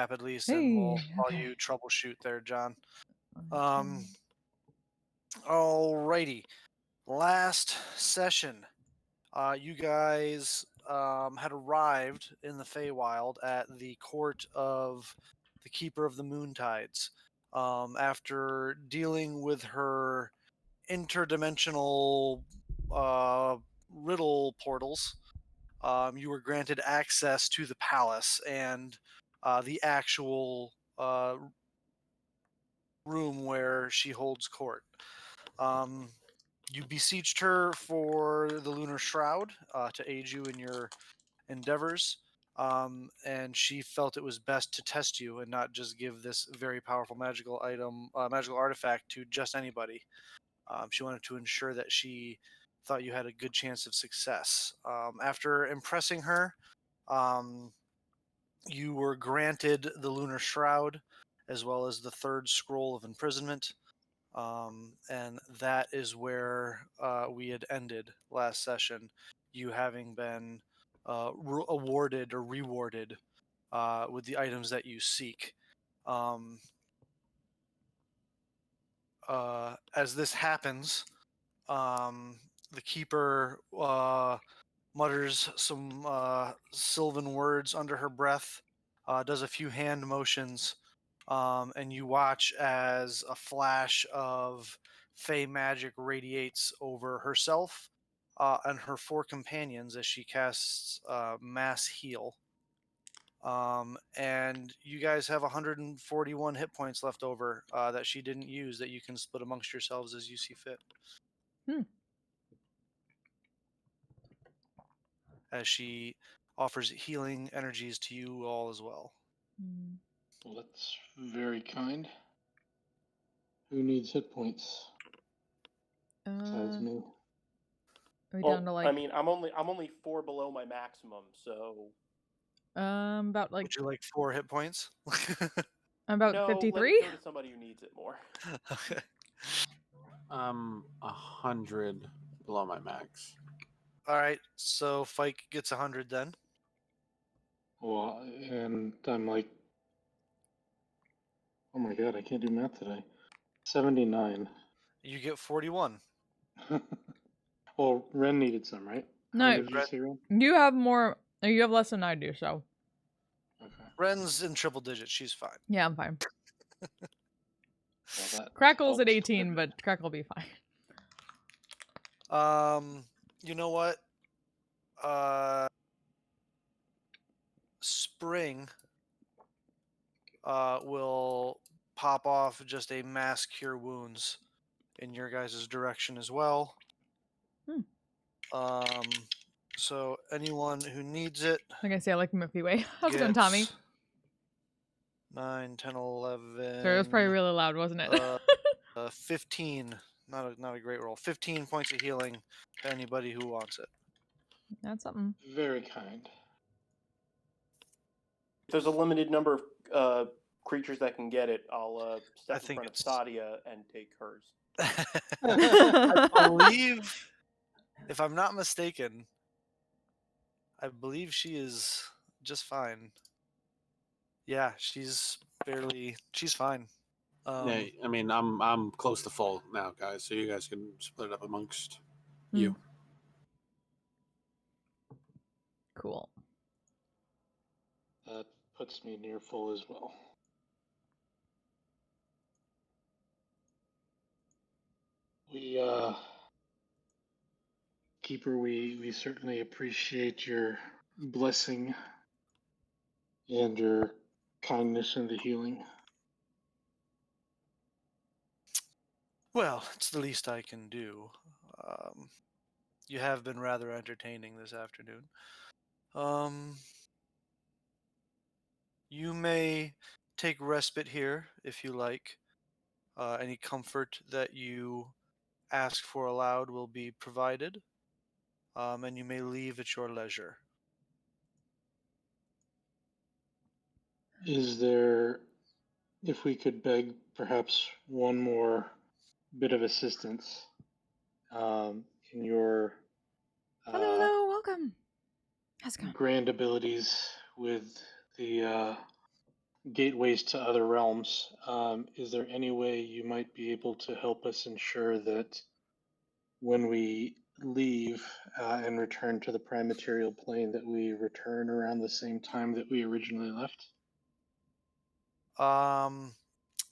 recap at least, and Hey, while okay. you troubleshoot there, John. Okay. Alrighty. Last session, you guys had arrived in the Feywild at the court of the Keeper of the Moontides. After dealing with her interdimensional riddle portals, you were granted access to the palace and the actual room where she holds court. You beseeched her for the Lunar Shroud to aid you in your endeavors, and she felt it was best to test you and not just give this very powerful magical item, magical artifact to just anybody. She wanted to ensure that she thought you had a good chance of success. After impressing her, um, you were granted the Lunar Shroud as well as the third scroll of imprisonment. And that is where we had ended last session, you having been awarded or rewarded with the items that you seek. Um, as this happens, the keeper mutters some sylvan words under her breath, does a few hand motions, and you watch as a flash of fey magic radiates over herself and her four companions as she casts mass heal. And you guys have 141 hit points left over that she didn't use that you can split amongst yourselves as you see fit. As she offers healing energies to you all as well. Well, that's very kind. Who needs hit points besides me? Are we Well, down to like? I mean, I'm only 4 below my maximum, so About like Would you like 4 hit points? about no, let 53. it go to somebody who needs it more. Okay. 100 below my max. All right, so Fike gets 100 then. Well, and I'm like, oh my god, I can't do math today. 79. You get 41. Well, Ren needed some, right? How No, many did you say, Ren? you have more. You have less than I do, so Okay. Ren's in triple digits. She's fine. yeah, I'm fine. Well, that Crackle's at helps 18, a bit. but Crackle will be fine. You know what? Spring will pop off just a mass cure wounds in your guys' direction as well. So anyone who needs it, Like I say, I like Miffy Way. How's it going, Tommy? 9, 10, 11. Sorry, it was probably really loud, wasn't it? 15. Not a great roll. 15 points of healing to anybody who wants it. That's something. Very kind. If there's a limited number of creatures that can get it, I'll step I in think front of it's- Sadia and take hers. I believe, if I'm not mistaken, I believe she is just fine. Yeah, she's fine. Yeah, I mean, I'm close to full now, guys. So you guys can split it up amongst you. Cool. That puts me near full as well. We, Keeper, we certainly appreciate your blessing and your kindness in the healing. Well, it's the least I can do. You have been rather entertaining this afternoon. You may take respite here if you like. Any comfort that you ask for aloud will be provided, and you may leave at your leisure. Is there, if we could beg perhaps one more bit of assistance in your Hello, welcome. How's it going? grand abilities with the gateways to other realms. Is there any way you might be able to help us ensure that when we leave and return to the prime material plane, that we return around the same time that we originally left?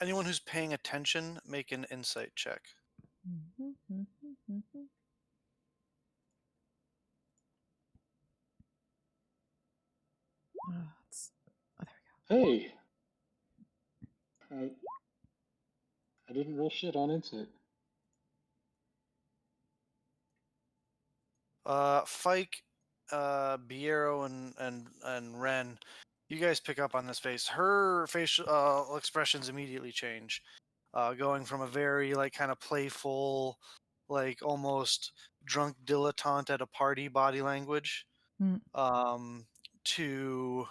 Anyone who's paying attention, make an insight check. Oh, there we Hey, I didn't roll shit on insight. Fike, Biero, and Ren, you guys pick up on this face. Her facial expressions immediately change, going from a very like kind of playful, like almost drunk dilettante at a party body language, Mm. to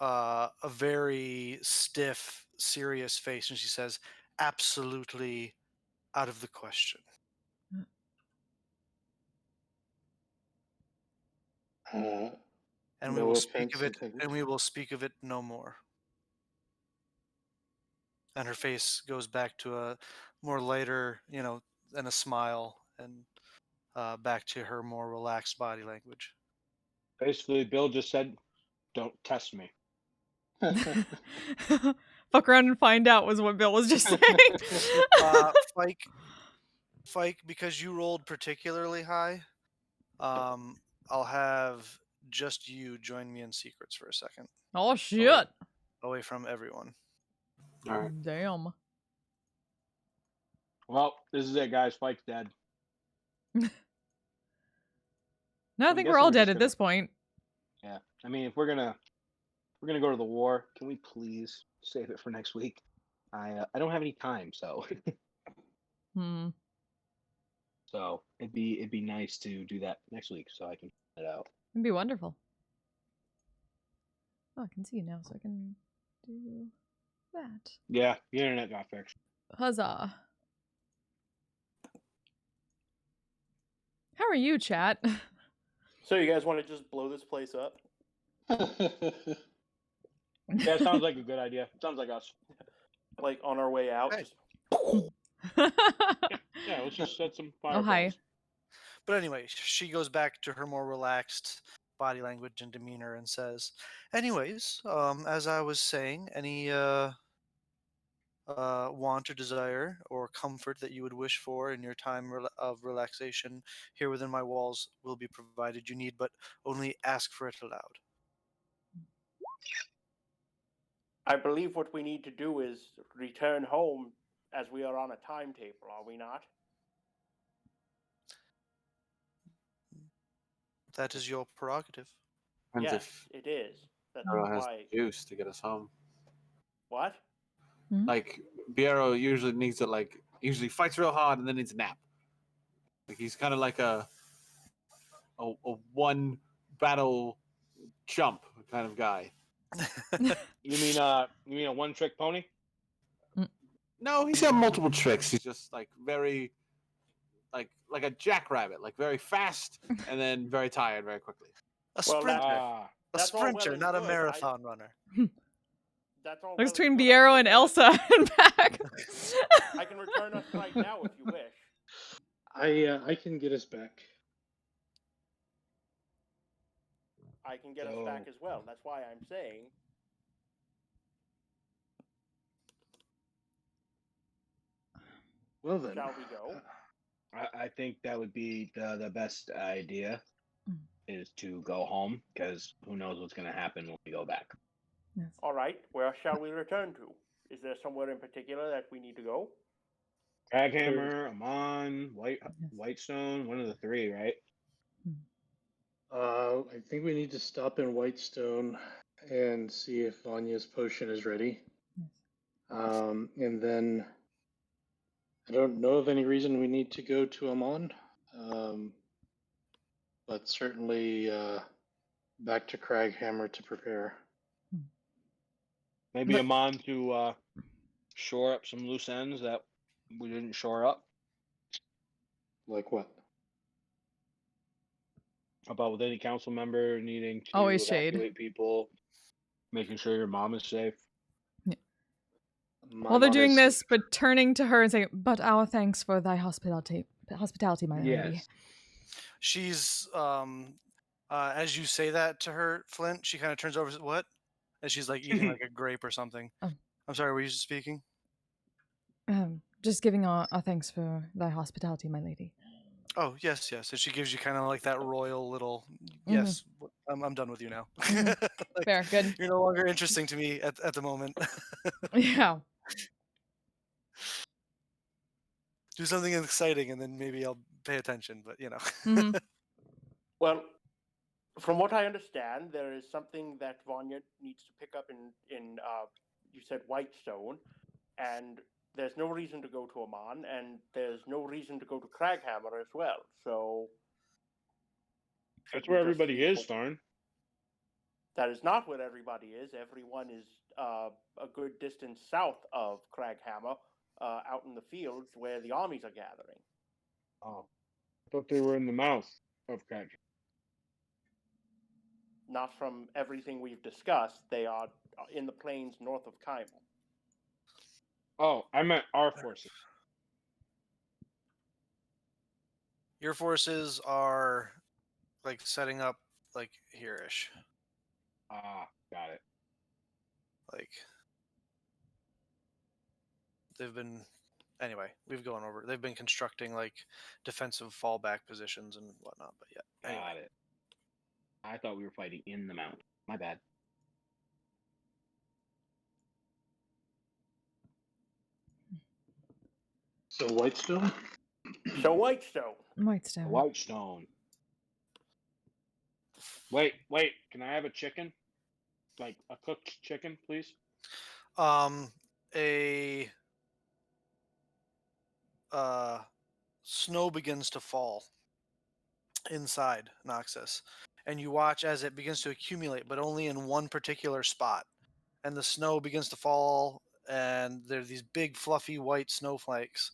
a very stiff, serious face, and she says, "Absolutely out of the question." And we No will speak of offense it, intended. and we will speak of it no more. And her face goes back to a more lighter, and a smile, and back to her more relaxed body language. Basically, Bill just said, "Don't test me." Fuck around and find out was what Bill was just saying. Fike, because you rolled particularly high, I'll have just you join me in secrets for a second, Oh shit! away from everyone. All right. Damn. Well, this is it, guys. Fike's dead. No, I I'm think guessing we're all we're just dead at gonna- this point. Yeah. I mean, if we're gonna go to the war, can we please save it for next week? I don't have any time, so so it'd be nice to do that next week, so I can find it out. It'd be wonderful. Oh, I can see you now, so I can do that. Yeah, the internet got fixed. Huzzah. How are you, chat? So you guys want to just blow this place up? Yeah, sounds like a good idea. Sounds like us. Like on our way out? Hey. Just... Yeah, let's just set some fire. Oh, hi. But anyway, she goes back to her more relaxed body language and demeanor and says, anyways, as I was saying, any want or desire or comfort that you would wish for in your time of relaxation here within my walls will be provided. You need but only ask for it aloud. I believe what we need to do is return home as we are on a timetable, are we not? That is your prerogative. Depends Yes, if it is. That's Biero has why. juice to get us home. What? Like Biero usually needs to usually fights real hard and then needs a nap. Like he's kind of like a one battle chump kind of guy. You mean a one-trick pony? No, he's got multiple tricks. He's just like very like a jackrabbit, like very fast and then very tired very quickly. A Well, sprinter. Ah, A that's all well sprinter, and not a good. marathon runner. That's all. Looks well between good. Biero and Elsa and back. I can return us right now if you wish. I can get us back. I can get us back as well. That's why I'm saying. Well then, Shall we go? I think that would be the best idea is to go home because who knows what's going to happen when we go back. Yes. All right. Where shall we return to? Is there somewhere in particular that we need to go? Craghammer, Amon, Whitestone, one of the three, right? I think we need to stop in Whitestone and see if Vanya's potion is ready. And then I don't know of any reason we need to go to Amon, but certainly back to Craghammer to prepare. Maybe Amon to shore up some loose ends that we didn't shore up. Like what? About with any council member needing to Always shade. evacuate people. Making sure your mom is safe. My While they're mom doing is this, safe. but turning to her and saying, "But our thanks for thy hospitality, my lady." Yes. She's as you say that to her, Flint, she kind of turns over. And says, what? As she's like eating like a grape or something. Oh. I'm sorry. Were you speaking? Just giving our thanks for thy hospitality, my lady. Oh yes, yes. And she gives you kind of like that royal little Mhm. yes. I'm done with you now. Mhm. Like, Fair, good. you're no longer interesting to me at the moment. Yeah. Do something exciting, and then maybe I'll pay attention. But you know. Mhm. Well, from what I understand, there is something that Vanya needs to pick up in you said Whitestone, and there's no reason to go to Amman, and there's no reason to go to Craghammer as well. So should That's we where just everybody leave? is, Tharn. That is not where everybody is. Everyone is a good distance south of Craghammer, out in the fields where the armies are gathering. Oh. I thought they were in the mouth of Crag. Not from everything we've discussed. They are in the plains north of Kaimal. Oh, I meant our forces. Your forces are like setting up like here-ish. Ah, got it. Like they've been anyway, we've gone over. They've been constructing like defensive fallback positions and whatnot. But yeah, Got anyway. it. I thought we were fighting in the mountain. My bad. So Whitestone? So Whitestone. Whitestone. Whitestone. Wait. Can I have a chicken? Like a cooked chicken, please? A snow begins to fall inside Noxus, and you watch as it begins to accumulate, but only in one particular spot. And the snow begins to fall, and there are these big, fluffy white snowflakes.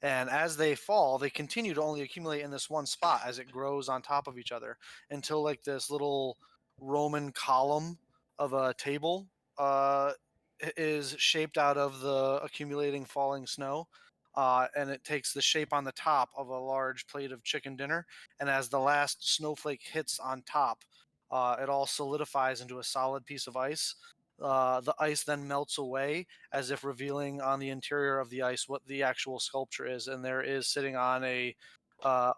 And as they fall, they continue to only accumulate in this one spot as it grows on top of each other until like this little Roman column of a table is shaped out of the accumulating falling snow. And it takes the shape on the top of a large plate of chicken dinner. And as the last snowflake hits on top, it all solidifies into a solid piece of ice. The ice then melts away as if revealing on the interior of the ice what the actual sculpture is, and there is sitting on a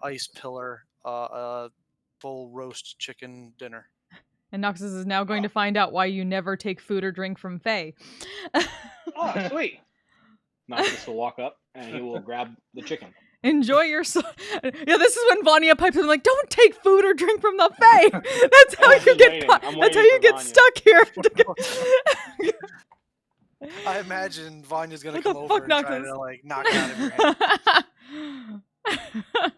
ice pillar a full roast chicken dinner. And Noxus is now going to find out why you never take food or drink from Faye. Oh, sweet. Noxus will walk up and he will grab the chicken. Enjoy your yeah, this is when Vanya pipes in like, don't take food or drink from the Fae. That's how I'm you just get waiting. that's I'm how waiting you for get Vanya. stuck here. I imagine Vanya's gonna What come the over fuck, and try Noxus? to like knock it out of your hand.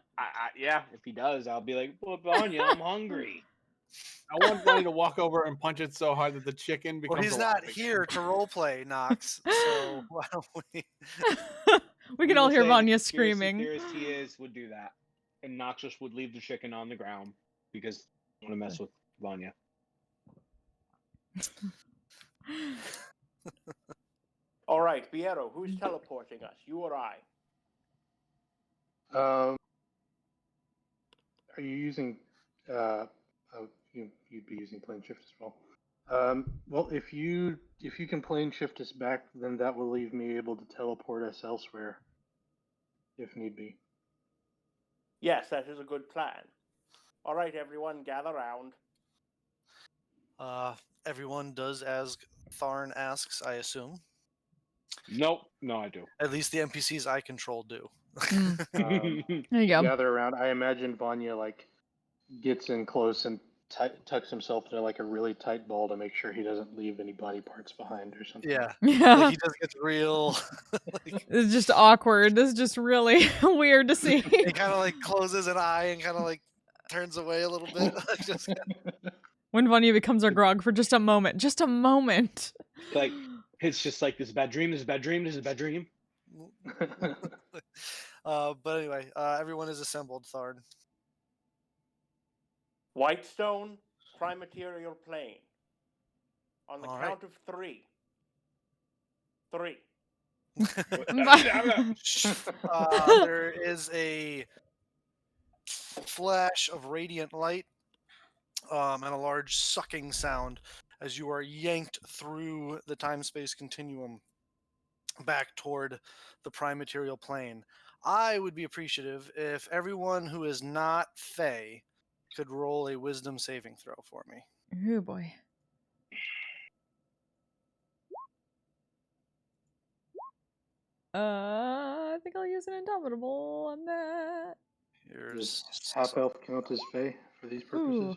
Yeah, if he does, I'll be like, well, Vanya, I'm hungry. I want Bonnie to walk over and punch it so hard that the chicken becomes Well, he's alive not again. here to roleplay, Knox. So why don't we? We can all will hear say the Vanya conspiracy screaming. theorist he is would do that. And Noxus would leave the chicken on the ground because I want to mess with Vanya. All right, Biero, who's teleporting us? You or I? Are you using? You'd be using plane shift as well. Well, if you can plane shift us back, then that will leave me able to teleport us elsewhere, if need be. Yes, that is a good plan. All right, everyone, gather round. Everyone does as Tharn asks, I assume. Nope, no, I do. At least the NPCs I control do. There you go. Gather around. I imagine Vanya like gets in close and tucks himself into like a really tight ball to make sure he doesn't leave any body parts behind or something. Yeah. Yeah. Like he just gets real. Like, It's just awkward. This is just really weird to see. he kind of like closes an eye and kind of like turns away a little bit. Just When Vanya becomes our grog for just a moment. Just a moment. Like, it's just like, this is a bad dream, this is a bad dream, this is a bad dream. but anyway, everyone is assembled, Tharn. Whitestone, prime material plane. On the All count of 3. 3. There is a flash of radiant light and a large sucking sound as you are yanked through the time-space continuum back toward the prime material plane. I would be appreciative if everyone who is not Fey could roll a wisdom saving throw for me. Oh boy. I think I'll use an indomitable on that. Here's Does half elf count as Fey for these purposes? Ooh.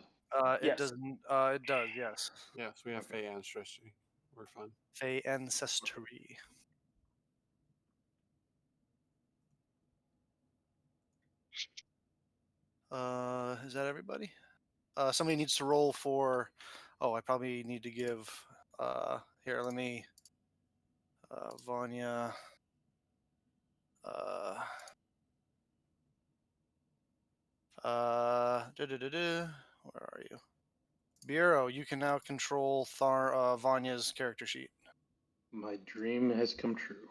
it Yes. doesn't it does, yes. Yes, we have Fey ancestry. We're fun. Fey ancestry. Is that everybody? Somebody needs to roll for. Oh, I probably need to give. Here, let me. Vanya. Where are you? Bureau, you can now control Vanya's character sheet. My dream has come true.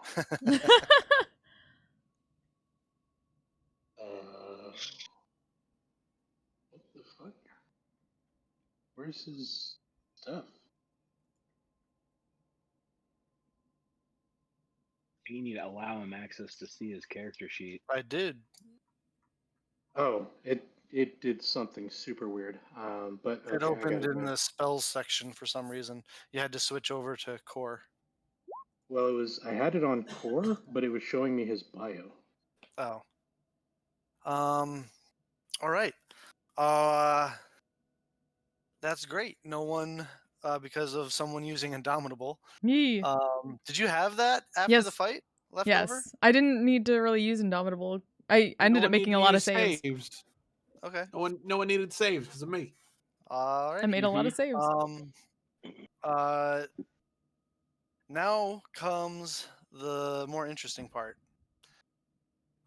What the fuck? Where's his stuff? You need to allow him access to see his character sheet. I did. Oh, it did something super weird. But It okay, I got opened it in now. the spells section for some reason. You had to switch over to core. Well, I had it on core, but it was showing me his bio. Oh. All right. Uh, that's great. No one, because of someone using Indomitable. Yee. Did you have that after the Yes. fight left Yes. over? I didn't need to really use indomitable. I ended No up one making needed a to lot of use saves. Okay. No one needed saves because of me. All right. I made a lot of saves. Now comes the more interesting part.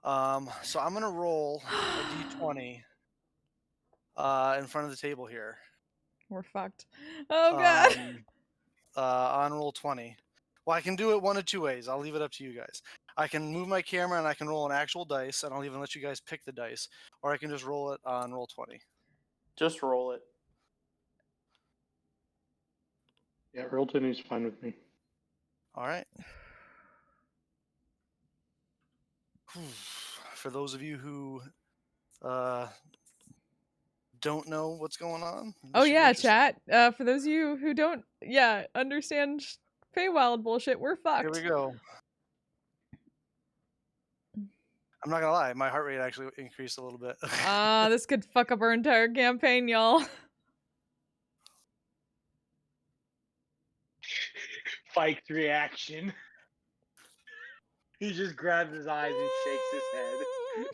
So I'm gonna roll a d20 in front of the table here. We're fucked. Oh god. On roll 20. Well, I can do it one of two ways. I'll leave it up to you guys. I can move my camera and I can roll an actual dice, and I'll even let you guys pick the dice, or I can just roll it on roll 20. Just roll it. Yeah, Roll20 is fine with me. All right. For those of you who don't know what's going on. this Oh should be yeah, interesting. chat. For those of you who don't understand Feywild bullshit, we're fucked. Here we go. I'm not gonna lie, my heart rate actually increased a little bit. This could fuck up our entire campaign, y'all. Fike's reaction. He just grabs his eyes and shakes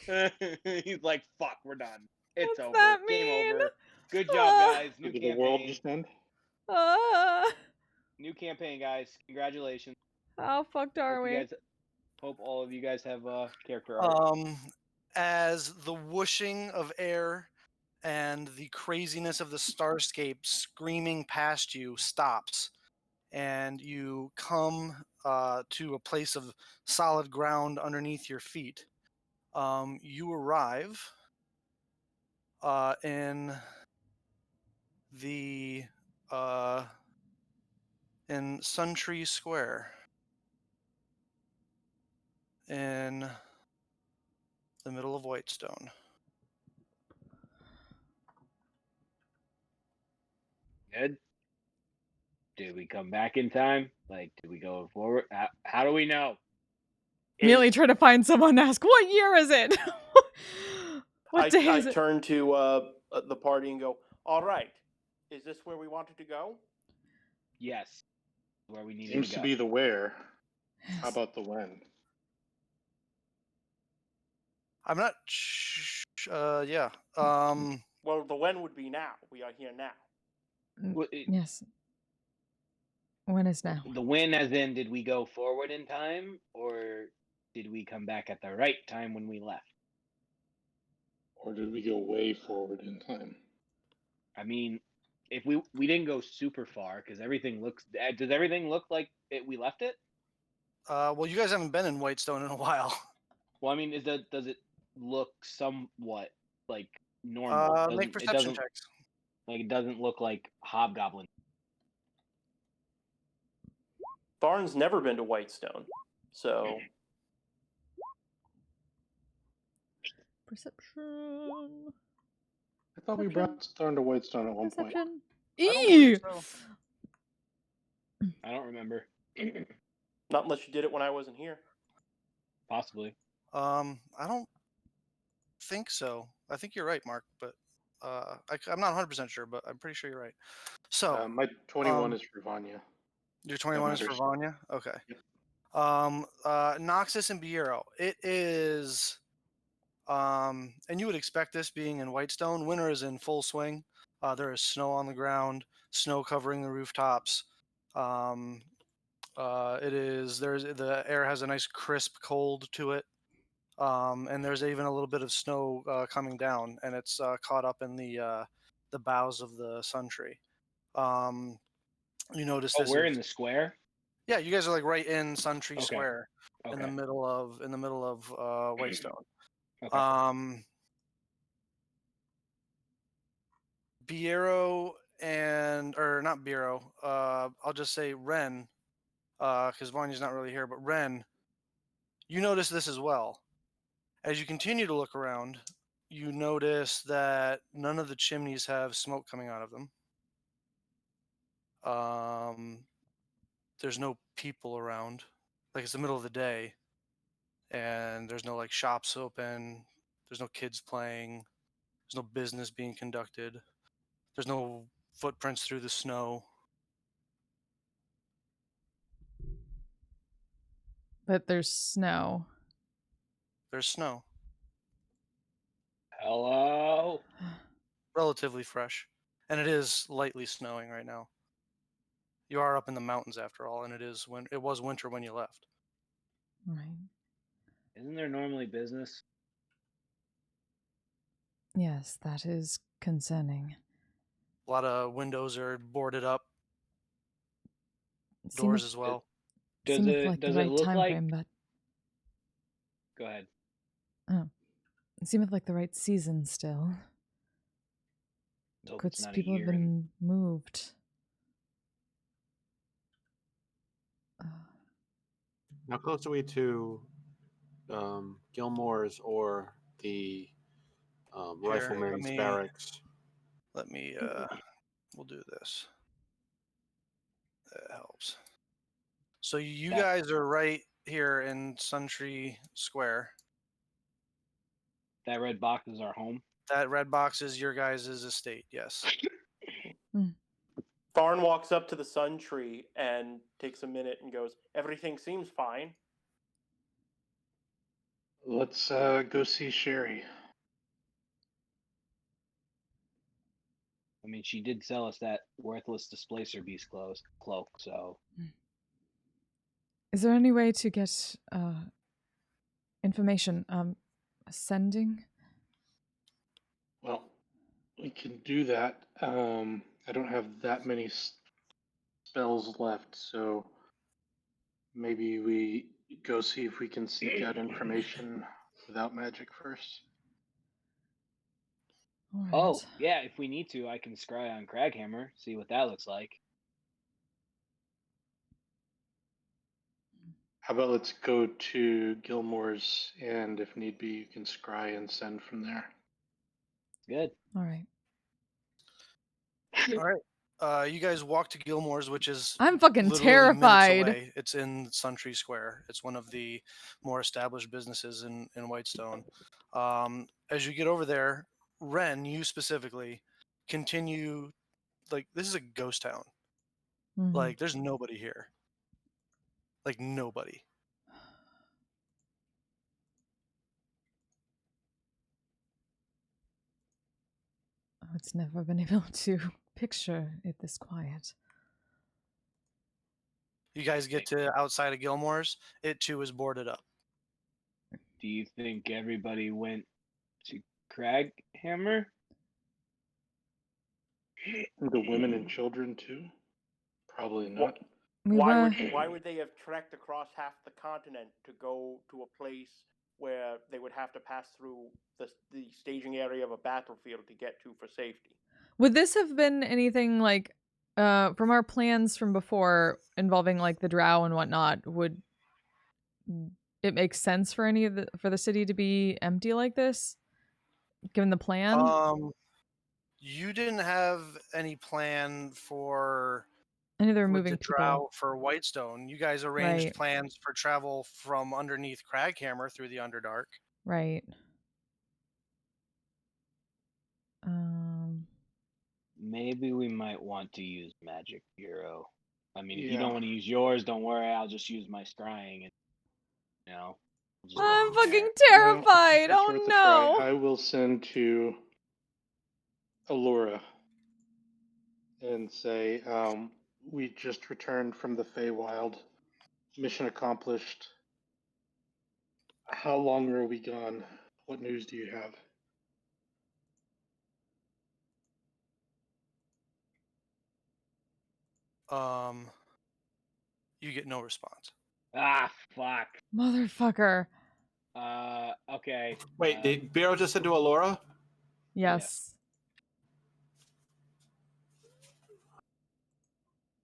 his head. He's like, "Fuck, we're done. It's What's over. that Game mean? over. Good job, guys. New Did the world campaign. just end? New campaign, guys. Congratulations. How fucked are we? Hope all of you guys have character art. As the whooshing of air and the craziness of the starscape screaming past you stops, and you come to a place of solid ground underneath your feet. You arrive in the in Suntree Square in the middle of Whitestone. Good. Did we come back in time? Like, did we go forward? How do we know? Immediately try to find someone and ask, what year is it? What day I is it? turn to the party and go, all right, is this where we wanted to go? Yes. Where we needed Seems to to go. be the where. How about the when? I'm not. Yeah. Well, the when would be now. We are here now. Yes. When is now? The when, as in, did we go forward in time, or did we come back at the right time when we left? Or did we go way forward in time? I mean, if we didn't go super far because everything looks. Does everything look like we left it? Well, you guys haven't been in Whitestone in a while. Well, I mean, does it look somewhat like normal? Make It perception doesn't checks. like it doesn't look like hobgoblin. Barnes never been to Whitestone, so Perception. I thought we brought Stone to Whitestone at one point. Perception. I don't believe Eee! so. I don't remember. not unless you did it when I wasn't here. Possibly. I don't think so. I think you're right, Mark, but I'm not 100% sure, but I'm pretty sure you're right. So My 21 is for Vanya. your 21 is for matters. Vanya. Okay. Yep. Noxus and Biero. It is. And you would expect this being in Whitestone. Winter is in full swing. There is snow on the ground, snow covering the rooftops. The air has a nice crisp cold to it. And there's even a little bit of snow coming down, and it's caught up in the boughs of the sun tree. You notice Oh, this we're is in the square. yeah. You guys are like right in Sun Tree Okay. Square Okay. in the middle of Whitestone. Okay. Biero or not Biero. I'll just say Ren, because Vanya's not really here. But Ren, you notice this as well. As you continue to look around, you notice that none of the chimneys have smoke coming out of them. There's no people around. Like it's the middle of the day, and there's no like shops open. There's no kids playing. There's no business being conducted. There's no footprints through the snow. But there's snow. There's snow. Hello. Relatively fresh. And it is lightly snowing right now. You are up in the mountains after all, and it was winter when you left. Right. Isn't there normally business? Yes, that is concerning. A lot of windows are boarded up, Seemeth, doors as well. Does seemeth it like does the it right look time like? frame, but Go ahead. it seemeth like the right season still. Hope Good it's not a people have year in. been moved. How close are we to Gilmore's or the Here, rifleman's barracks? Let me we'll do this. That helps. So you Yeah. guys are right here in Suntree Square. That red box is our home. That red box is your guys' estate, yes. Barn walks up to the sun tree and takes a minute and goes, "Everything seems fine." Let's go see Sherry. I mean, she did sell us that worthless displacer beast cloak. So Is there any way to get information? Sending? Well, we can do that. I don't have that many spells left, so maybe we go see if we can seek out information without magic first. All right. Oh, yeah, if we need to, I can scry on Craghammer, see what that looks like. How about let's go to Gilmore's, and if need be, you can scry and send from there. Good. All right. All right. You guys walk to Gilmore's, which is I'm fucking literally terrified. minutes away. It's in Suntree Square. It's one of the more established businesses in Whitestone. As you get over there, Ren, you specifically, continue like this is a ghost town. Mhm. Like there's nobody here. Like nobody. Oh, it's never been able to picture it this quiet. You guys get to outside of Gilmore's, it too is boarded up. Do you think everybody went to Craghammer? The women and children too? Probably What? not. We were. Why would they have trekked across half the continent to go to a place where they would have to pass through the staging area of a battlefield to get to for safety? Would this have been anything like, from our plans from before involving like the drow and whatnot? Would it make sense for for the city to be empty like this, given the plan? You didn't have any plan for I knew they were with moving the people. drow for Whitestone. You guys arranged Right. plans for travel from underneath Craghammer through the Underdark. Right. Maybe we might want to use Magic Bureau. I mean, if you Yeah. don't want to use yours, don't worry. I'll just use my scrying, and we'll just go I'm from fucking there. terrified. It's Oh worth a try. no. I will send to Allura and say, we just returned from the Feywild. Mission accomplished. How long are we gone? What news do you have? You get no response. Ah, fuck. Motherfucker. Okay. Wait, did Biro just send to Alora? Yes.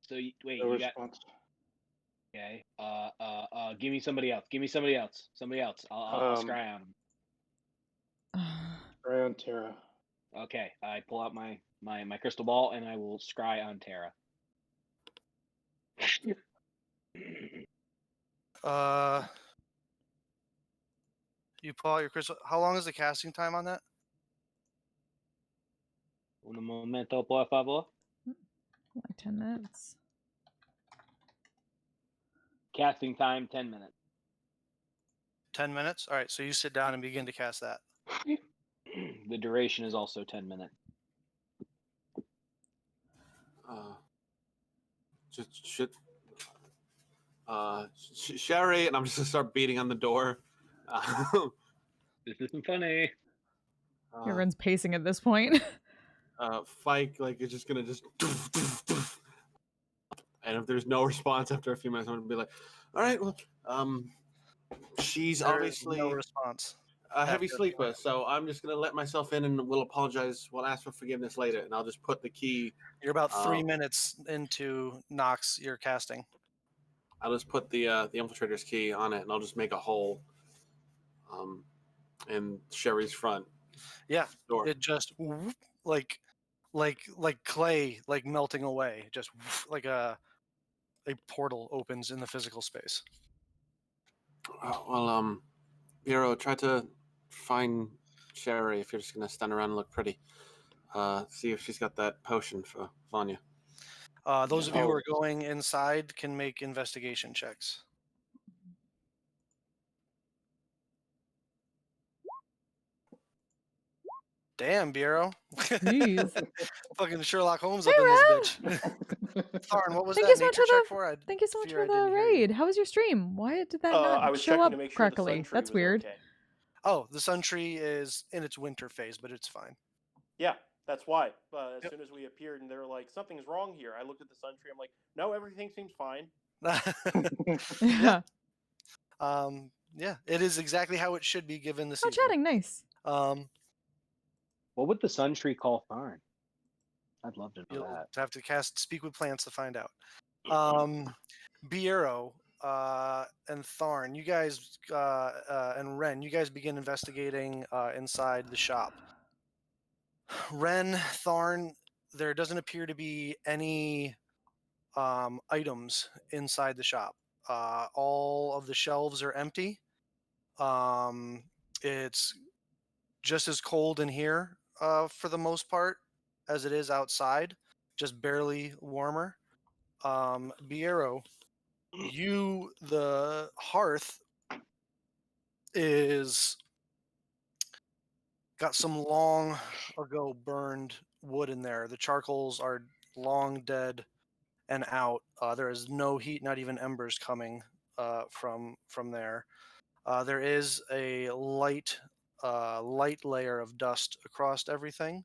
So wait, No you got response. okay. Give me somebody else. Give me somebody else. Somebody else. I'll scry on them. Scry on Terra. Okay, I pull out my crystal ball and I will scry on Terra. You pull out your crystal. How long is the casting time on that? Un momento, por favor. Like 10 minutes. Casting time 10 minutes. 10 minutes? All right, so you sit down and begin to cast that. The duration is also 10 minutes. Sherry, and I'm just gonna start beating on the door. This isn't funny. Everyone's pacing at this point. Fike, like, is just gonna and if there's no response after a few minutes, I'm gonna be like, all right, well, she's There is obviously no response. a heavy after a few sleeper, minutes. so I'm just gonna let myself in and we'll apologize. We'll ask for forgiveness later, and I'll just put the key. You're about 3 minutes into Nox, your casting. I'll just put the infiltrator's key on it, and I'll just make a hole, in Sherry's front Yeah, door. it just whoop, like clay, like melting away. Just whoop, like a portal opens in the physical space. Well, Hero, try to find Sherry if you're just gonna stand around and look pretty. See if she's got that potion for Vanya. Those of you who are going inside can make investigation checks. Damn, Bureau. Jeez. Fucking Sherlock Holmes up in this bitch. Tharn, what was that nature check for? Thank you so much fear I for the didn't hear you. raid. How was your stream? Why did that I not was show checking up to make sure the sun correctly? tree That's was weird. okay. Oh, the sun tree is in its winter phase, but it's fine. Yeah, that's why. As soon as we appeared and they were like, something's wrong here, I looked at the sun tree. I'm like, no, everything seems fine. Yeah. Yeah, it is exactly how it should be given the Oh, season. chatting. Nice. What would the sun tree call Tharn? I'd love to know You'll that. have to speak with plants to find out. Biero and Tharn, you guys and Ren, you guys begin investigating inside the shop. Ren, Tharn, there doesn't appear to be any items inside the shop. All of the shelves are empty. It's just as cold in here for the most part as it is outside, just barely warmer. Biero, the hearth is got some long ago burned wood in there. The charcoals are long dead and out. There is no heat, not even embers coming from there. There is a light layer of dust across everything.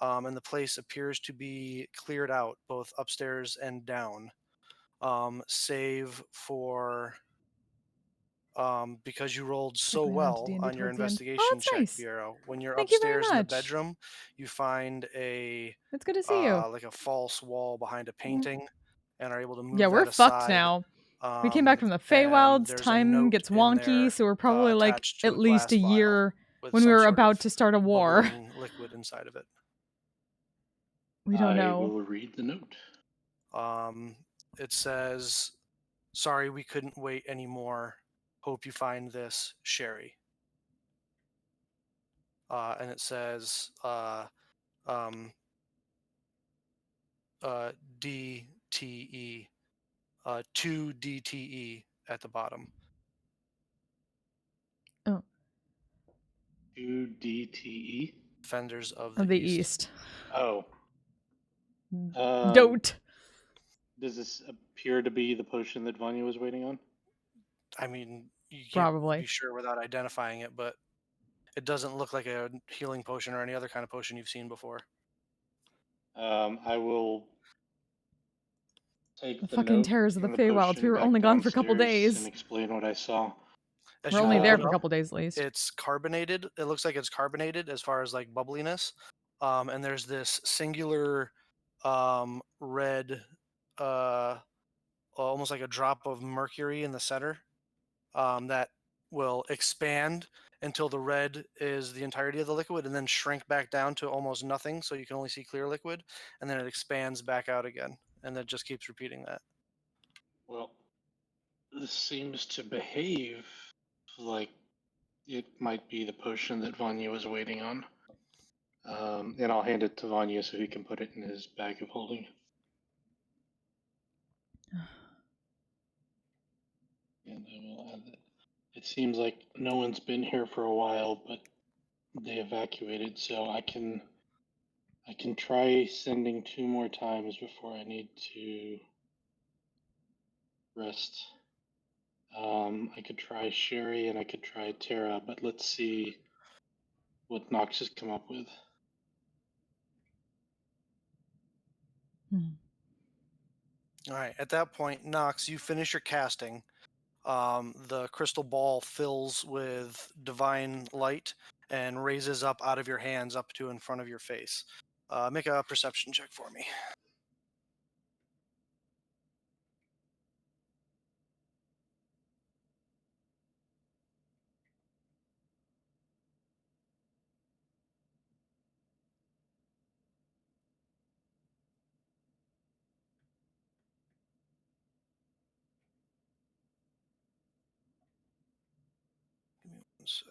and the place appears to be cleared out, both upstairs and down, save for because you rolled so Like when I went to well D&D on your towards the end. Oh, investigation that's check, nice. Bureau. When you're Thank you very upstairs in the much. bedroom, you find a It's good to see you. like a false wall behind a painting, and are able to move Yeah, we're that fucked aside. now. We came back from the And Feywilds. there's a Time note gets in wonky, there so we're probably like attached to at a least glass a vial year with when we some were sort about of to start a war. bubbling liquid inside of it. We don't I know. will read the note. It says, "Sorry, we couldn't wait anymore. Hope you find this, Sherry." And it says, um, DTE, 2 DTE at the bottom. Oh, 2DTE? Defenders of of the the East. East. Oh. Dote. Does this appear to be the potion that Vanya was waiting on? I mean, you can't Probably. be sure without identifying it, but it doesn't look like a healing potion or any other kind of potion you've seen before. I will take The the fucking note terrors of the and the Feywilds. potion We were back only gone for a couple downstairs days. and explain what I saw. As We're you only hold there it for a up, couple days at least. it's carbonated. It looks like it's carbonated as far as like bubbliness. And there's this singular red, almost like a drop of mercury in the center that will expand until the red is the entirety of the liquid and then shrink back down to almost nothing, so you can only see clear liquid, and then it expands back out again, and it just keeps repeating that. Well, this seems to behave like it might be the potion that Vanya was waiting on. And I'll hand it to Vanya so he can put it in his bag of holding. And I will add that. It seems like no one's been here for a while, but they evacuated, so I can try sending 2 more times before I need to rest. I could try Sherry and I could try Tara, but let's see what Nox has come up with. Hmm. All right, at that point, Nox, you finish your casting. The crystal ball fills with divine light and raises up out of your hands up to in front of your face. Make a perception check for me. Give me 1 sec.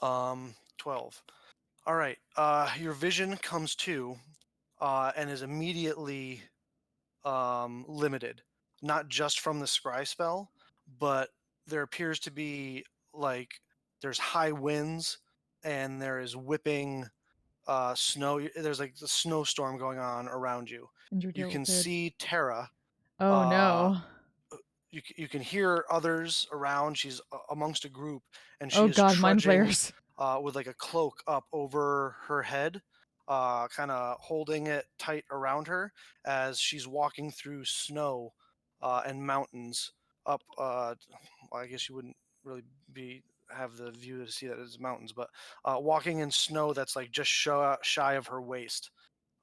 Um, 12. All right. Your vision comes to and is immediately limited, not just from the scry spell, but there appears to be like there's high winds and there is whipping snow. There's like the snowstorm going on around you. You can see Tara. Oh no. You can hear others around. She's amongst a group, and she Oh is god, mind trudging flayers. with like a cloak up over her head, kind of holding it tight around her as she's walking through snow and mountains up. Well, I guess you wouldn't really have the view to see that it's mountains, but walking in snow that's like just shy of her waist.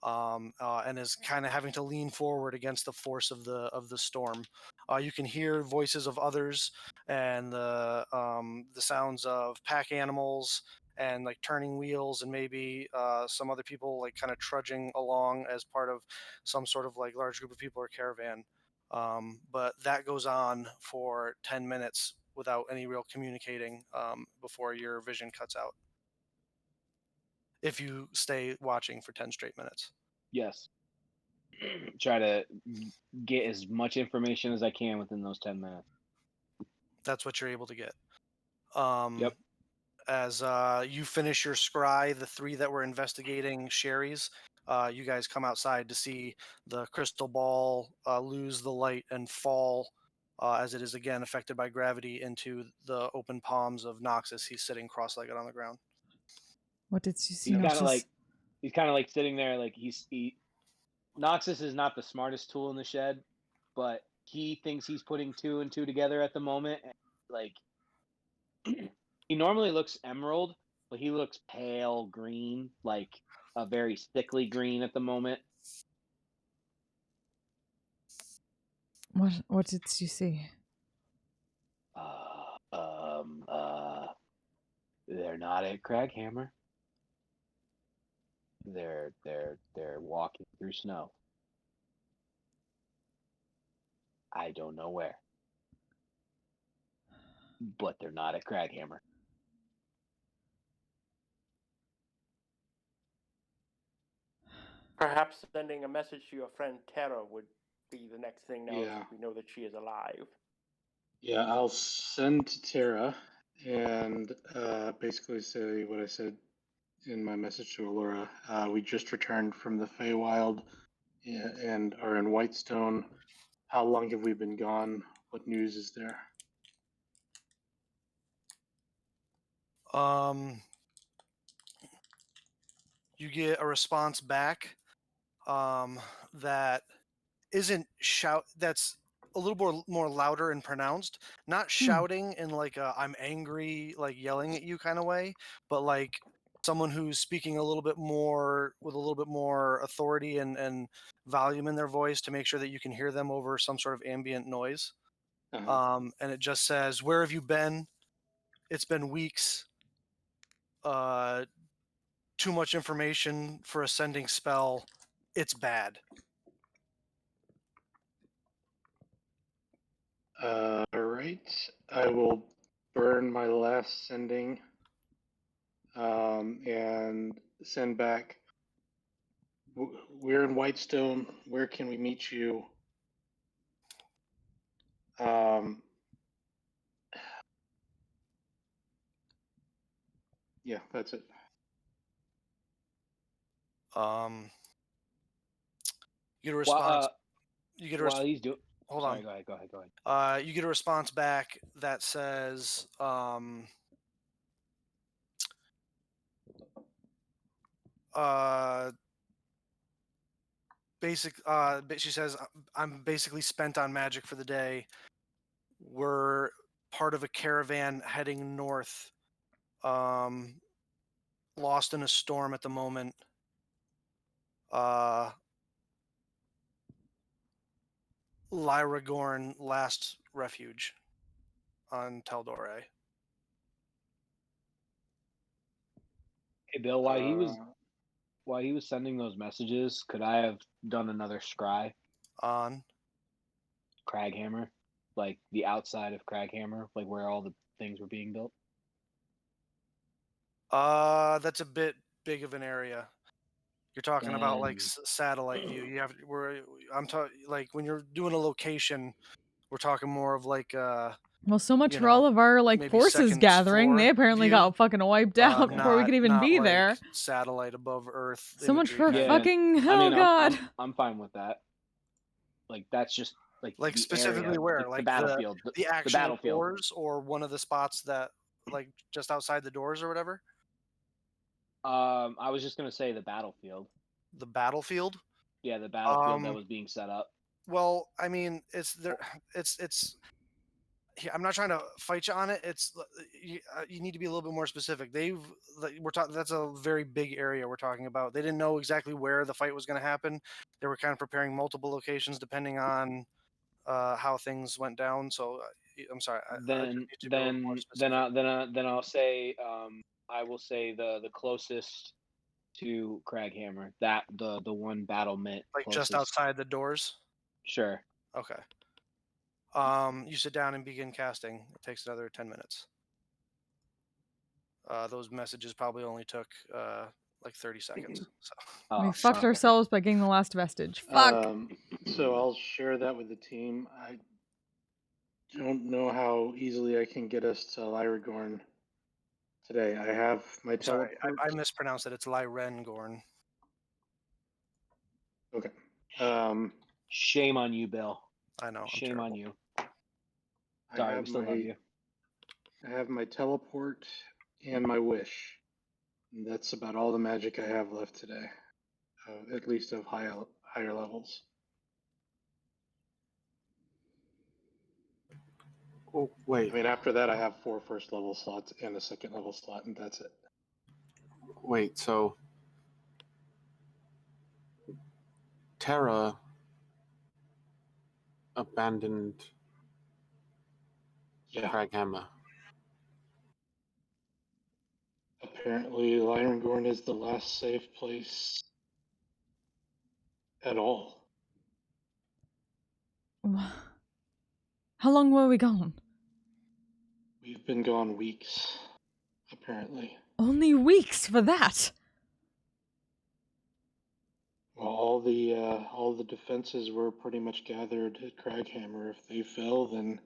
And is kind of having to lean forward against the force of the storm. You can hear voices of others and the sounds of pack animals and like turning wheels and maybe some other people like kind of trudging along as part of some sort of like large group of people or caravan. But that goes on for 10 minutes without any real communicating before your vision cuts out. If you stay watching for 10 straight minutes. Yes. Try to get as much information as I can within those 10 minutes. That's what you're able to get. Yep. As you finish your scry, the 3 that were investigating Sherry's, you guys come outside to see the crystal ball lose the light and fall as it is again affected by gravity into the open palms of Noxus. He's sitting cross-legged on the ground. What did you see, He's kind of Noxus? like sitting there, like Noxus is not the smartest tool in the shed, but he thinks he's putting two and two together at the moment. And, like, he normally looks emerald, but he looks pale green, like a very sickly green at the moment. What did you see? They're not at Craghammer. They're walking through snow. I don't know where, but they're not at Craghammer. Perhaps sending a message to your friend Tara would be the next thing now Yeah. that we know that she is alive. Yeah, I'll send to Tara and basically say what I said in my message to Allura. We just returned from the Feywild and are in Whitestone. How long have we been gone? What news is there? You get a response back that isn't that's a little more louder and pronounced, not shouting in like a I'm angry, like yelling at you kind of way, but like someone who's speaking a little bit more with a little bit more authority and volume in their voice to make sure that you can hear them over some sort of ambient noise. And it just says, "Where have you been? It's been weeks. Too much information for a sending spell. It's bad." All right. I will burn my last sending and send back. We're in Whitestone. Where can we meet you? Yeah, that's it. You get a response. While he's doing, Hold sorry, on. go ahead. You get a response back that says, she says, "I'm basically spent on magic for the day. We're part of a caravan heading north. Lost in a storm at the moment. Lyra Gorn, last refuge on Teldore." Hey Bill, while he was sending those messages, could I have done another scry? On Craghammer, like the outside of Craghammer, like where all the things were being built. that's a bit big of an area. You're talking about like Then- satellite view. I'm talking like when you're doing a location, we're talking more of like Well, so much you for all know, of our like maybe forces second gathering. floor They apparently view. got fucking wiped out before we could even not be like there. satellite above Earth. So much imagery for kind of- fucking. I mean, God. I'm fine with that. Like that's just like the specifically area, where like like the battlefield, the actual battlefield. doors, or one of the spots that like just outside the doors or whatever. I was just gonna say the battlefield. The battlefield. Yeah, the battlefield that was being set up. Well, I mean, it's there. It's. I'm not trying to fight you on it. It's you need to be a little bit more specific. We're talking. That's a very big area we're talking about. They didn't know exactly where the fight was going to happen. They were kind of preparing multiple locations depending on how things went down. So I'm sorry. I just need to be a little more specific. Then I'll say I will say the closest to Craghammer, that the one battlement Like closest. just outside the doors. Sure. Okay. You sit down and begin casting. It takes another 10 minutes. Those messages probably only took like 30 seconds. So. We fucked ourselves by getting the last vestige. Fuck. So I'll share that with the team. I don't know how easily I can get us to Lyragorn today. I have my Sorry, teleport. I mispronounced it. It's Lyrengorn. Okay. Shame on you, Bill. I know. Shame on you. Sorry, we still love you. I have my teleport and my wish. And that's about all the magic I have left today, at least of higher levels. Oh, wait, I mean, after that, I have 4 first level slots and a second level slot, and that's it. wait. So Terra abandoned Yeah. Kraghammer. Apparently, Lyrangorn is the last safe place at all. How long were we gone? We've been gone weeks, apparently. Only weeks for that. Well, all the defenses were pretty much gathered at Craghammer. If they fell, then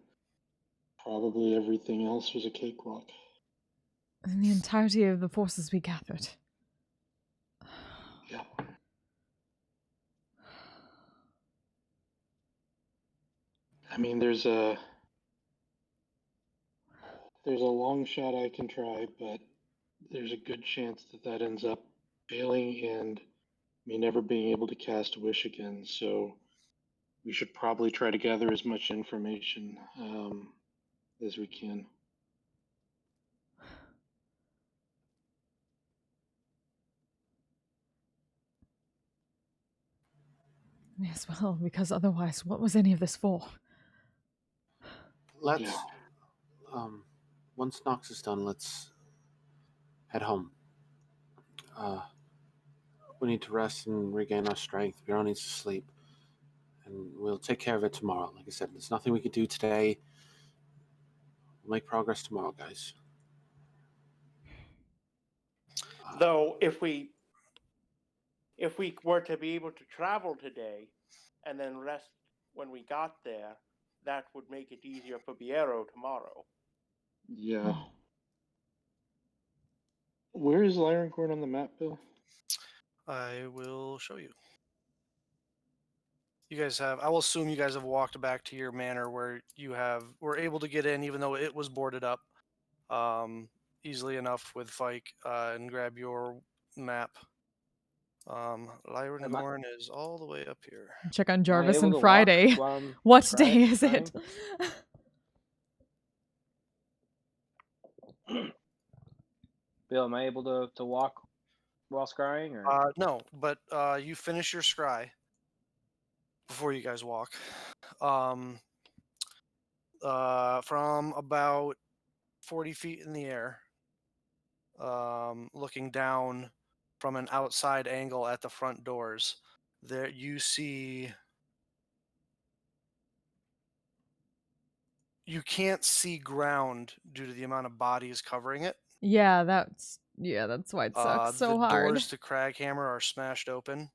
probably everything else was a cakewalk. And the entirety of the forces we gathered. Yeah. I mean, there's a long shot I can try, but there's a good chance that ends up failing and me never being able to cast a wish again. So we should probably try to gather as much information as we can. Yes, well, because otherwise, what was any of this for? Let's Yeah. Once Nox is done, let's head home. We need to rest and regain our strength. Bureau needs to sleep, and we'll take care of it tomorrow. Like I said, there's nothing we could do today. We'll make progress tomorrow, guys. Though, if we were to be able to travel today, and then rest when we got there, that would make it easier for Biero tomorrow. Yeah. Where is Lyrangorn on the map, Bill? I will show you. You guys have, I will assume you guys have walked back to your manor where you were able to get in even though it was boarded up easily enough with Fike and grab your map. Lyrangorn is all the way up here. Check on Am I Jarvis able on to walk Friday. while I'm What day is scrying? it? Bill, am I able to walk while scrying? Or No, but you finish your scry before you guys walk. From about 40 feet in the air, looking down from an outside angle at the front doors, there you see. You can't see ground due to the amount of bodies covering it. Yeah, that's why it sucks so the hard. doors to Craghammer are smashed open,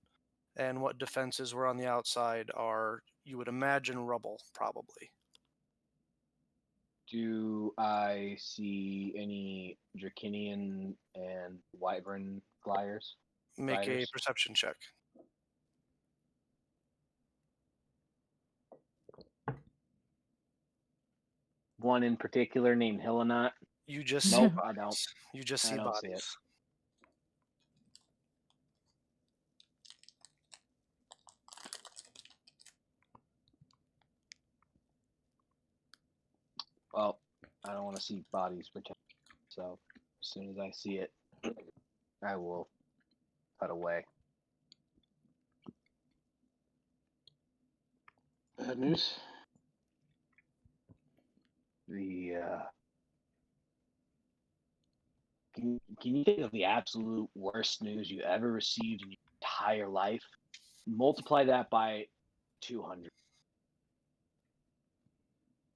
and what defenses were on the outside are, you would imagine, rubble, probably. do I see any Draconian and Wyvern gliders? Make a Gliders? perception check. One in particular named Hillenot. You just Nope, see I don't. bodies. You just I see don't see it. bodies. Well, I don't want to see bodies pretend. So as soon as I see it, I will cut away. Bad news? The can you think of the absolute worst news you ever received in your entire life? Multiply that by 200.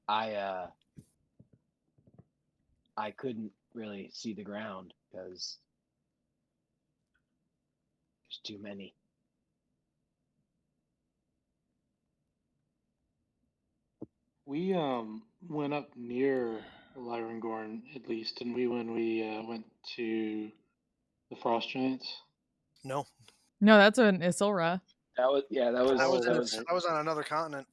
I couldn't really see the ground because there's too many. We went up near Lyrangorn at least, didn't we, when we went to the Frost Giants? No, No, that's an Isilra. That was I was Oh, in that's I was on another continent.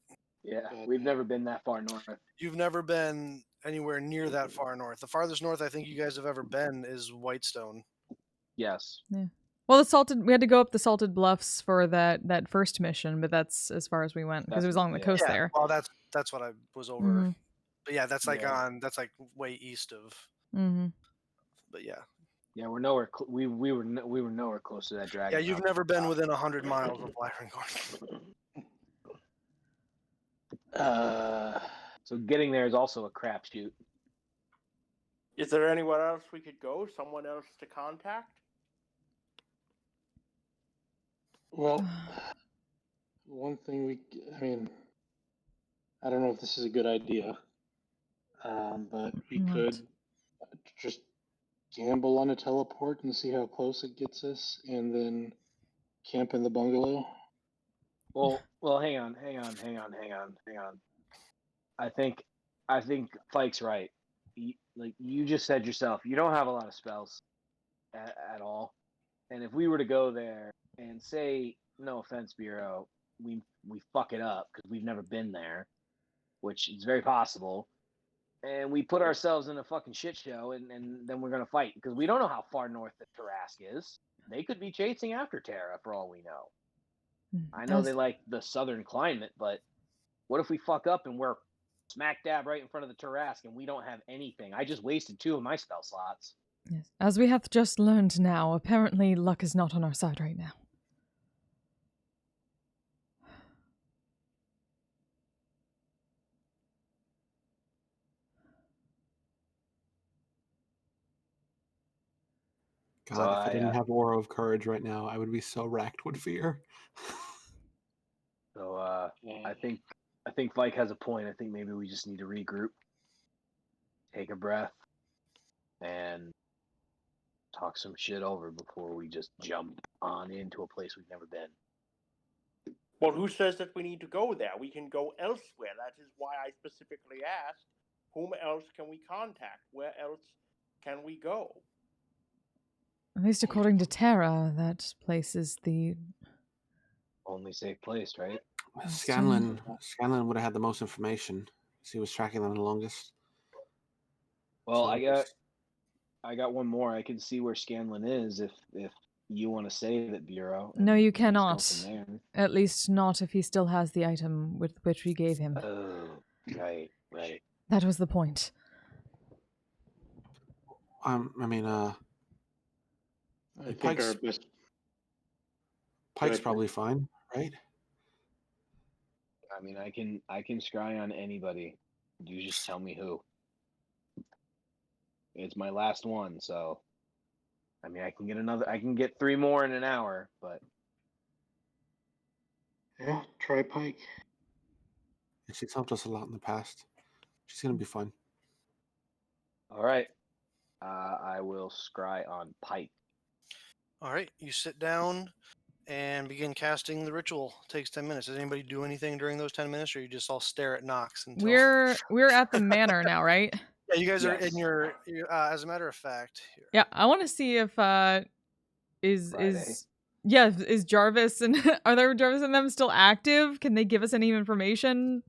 Yeah, But we've never been that far north. You've never been anywhere near that far north. The farthest north I think you guys have ever been is Whitestone. Yes. Well, we had to go up the Salted Bluffs for that first mission, but that's as far as we went because it was along the coast Yeah, there. well, that's what I was over. Mhm. But yeah, that's like Yeah. that's like way east of. Mhm. But yeah, Yeah, we're nowhere. We were nowhere close to that dragon. yeah, you've Mouth. never been within 100 miles of Lyringhorn. So getting there is also a crapshoot. Is there anywhere else we could go? Someone else to contact? well, one thing I mean, I don't know if this is a good idea, but we What? could just gamble on a teleport and see how close it gets us, and then camp in the bungalow. Well, hang on. I think Fike's right. You just said yourself, you don't have a lot of spells at all. And if we were to go there and say, no offense, Bureau, we fuck it up because we've never been there, which is very possible, and we put ourselves in a fucking shit show, and then we're gonna fight because we don't know how far north the Tarask is. They could be chasing after Terra for all we know. I know they like the southern climate, but what if we fuck up and we're smack dab right in front of the Tarask and we don't have anything? I just wasted 2 of my spell slots. Yes. As we have just learned now, apparently luck is not on our side right now. God, So if I didn't have Aura of Courage right now, I would be so racked with fear. So I think Vike has a point. I think maybe we just need to regroup, take a breath, and talk some shit over before we just jump on into a place we've never been. Well, who says that we need to go there? We can go elsewhere. That is why I specifically asked, whom else can we contact? Where else can we go? At least according to Terra, that place is the... Only safe place, right? Scanlan would have had the most information. He was tracking them the longest. Well, So I got one more. I can see where Scanlan is if you want to save it, Bureau. No, and you just go cannot. from there. At least not if he still has the item with which we gave him. Oh, right. That was the point. I think our best. Pike's probably fine, right? I mean, I can scry on anybody. You just tell me who. It's my last one, so I mean, I can get 3 more in an hour, but Yeah, try Pike. She's helped us a lot in the past. She's gonna be fine. all right. I will scry on Pike. All right, you sit down and begin casting the ritual. It takes 10 minutes. Does anybody do anything during those 10 minutes, or you just all stare at Nox until... We're at the manor now, right? Yeah, you guys are in Yes. your as a matter of fact. Here. Yeah, I want to see if is Friday. is Jarvis and are there Jarvis and them still active? Can they give us any information?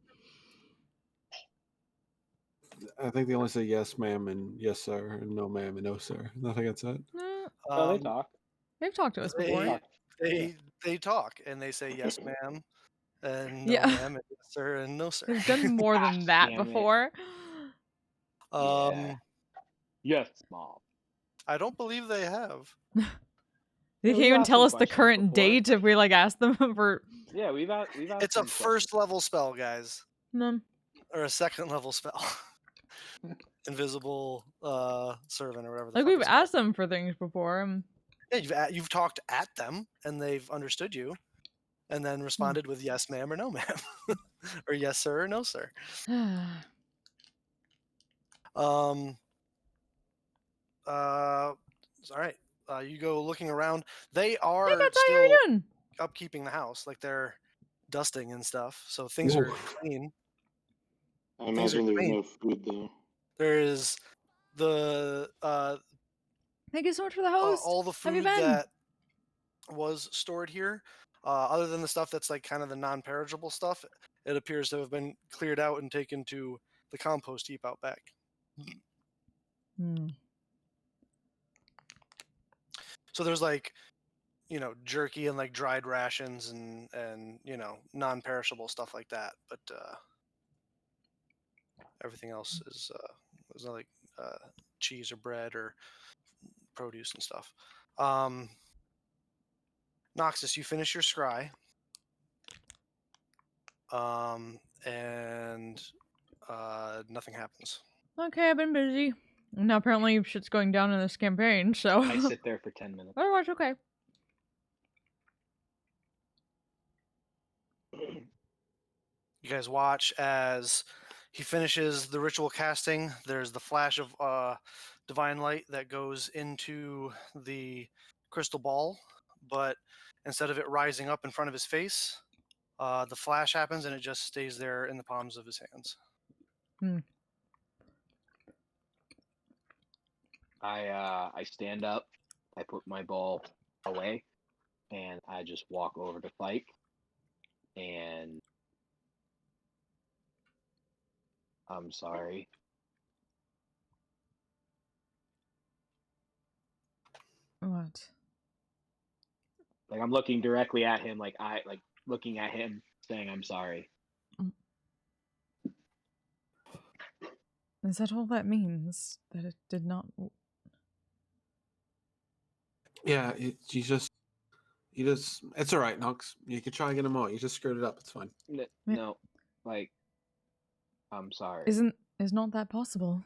I think they only say yes, ma'am, and yes, sir, and no, ma'am, and no, sir. I think that's it. Oh, they talk. They've talked to us before. They talk and they say yes, ma'am, and no, Yeah. ma'am, and yes, sir, and no, sir. They've done more than that Damn it. before. Yeah. Yes, Mom. I don't believe they have. They Yeah, can't we've even asked tell them us the questions current before. date if we like ask them for. Yeah, we've asked It's a them first level spell, guys, No. or a second level spell. Invisible servant or whatever. The Like fuck we've it's called. asked them for things before. Yeah, you've talked at them and they've understood you, and then responded with yes, ma'am, or no, ma'am, or yes, sir, or no, sir. All right. You go looking around. They are Hey, that's how still you're doing. upkeeping the house, like they're dusting and stuff. So things are Whoa. clean. I Things are imagine there's clean. no food though. There is the Thank you so much for the host. all the How have you food been? that was stored here, other than the stuff that's like kind of the non-perishable stuff, it appears to have been cleared out and taken to the compost heap out back. Hmm. So there's like, jerky and like dried rations and non-perishable stuff like that. But everything else is there's not like cheese or bread or produce and stuff. Noxus, you finish your scry. And nothing happens. Okay, I've been busy. Now apparently shit's going down in this campaign, so I sit there for 10 minutes. otherwise okay. You guys watch as he finishes the ritual casting. There's the flash of divine light that goes into the crystal ball, but instead of it rising up in front of his face, the flash happens and it just stays there in the palms of his hands. I stand up, I put my ball away, and I just walk over to Fike, and I'm sorry. What? Like I'm looking directly at him, like looking at him, saying I'm sorry. Is that all that means? That it did not... Yeah, it's all right, Nox. You can try again tomorrow. You just screwed it up. It's fine. No, like, I'm sorry. Is not that possible?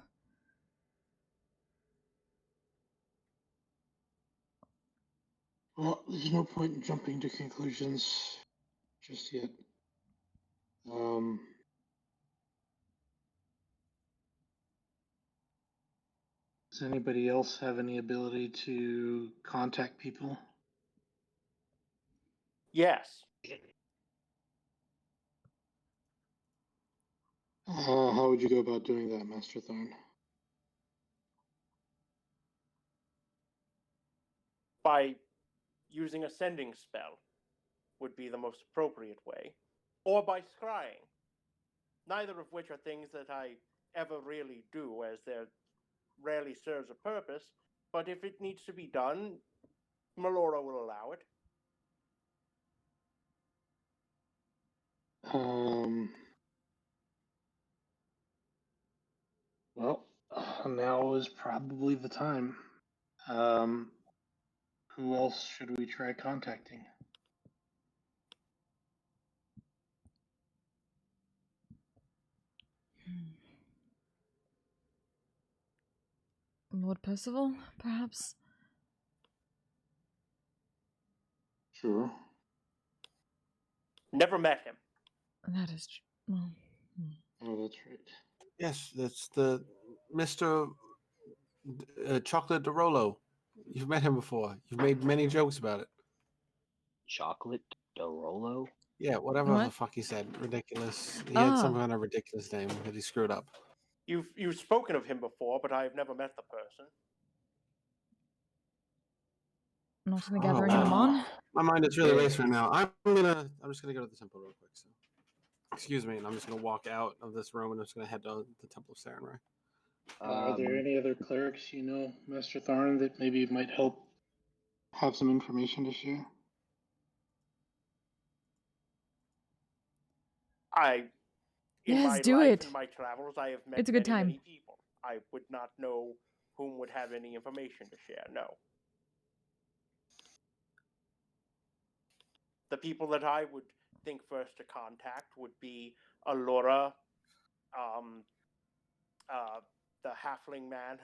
Well, there's no point in jumping to conclusions just yet. Does anybody else have any ability to contact people? Yes. How would you go about doing that, Master Thorn? By using a sending spell would be the most appropriate way. Or by scrying. Neither of which are things that I ever really do, as there rarely serves a purpose. But if it needs to be done, Melora will allow it. Well, now is probably the time. Who else should we try contacting? Lord Percival, perhaps? Sure. Never met him. That is... well... Oh, that's right. Yes, that's the Mr. Chocolate Derolo. You've met him before. You've made many jokes about it. Chocolate Dorolo? Yeah, whatever What? the fuck he said. Ridiculous. He had some kind of ridiculous name that he screwed up. You've spoken of him before, but I've never met the person. Not in the gathering of the Mon? My mind is really racing right now. I'm just gonna go to the temple real quick. So, excuse me, and I'm just gonna walk out of this room and I'm just gonna head to the Temple of Sarenrae. Are there any other clerics you know, Master Thorn, that maybe might help have some information to share? In Yes, my do life it. and my travels, I have met It's a good time. many people. I would not know whom would have any information to share. No. The people that I would think first to contact would be Allura, the halfling man,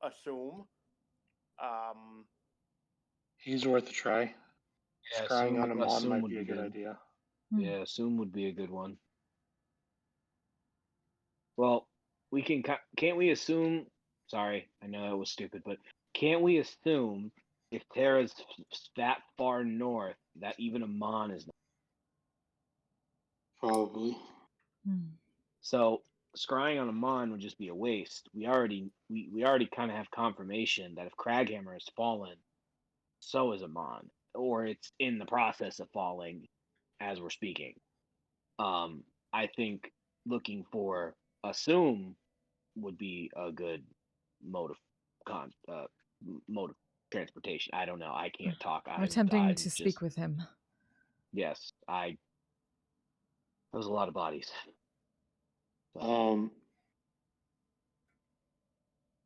Assume. He's worth a try. Yeah, Scrying on a Mon might would be a good good. idea. Yeah, Assume would be a good one. Well, we can't we assume? Sorry, I know that was stupid, but can't we assume if Terra's that far north that even a Mon is not? Probably. So scrying on a Mon would just be a waste. We already kind of have confirmation that if Craghammer has fallen, so is a Mon, or it's in the process of falling as we're speaking. I think looking for assume would be a good mode of mode of transportation. I don't know. I can't talk. I'm attempting I'm to just speak with him. yes. That was a lot of bodies. So,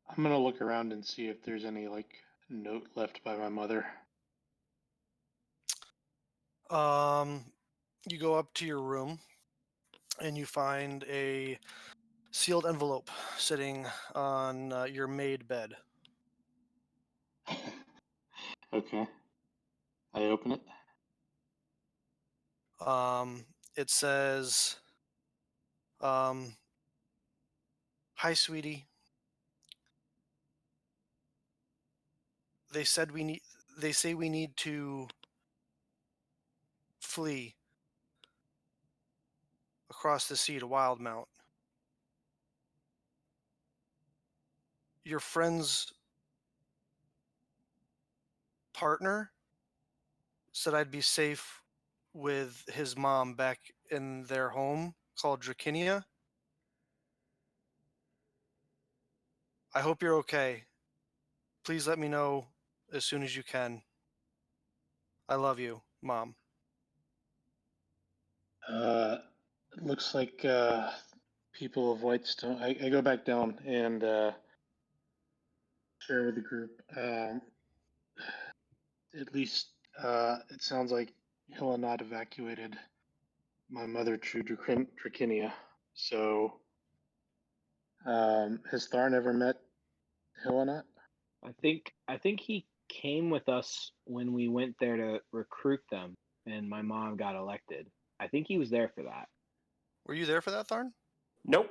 I'm gonna look around and see if there's any like note left by my mother. You go up to your room and you find a sealed envelope sitting on your made bed. Okay. I open it. It says, "Hi, sweetie. They said we need. They say we need to flee across the sea to Wildmount. Your friend's partner said I'd be safe with his mom back in their home called Drakinia. I hope you're okay. Please let me know as soon as you can. I love you, Mom." It looks like people of Whitestone. I go back down and share with the group. At least it sounds like Hillenot evacuated my mother to Drakinia. So, has Tharn ever met Hillenot? I think he came with us when we went there to recruit them, and my mom got elected. I think he was there for that. Were you there for that, Tharn? Nope.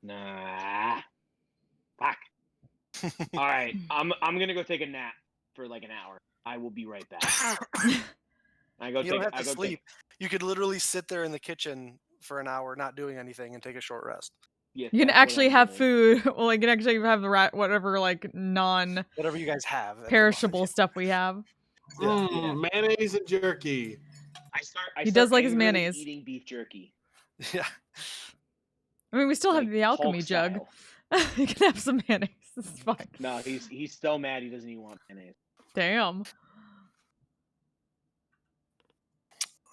Nah. Fuck. All right, I'm gonna go take a nap for like an hour. I will be right back. I go You don't take. have I to go sleep. take. You could literally sit there in the kitchen for an hour, not doing anything, and take a short rest. Yeah, You can that's what actually I'm have doing. food. Well, you can actually have the whatever like non-perishable Whatever you guys have. At the moment. stuff we have. Yeah. Mayonnaise and jerky. I He start does like his angrily mayonnaise. eating beef jerky. Yeah. I mean, we still have Like the alchemy Hulk jug. style. You can have some mayonnaise. It's fine. No, he's so mad he doesn't even want mayonnaise. Damn.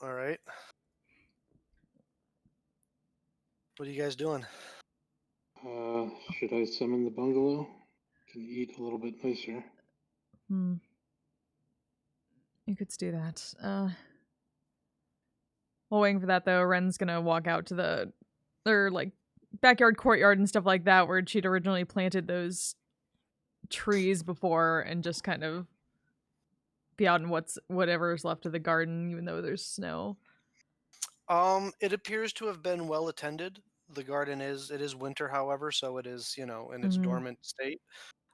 All right. What are you guys doing? Should I summon the bungalow? Can eat a little bit nicer. You could do that. While waiting for that, though, Ren's gonna walk out to their like backyard courtyard and stuff like that, where she'd originally planted those trees before, and just kind of be out in whatever's left of the garden, even though there's snow. It appears to have been well attended. The garden it is winter, however, so it is, in its dormant state.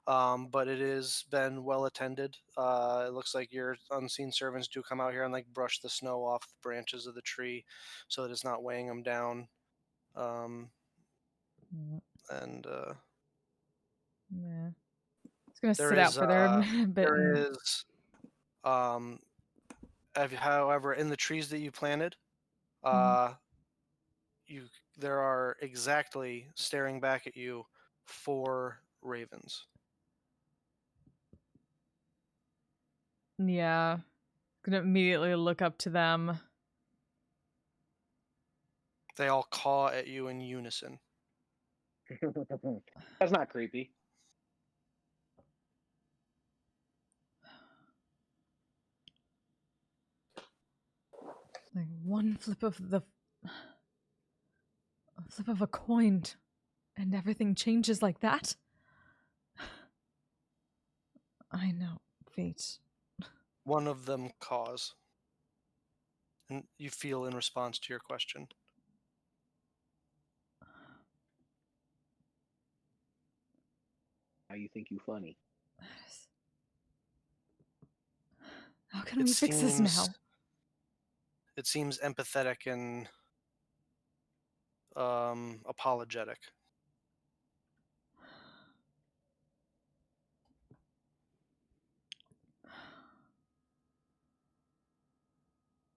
But it has been well attended. It looks like your unseen servants do come out here and like brush the snow off the branches of the tree, so that it's not weighing them down. And Yeah. It's gonna there sit out is for there a bit. there is however, in the trees that you planted, you there are exactly staring back at you 4 ravens. Yeah. Gonna immediately look up to them. They all caw at you in unison. That's not creepy. Like one flip of a coin, and everything changes like that. I know, fate. One of them caws. And you feel in response to your question. How you think you funny? How can we fix this now? It seems empathetic and apologetic.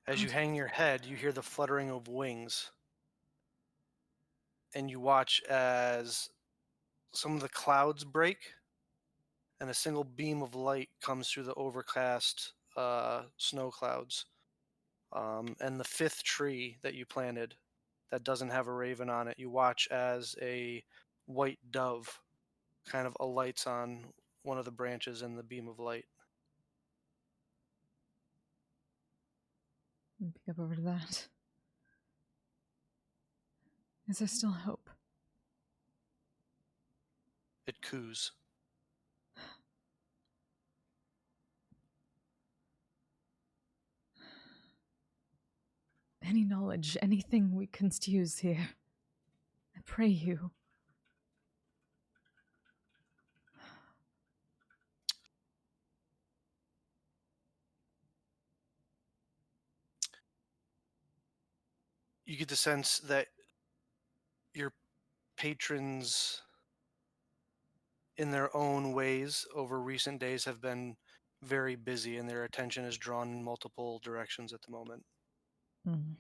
As you hang your head, you hear the fluttering of wings and you watch as some of the clouds break and a single beam of light comes through the overcast snow clouds. And the fifth tree that you planted that doesn't have a raven on it, you watch as a white dove kind of alights on one of the branches in the beam of light. Pick up over to that. Is there still hope? It coos. Any knowledge, anything we can use here. I pray you. You get the sense that your patrons, in their own ways, over recent days have been very busy and their attention is drawn in multiple directions at the moment. Mm.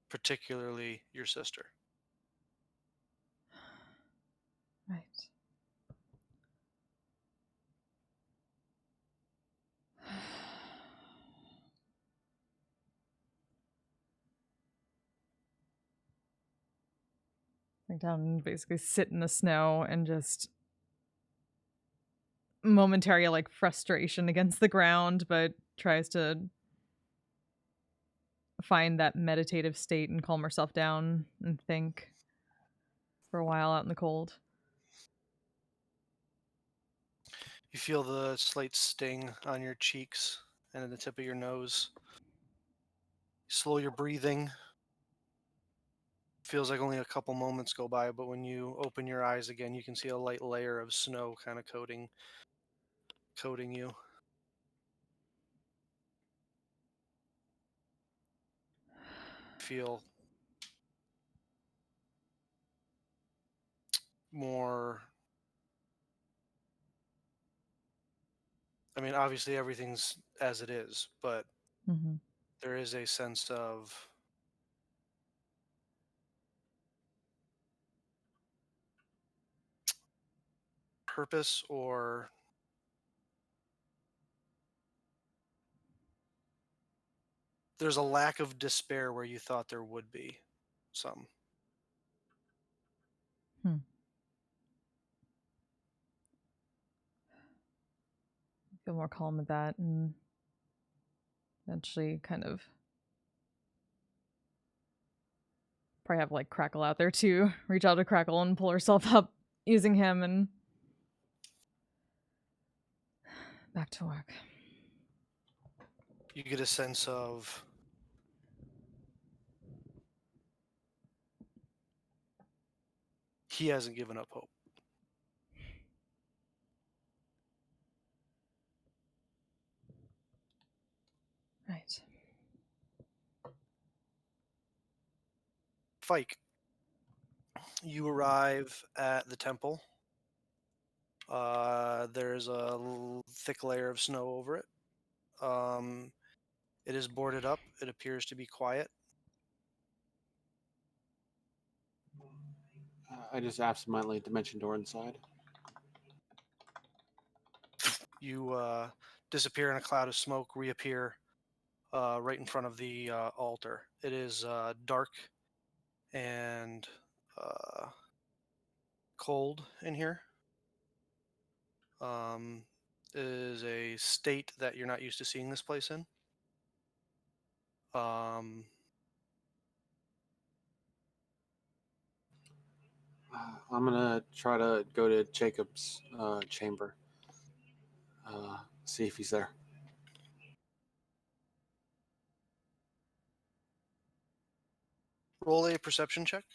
Particularly your sister. Right. Like down and basically sit in the snow and just momentary like frustration against the ground, but tries to find that meditative state and calm herself down and think for a while out in the cold. You feel the slight sting on your cheeks and at the tip of your nose. Slow your breathing. Feels like only a couple moments go by, but when you open your eyes again, you can see a light layer of snow kind of coating you. Feel more. I mean, obviously everything's as it is, but Mm-hmm. there is a sense of purpose, or there's a lack of despair where you thought there would be some. Feel more calm with that and eventually kind of probably have like Crackle out there too. Reach out to Crackle and pull herself up using him and back to work. You get a sense of he hasn't given up hope. Right. Fike, you arrive at the temple. There's a thick layer of snow over it. It is boarded up. It appears to be quiet. I just absentmindedly dimension door inside. You disappear in a cloud of smoke, reappear right in front of the altar. It is dark and cold in here. It is a state that you're not used to seeing this place in. I'm gonna try to go to Jacob's chamber. See if he's there. Roll a perception check.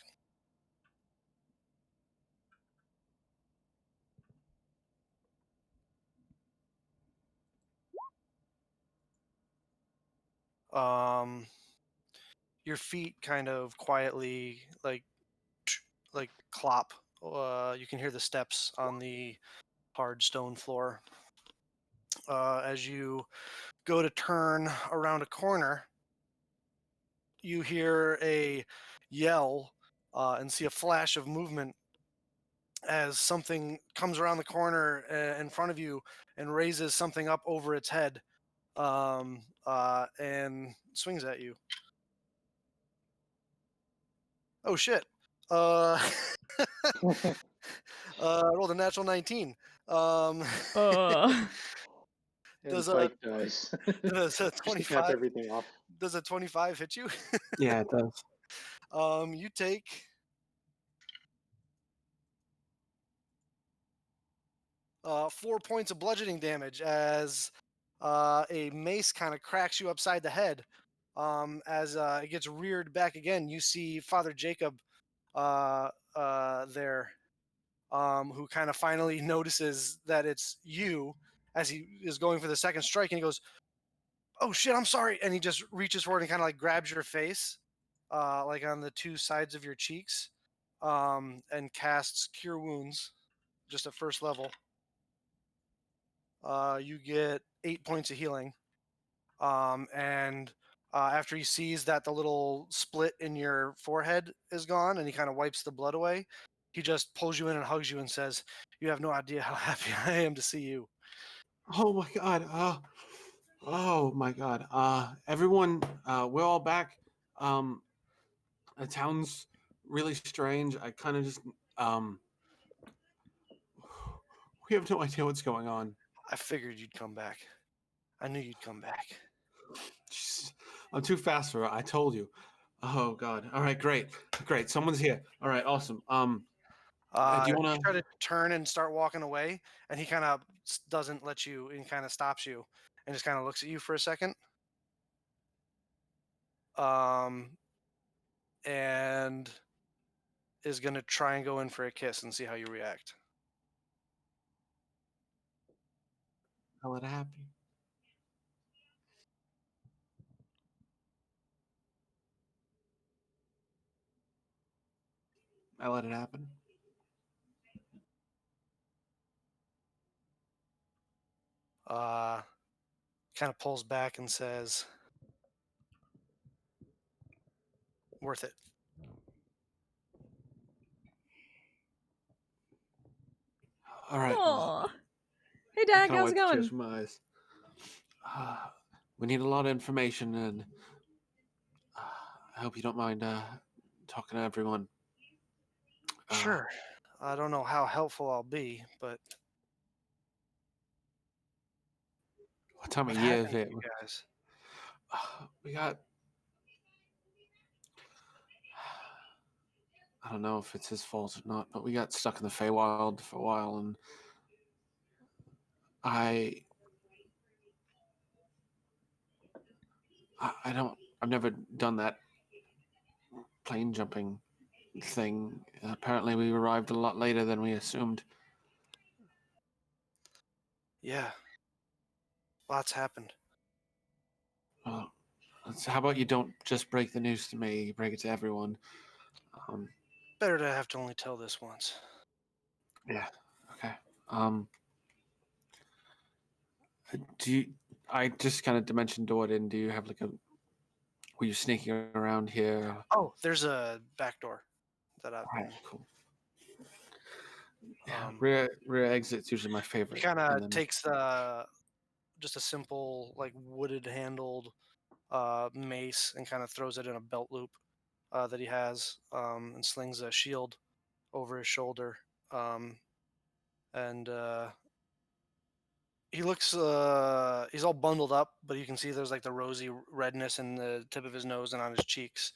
Your feet kind of quietly like clop. You can hear the steps on the hard stone floor. As you go to turn around a corner, you hear a yell and see a flash of movement as something comes around the corner in front of you and raises something up over its head and swings at you. Oh shit! I rolled a natural 19. Um, And does a Pike dies. does a Just to cap 25 everything off. does a 25 hit you? Yeah, it does. You take 4 points of bludgeoning damage as a mace kind of cracks you upside the head. As it gets reared back again, you see Father Jacob there, who kind of finally notices that it's you as he is going for the second strike, and he goes, "Oh shit, I'm sorry," and he just reaches forward and kind of like grabs your face, like on the two sides of your cheeks, and casts Cure Wounds, just at first level. You get 8 points of healing. And after he sees that the little split in your forehead is gone and he kind of wipes the blood away, he just pulls you in and hugs you and says, "You have no idea how happy I am to see you." Oh my god. Oh my god. Everyone, we're all back. It sounds really strange. I kind of just we have no idea what's going on. I figured you'd come back. I knew you'd come back. Jeez, I'm too fast for it. I told you. Oh god. All right, great. Great. Someone's here. All right, awesome. Do you want You to try to turn and start walking away, and he kind of doesn't let you and kind of stops you and just kind of looks at you for a second. And is going to try and go in for a kiss and see how you react. I'll let it happen? I let it happen. Kind of pulls back and says, "Worth it." All right. Aw. Hey, I Dak, kinda how's it wipe the tears going? from my eyes. We need a lot of information, and I hope you don't mind talking to everyone. Sure. I don't know how helpful I'll be, but What time what of year is happened to it? you guys? We got. I don't know if it's his fault or not, but we got stuck in the Feywild for a while, and I don't. I've never done that plane jumping thing. Apparently, we arrived a lot later than we assumed. Yeah. Lots happened. Well, how about you don't just break the news to me? You break it to everyone. Better to have to only tell this once. Yeah. Okay. Do you? I just kind of dimension doored in. Do you have like a? Were you sneaking around here? Oh, there's a back door that I've All right. been. Cool. Yeah. Um, Rear exit's usually my he favorite. kind And of then takes just a simple like wooded handled mace and kind of throws it in a belt loop that he has, and slings a shield over his shoulder. And he looks he's all bundled up, but you can see there's like the rosy redness in the tip of his nose and on his cheeks.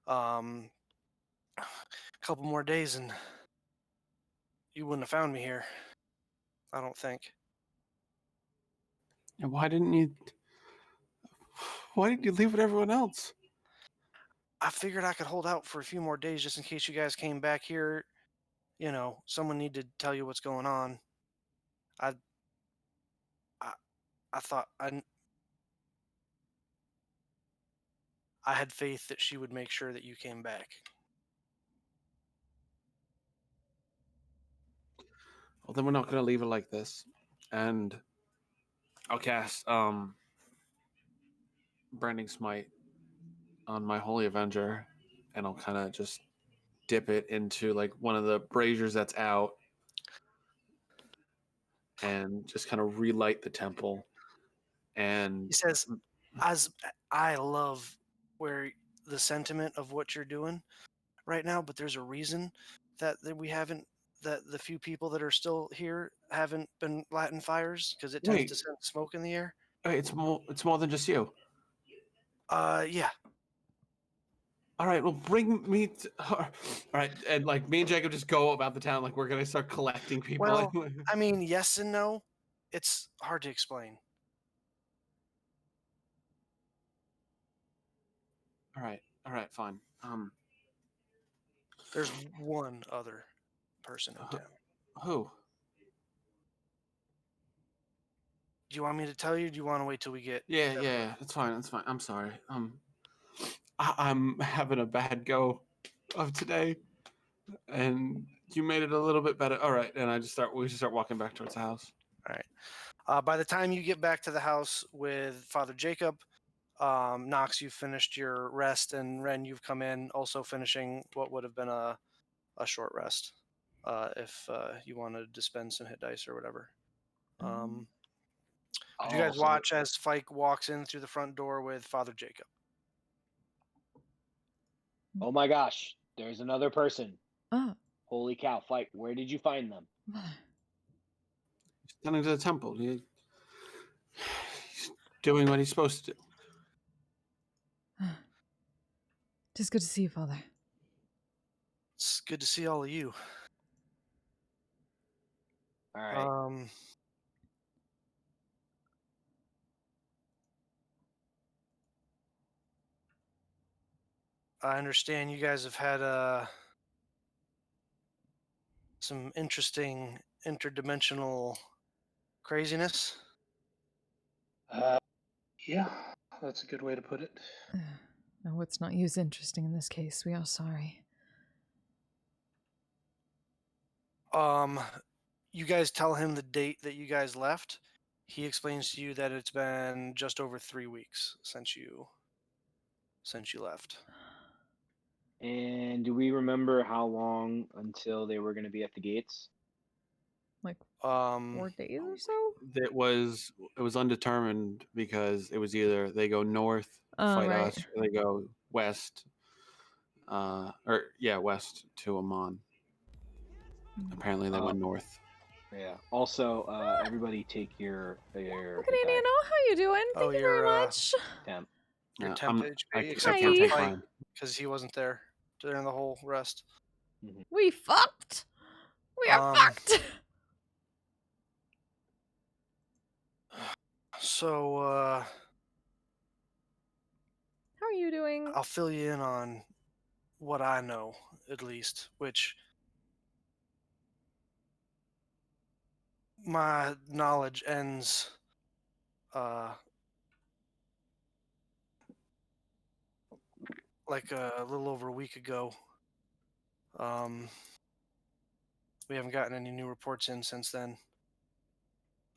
A couple more days and you wouldn't have found me here, I don't think. and why didn't you? Why didn't you leave with everyone else? I figured I could hold out for a few more days just in case you guys came back here. You know, someone needed to tell you what's going on. I I, I thought I had faith that she would make sure that you came back. Well, then we're not going to leave it like this. And I'll cast Branding Smite on my Holy Avenger, and I'll kind of just dip it into like one of the braziers that's out, and just kind of relight the temple. And He says, "As I love where the sentiment of what you're doing right now, but there's a reason that we haven't that the few people that are still here haven't been lighting fires because it tends to wait, send smoke in the air." it's more than just you. Yeah. All right, well, bring me. All right, and like me and Jacob just go about the town like we're gonna start collecting people. Well, I mean, yes and no. It's hard to explain. all right, fine. There's one other person in town. Who? Do you want me to tell you? Or do you want to wait till we get? Yeah, it's fine. I'm sorry. I'm having a bad go of today, and you made it a little bit better. All right, and we just start walking back towards the house. All right. By the time you get back to the house with Father Jacob, Knox, you've finished your rest, and Ren, you've come in also finishing what would have been a short rest, if you wanted to spend some hit dice or whatever. Did you guys watch as Fike walks in through the front door with Father Jacob? Oh my gosh, there's another person. Oh. Holy cow, Fight. Where did you find them? He's heading to the temple. He's doing what he's supposed to do. Just good to see you, Father. It's good to see all of you. All right. I understand you guys have had some interesting interdimensional craziness. Yeah, that's a good way to put it. No, what's not used interesting in this case. We are sorry. You guys tell him the date that you guys left. He explains to you that it's been just over 3 weeks since you left. And do we remember how long until they were going to be at the gates? Like 4 4 days or so? It was undetermined because it was either they go north, fight right. us, or they go west. West to Amman. Apparently they went north. Yeah. Also, everybody take your Look at hit die. Indiana. How you doing? Oh, Thank you very you're, much. Temp. Your Yeah, temp I HP, can't except Hi. for take Fike, mine. because he wasn't there during the whole rest. We fucked. We are fucked. So, How are you doing? I'll fill you in on what I know, at least, which my knowledge ends like a little over a week ago. We haven't gotten any new reports in since then.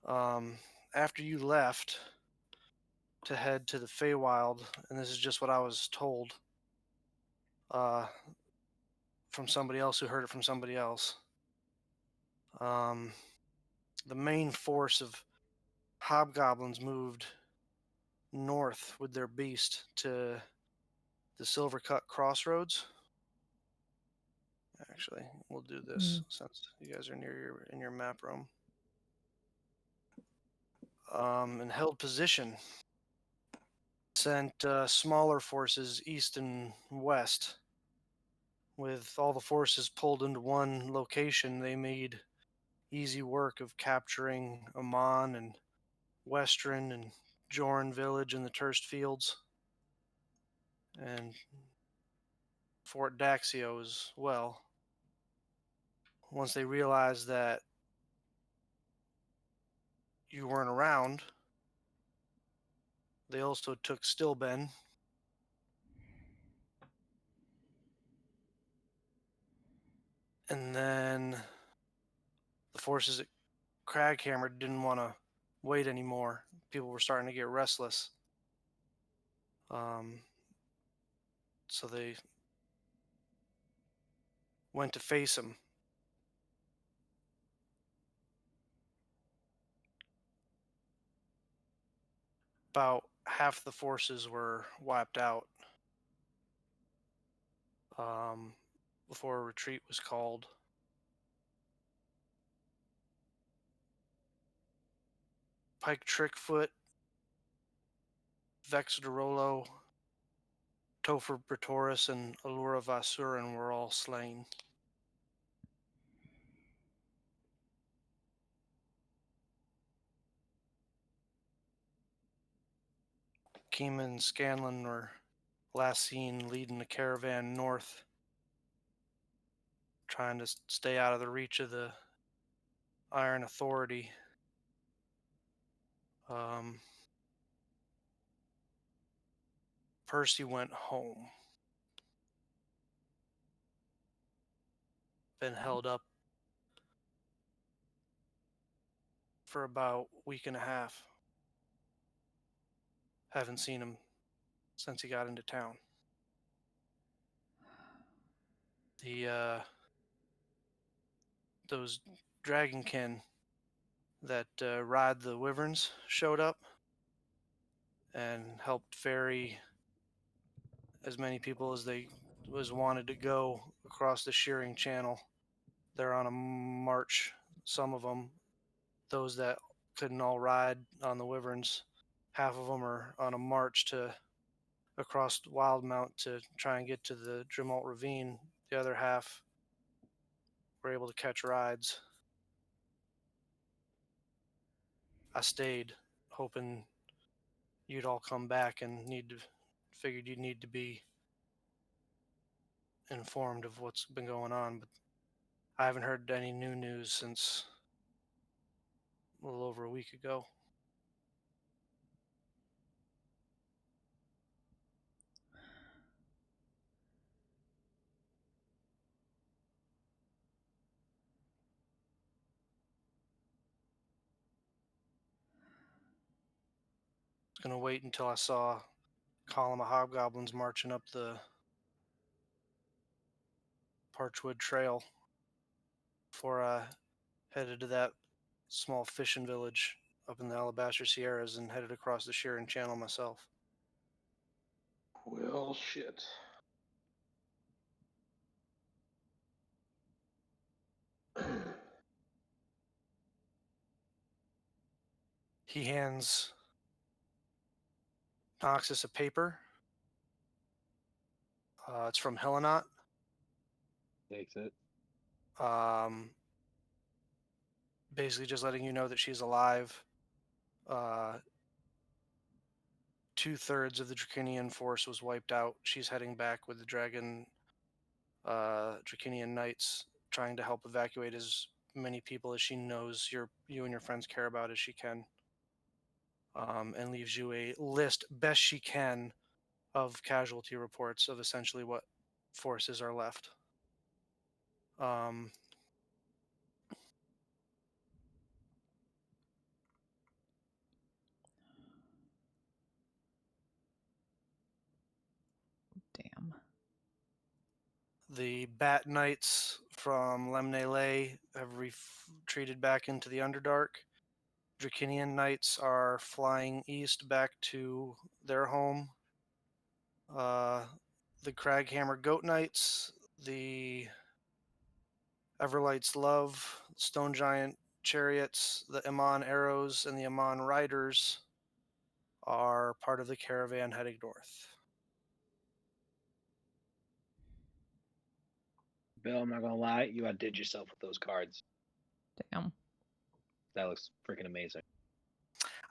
After you left to head to the Feywild, and this is just what I was told from somebody else who heard it from somebody else. The main force of hobgoblins moved north with their beast to the Silvercut Crossroads. Actually, we'll do this since you guys are in your map room. And held position. Sent smaller forces east and west. With all the forces pulled into one location, they made easy work of capturing Amman and Western and Jorn Village and the Turst Fields. And Fort Daxio as well. Once they realized that you weren't around, they also took Stillben. And then the forces at Craghammer didn't want to wait anymore. People were starting to get restless. So they went to face him. About half the forces were wiped out before a retreat was called. Pike Trickfoot, Vexidorolo, Topher Britoris, and Allura Vasurin were all slain. Keeman and Scanlon were last seen leading the caravan north, trying to stay out of the reach of the Iron Authority. Percy went home. Been held up for about a week and a half. Haven't seen him since he got into town. Those dragonkin that ride the wyverns showed up and helped ferry as many people as they wanted to go across the shearing channel. They're on a march, some of them. Those that couldn't all ride on the wyverns, half of them are on a march to across Wildmount to try and get to the Dremont Ravine. The other half were able to catch rides. I stayed, hoping you'd all come back and figured you'd need to be informed of what's been going on, but I haven't heard any new news since a little over a week ago. I was gonna wait until I saw a column of hobgoblins marching up the Parchwood Trail before I headed to that small fishing village up in the Alabaster Sierras and headed across the Sheeran Channel myself. Well, shit. He hands Noxus a paper. It's from Helenot. Takes it. Basically just letting you know that she's alive. 2/3 of the Draconian force was wiped out. She's heading back with the Draconian Knights, trying to help evacuate as many people as she knows you and your friends care about as she can. And leaves you a list, best she can, of casualty reports of essentially what forces are left. Damn. The Bat Knights from Lemnele have retreated back into the Underdark. Draconian Knights are flying east back to their home. The Craghammer Goat Knights, the Everlight's Love, Stone Giant Chariots, the Iman Arrows, and the Iman Riders are part of the caravan heading north. Bill, I'm not gonna lie, you outdid yourself with those cards. Damn. That looks freaking amazing.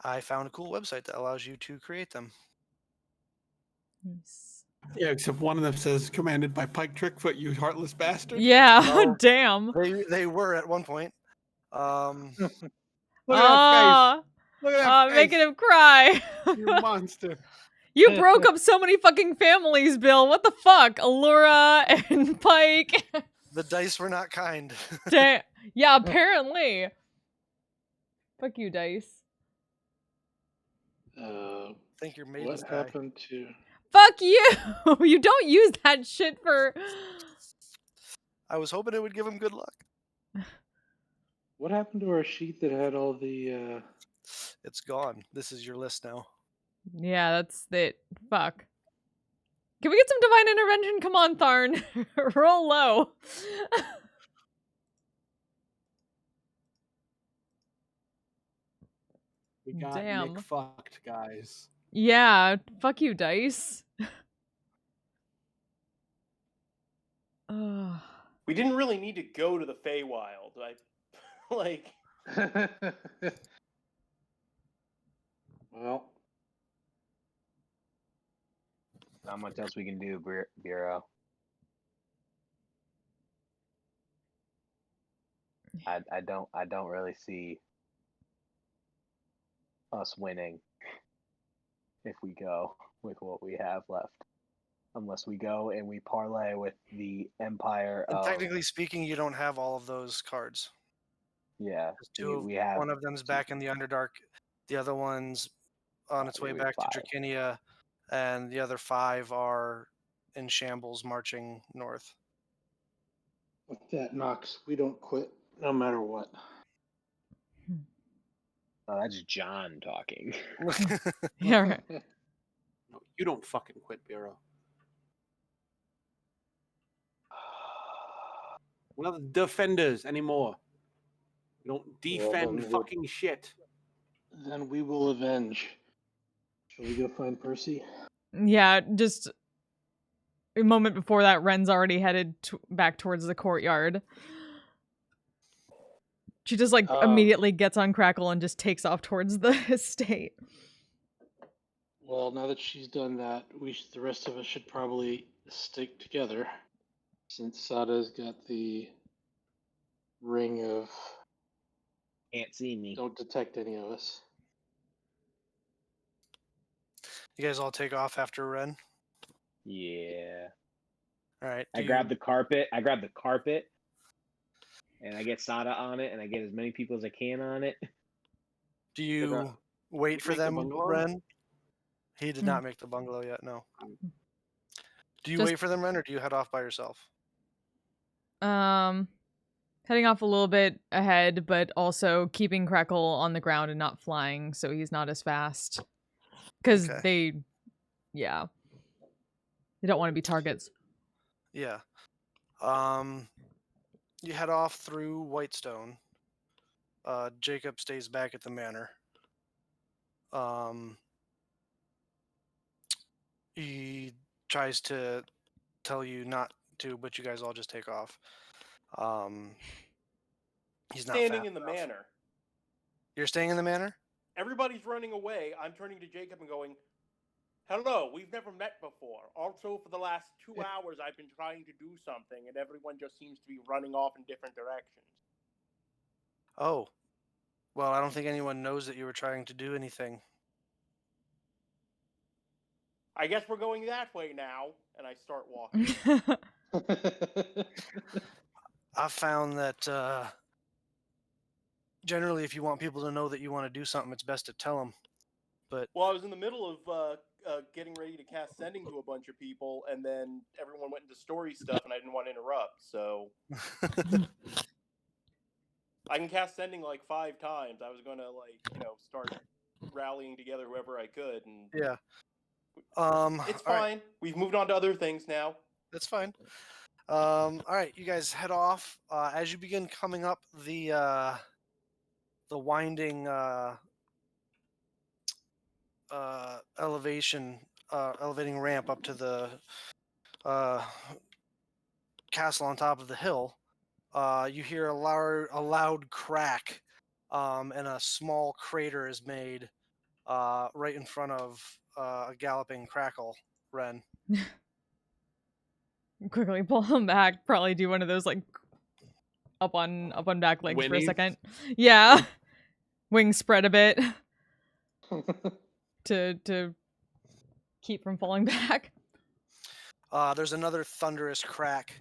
I found a cool website that allows you to create them. Nice. Yeah, except one of them says, commanded by Pike Trickfoot, you heartless bastard. Yeah, Oh. damn. They were at one point. Look at that face. Look at that face. Making him cry. You monster. You broke up so many fucking families, Bill. What the fuck? Allura and Pike. The dice were not kind. Damn. Yeah, apparently. Fuck you, Dice. I think you're made What this guy. happened to? Fuck you! You don't use that shit for. I was hoping it would give him good luck. What happened to our sheet that had all the? It's gone. This is your list now. Yeah, that's it. Fuck. Can we get some divine intervention? Come on, Tharn. Roll low. We got Damn. Nick fucked, guys. Yeah, fuck you, dice. Ugh. We didn't really need to go to the Feywild. Like, Well, Not much else we can do, Bureau. I don't really see us winning if we go with what we have left. Unless we go and we parlay with the Empire And of technically speaking, you don't have all of those cards. yeah. There's We have one of them's back in the Underdark, the other one's on its way we have back to 5. Drakinia, and the other 5 are in shambles marching north. with that, Knox, we don't quit no matter what. Oh, that's John talking. Yeah, right. No, you don't fucking quit, Bureau. We're not the defenders anymore. We don't defend then fucking shit. Then we will avenge. Shall we go find Percy? Yeah, just a moment before that, Ren's already headed back towards the courtyard. She just like immediately gets on Crackle and just takes off towards the estate. Well, now that she's done that, the rest of us should probably stick together, since Sada's got the ring of Can't see me. don't detect any of us. You guys all take off after Ren. Yeah. All right. I grab the carpet. And I get Sada on it, and I get as many people as I can on it. Do you wait for make the them, bungalow? Ren? He did not make the bungalow yet. No. Do you Just- wait for them, Ren, or do you head off by yourself? Heading off a little bit ahead, but also keeping Crackle on the ground and not flying, so he's not as fast. Because they don't want to be targets. Yeah. You head off through Whitestone. Jacob stays back at the manor. He tries to tell you not to, but you guys all just take off. He's not standing fast in the enough. manor. You're staying in the manor? Everybody's running away. I'm turning to Jacob and going, "Hello, we've never met before. Also, for the last 2 hours, I've been trying to do something, and everyone just seems to be running off in different directions." Oh. Well, I don't think anyone knows that you were trying to do anything. I guess we're going that way now, and I start walking. I've found that generally, if you want people to know that you want to do something, it's best to tell them. But Well, I was in the middle of getting ready to cast Sending to a bunch of people, and then everyone went into story stuff, and I didn't want to interrupt, so I can cast Sending like 5 times. I was going to, start rallying together whoever I could, and yeah. it's all right. fine. We've moved on to other things now. That's fine. All right, you guys head off. As you begin coming up the winding elevating ramp up to the castle on top of the hill, you hear a loud crack, and a small crater is made right in front of a galloping Crackle, Ren. Quickly pull him back. Probably do one of those like up on back legs for a Winnie? second. Yeah, wings spread a bit to keep from falling back. There's another thunderous crack,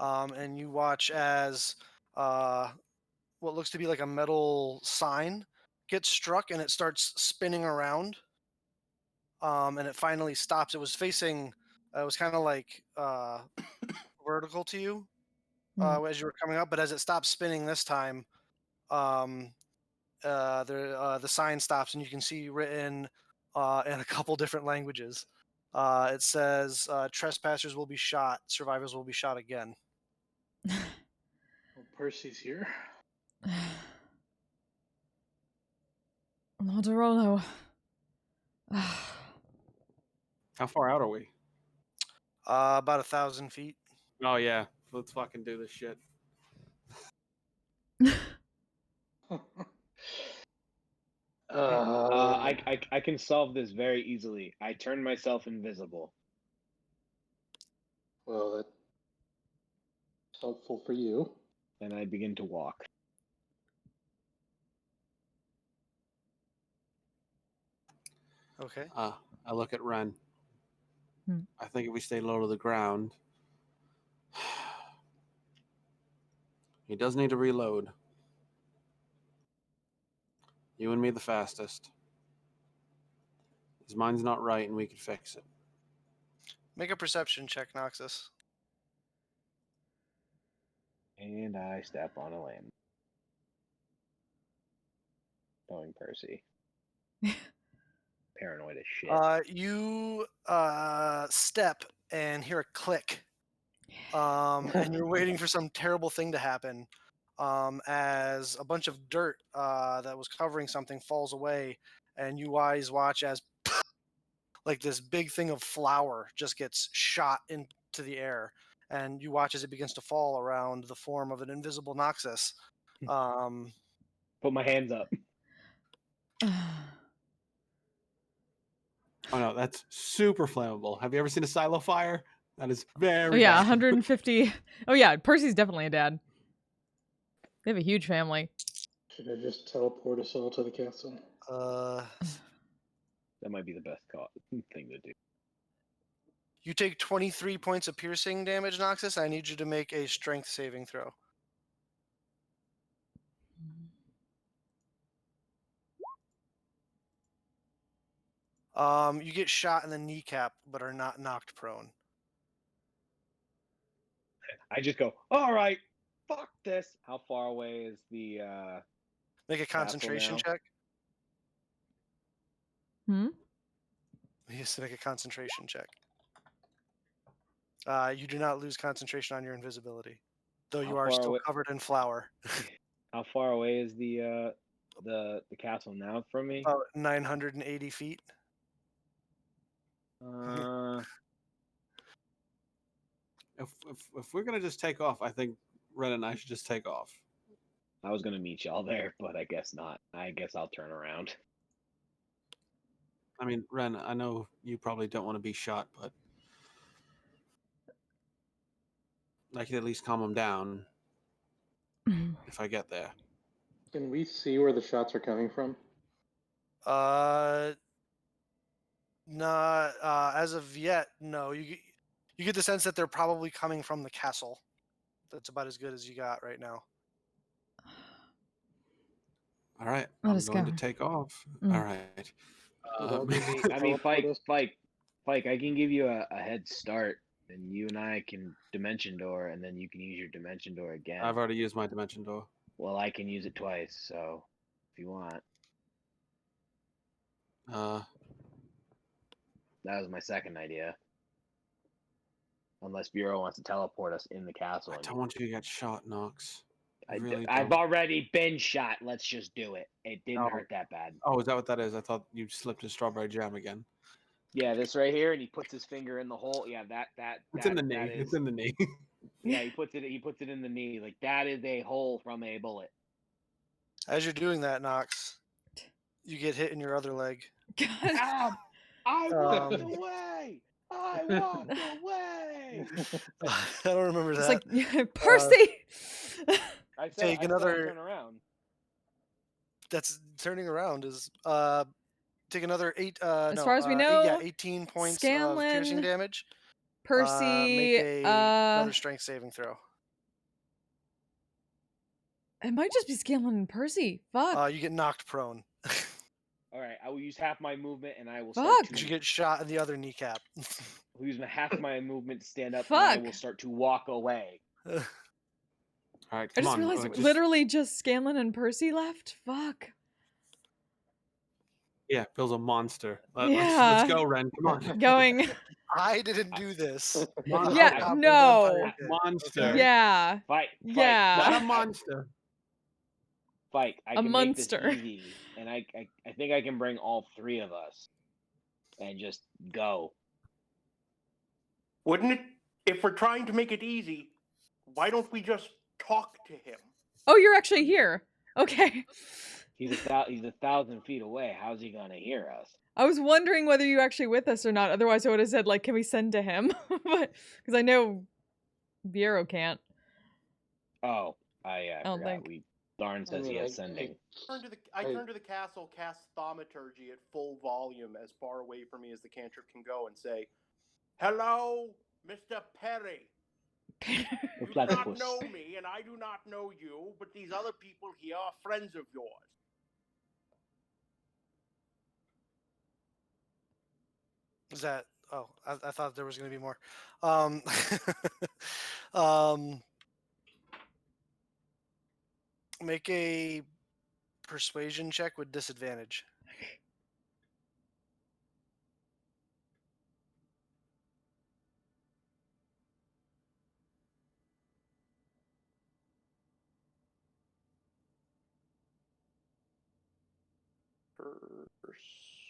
and you watch as what looks to be like a metal sign gets struck, and it starts spinning around. and it finally stops. It was facing, it was kind of like vertical to you as you were coming up, but as it stops spinning this time, um, the sign stops, and you can see written in a couple different languages. It says, "Trespassers will be shot. Survivors will be shot again." Well, Percy's here. Moderolo. How far out are we? About 1,000 feet. Oh yeah, let's fucking do this shit. I can solve this very easily. I turn myself invisible. Well, that's helpful for you. And I begin to walk. Okay. I look at Ren. Hmm. I think if we stay low to the ground, he does need to reload. You and me the fastest. His mind's not right, and we could fix it. Make a perception check, Noxus. And I step on a lamb. Knowing Percy. Paranoid as shit. You step and hear a click, and you're waiting for some terrible thing to happen, as a bunch of dirt that was covering something falls away, and you guys watch as like this big thing of flour just gets shot into the air, and you watch as it begins to fall around the form of an invisible Noxus. Put my hands up. Oh no, that's super flammable. Have you ever seen a silo fire? That is very. Oh yeah, bad. 150. Oh yeah, Percy's definitely a dad. They have a huge family. Should I just teleport us all to the castle? That might be the best thing to do. You take 23 points of piercing damage, Noxus. I need you to make a strength saving throw. You get shot in the kneecap, but are not knocked prone. I just go, all right, fuck this. How far away is the Make a concentration now? check. Hmm? He has to make a concentration check. You do not lose concentration on your invisibility, though you How are far still away- covered in flour. How far away is the castle now from me? About 980 feet. If we're gonna just take off, I think Ren and I should just take off. I was gonna meet y'all there, but I guess not. I guess I'll turn around. I mean, Ren, I know you probably don't want to be shot, but I can at least calm him down if I get there. Can we see where the shots are coming from? Nah. As of yet, no. You get the sense that they're probably coming from the castle. That's about as good as you got right now. All right, Let I'm us going go. to take off. Mm. All right. I mean, Fike, I can give you a head start, and you and I can dimension door, and then you can use your dimension door again. I've already used my dimension door. Well, I can use it twice, so if you want. That was my second idea. Unless Bureau wants to teleport us in the castle. I don't want you to get shot, Nox. I've already been shot. Let's just do it. It didn't hurt that bad. Oh, is that what that is? I thought you slipped in strawberry jam again. Yeah, this right here, and he puts his finger in the hole. Yeah, It's in the knee. It's in the knee. Yeah, he puts it in the knee. Like that is a hole from a bullet. As you're doing that, Nox, you get hit in your other leg. God. I walked away. I walked away. I don't remember It's that. like Percy. I said, Take another. turn around. That's turning around is take another 8. As far as we know, 18 points Scanlan, of piercing damage. Percy. Make another strength saving throw. It might just be Scanlan and Percy. Fuck. You get knocked prone. All right, I will use half my movement, and I will Fuck. start You to get shot in the other kneecap. use half my movement to stand up, and I Fuck. will start to walk away. All right, I come just on. realized just- literally just Scanlan and Percy left. Fuck. Yeah, Bill's a monster. Let's Yeah. go, Ren. Come on. Going. I didn't do this. Monster. Yeah, Hobgoblin no. Vampire did, Monster. okay? Yeah. Fight. Yeah. Not a Fight. monster. Fight. I A can make this monster. easy, and I think I can bring all three of us, and just go. Wouldn't it? If we're trying to make it easy, why don't we just talk to him? Oh, you're actually here. Okay. He's 1,000 feet away. How's he gonna hear us? I was wondering whether you actually with us or not. Otherwise, I would have said like, "Can we send to him?" But because I know Viero can't. Oh, I don't forgot. think. Darn says he mean, has sending. I turn to the castle, cast Thaumaturgy at full volume as far away from me as the cantrip can go, and say, "Hello, Mr. Perry. You do not Platypus. know me, and I do not know you, but these other people here are friends of yours. Is that? Oh, I thought there was going to be more. Um, um, make a persuasion check with disadvantage.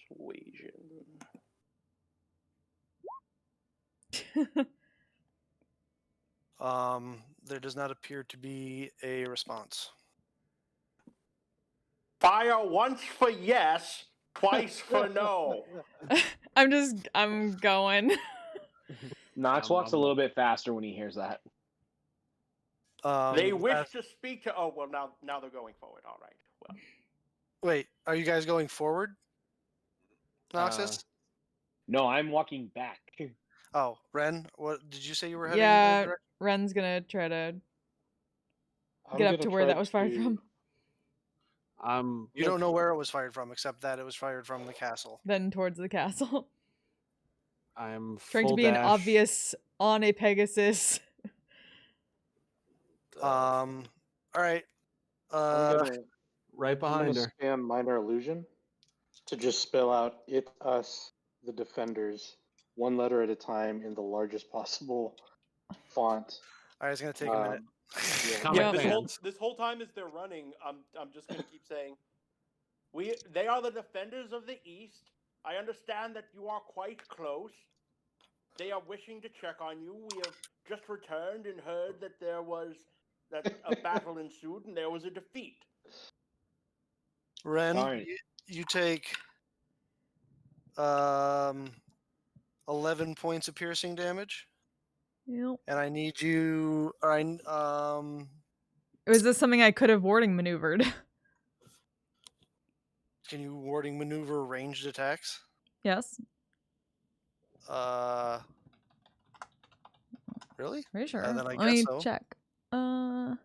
Persuasion. There does not appear to be a response. Fire once for yes, twice for no. I'm going. Knox walks a little bit faster when he hears that. They wish that's- to speak to. Oh well, now they're going forward. All right. Well, Wait, are you guys going forward? Noxus? No, I'm walking back. Oh, Ren, what did you say you were heading? Yeah, Direct? Ren's gonna try to I'm get up gonna to where try that was fired to- from. You don't know where it was fired from, except that it was fired from the castle. Then towards the castle. I'm Trying to full be an dash. obvious on a Pegasus. All right. I'm gonna Right behind her. spam minor illusion to just spell out it, us, the defenders, one letter at a time in the largest possible font. All right, it's gonna take a minute. Comic Yeah. fans. this whole time as they're running, I'm just gonna keep saying, they are the defenders of the East. I understand that you are quite close. They are wishing to check on you. We have just returned and heard that a battle ensued and there was a defeat. Ren, Darn. you take 11 points of piercing damage, Yep. and I need you. Was this something I could have warding maneuvered? Can you warding maneuver ranged attacks? Yes. Really? Pretty sure. then I Let me guess so. check. Maneuver.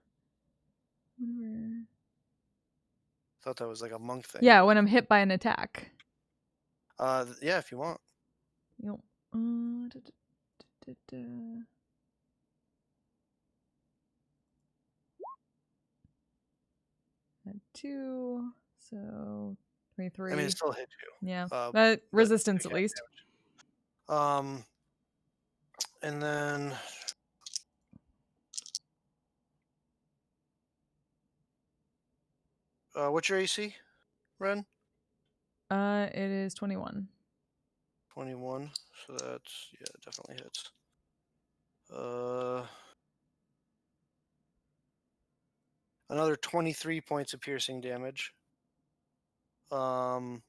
Thought that was like a monk thing. Yeah, when I'm hit by an attack. Yeah, if you want. Yep. Da, da, da. Had 2, so 23. I mean, it still hit you. Yeah, but but resistance at yeah, least. And then what's your AC, Ren? It is 21. 21. So that's definitely hits. Another 23 points of piercing damage. And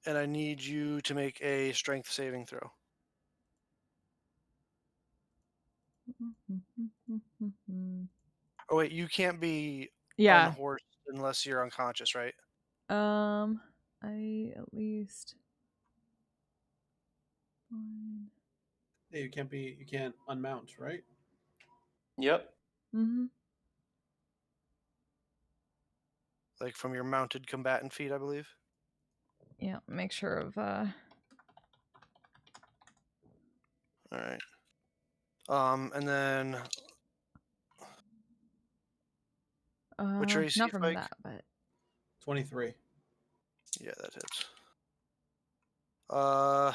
I need you to make a strength saving throw. Oh wait, you can't be Yeah. unhorsed unless you're unconscious, right? I at least. Yeah, you can't unmount, right? Yep. Mm-hmm. like from your mounted combatant feat, I believe. Yeah, make sure of All right. And then what's your AC, not from Spike? that, but 23. Yeah, that hits. Uh,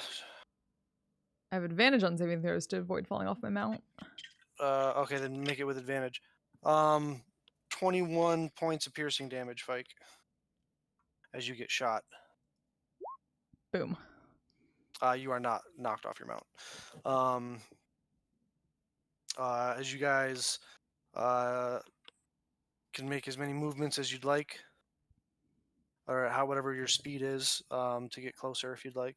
I have advantage on saving throws to avoid falling off my mount. okay, then make it with advantage. 21 points of piercing damage, Fike, as you get shot. Boom. You are not knocked off your mount. As you guys can make as many movements as you'd like, or whatever your speed is, to get closer if you'd like.